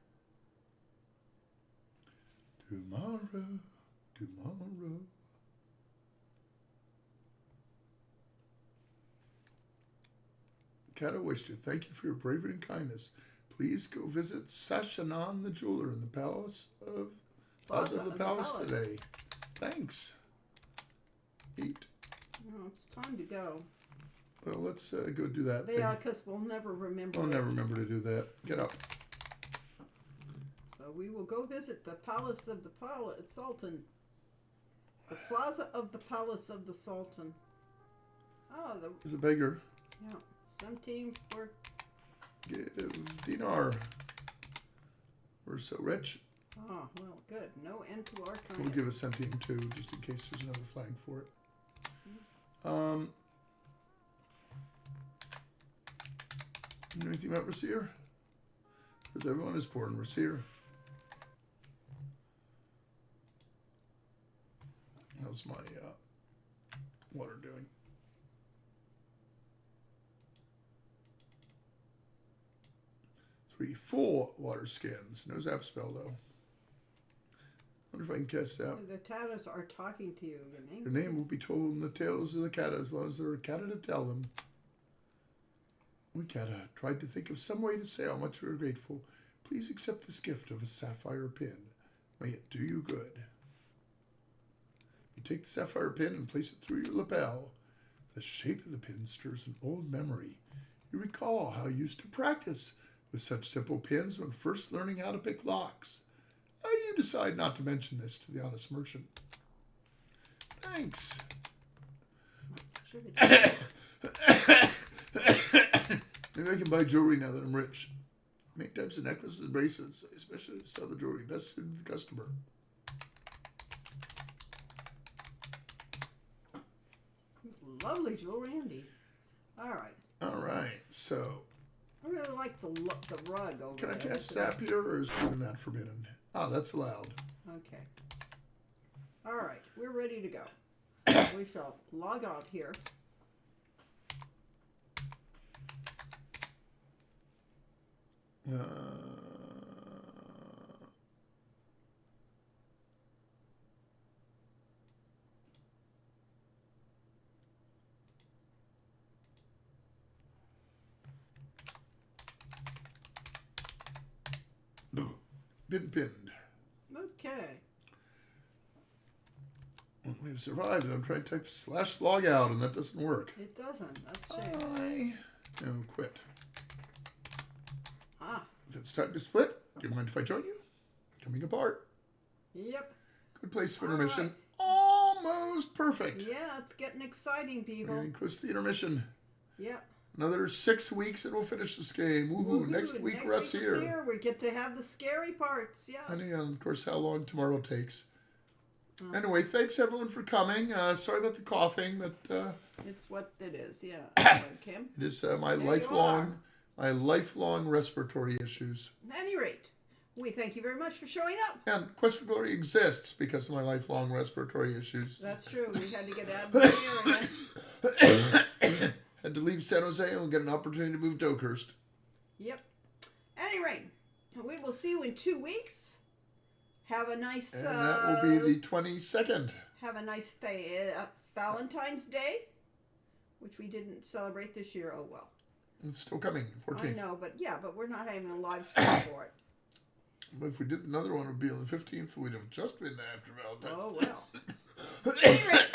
Tomorrow. Kata wished to thank you for your bravery and kindness. Please go visit Sashanan the jeweler in the Plaza of the Palace today. Thanks. Eat. Well, it's time to go. Well, let's go do that. Yeah, because we'll never remember. I'll never remember to do that. Get up. So we will go visit the Palace of the Sultan. The Plaza of the Palace of the Sultan. Oh, There's a beggar. Yeah. Some team for... Give dinar. We're so rich. Oh, well, good. No end to our kind. We'll give a centime too, just in case there's another flag for it. You know anything about Rasir? Because everyone is poor in Rasir. How's my water doing? 3, 4 water skins. No zap spell though. Wonder if I can cast zap. The Tatas are talking to you. Your name will be told in the tales of the Kata as long as there are Kata to tell them. We Kata tried to think of some way to say how much we are grateful. Please accept this gift of a sapphire pin. May it do you good. You take the sapphire pin and place it through your lapel. The shape of the pin stirs an old memory. You recall how you used to practice with such simple pins when first learning how to pick locks. You decide not to mention this to the honest merchant. Thanks. Maybe I can buy jewelry now that I'm rich. Make types of necklaces and bracelets, especially to sell the jewelry best suited to the customer. It's lovely jewelry, indeed. All right. So I really like the rug over can there. I cast zap here, or is even that forbidden? Oh, that's allowed. Okay. All right, we're ready to go. We shall log out here. Been pinned. Okay. Well, we've survived, and I'm trying to type /log out, and that doesn't work. It doesn't. That's a shame. No, quit. Ah. If it's time to split, do you mind if I join you? Coming apart. Yep. Good place for All intermission. right. Almost. almost perfect. Yeah, it's getting exciting, We're people. getting close to the intermission. Yep. Another 6 weeks and we'll finish this game. Woohoo! Woohoo, Next week, Russ week here. We get to have the scary parts. Yes. Depending on, of course, how long tomorrow takes. Mm. Anyway, thanks everyone for coming. Sorry about the coughing, but It's what it is. Yeah. Kim. it is There you my lifelong respiratory issues. At any rate, we thank you very much for showing up. And Quest for Glory exists because of my lifelong respiratory issues. That's true. We had to get out of the area. Had to leave San Jose and get an opportunity to move to Oakhurst. Yep. Any rate, we will see you in 2 weeks. Have a nice. And that will be the 22nd. Have a nice day. Valentine's Day, which we didn't celebrate this year. Oh well. It's still coming, 14th. I know, but we're not having a live stream for it. If we did another one, it would be on the 15th. We'd have just been after Valentine's. Oh well. Anyway,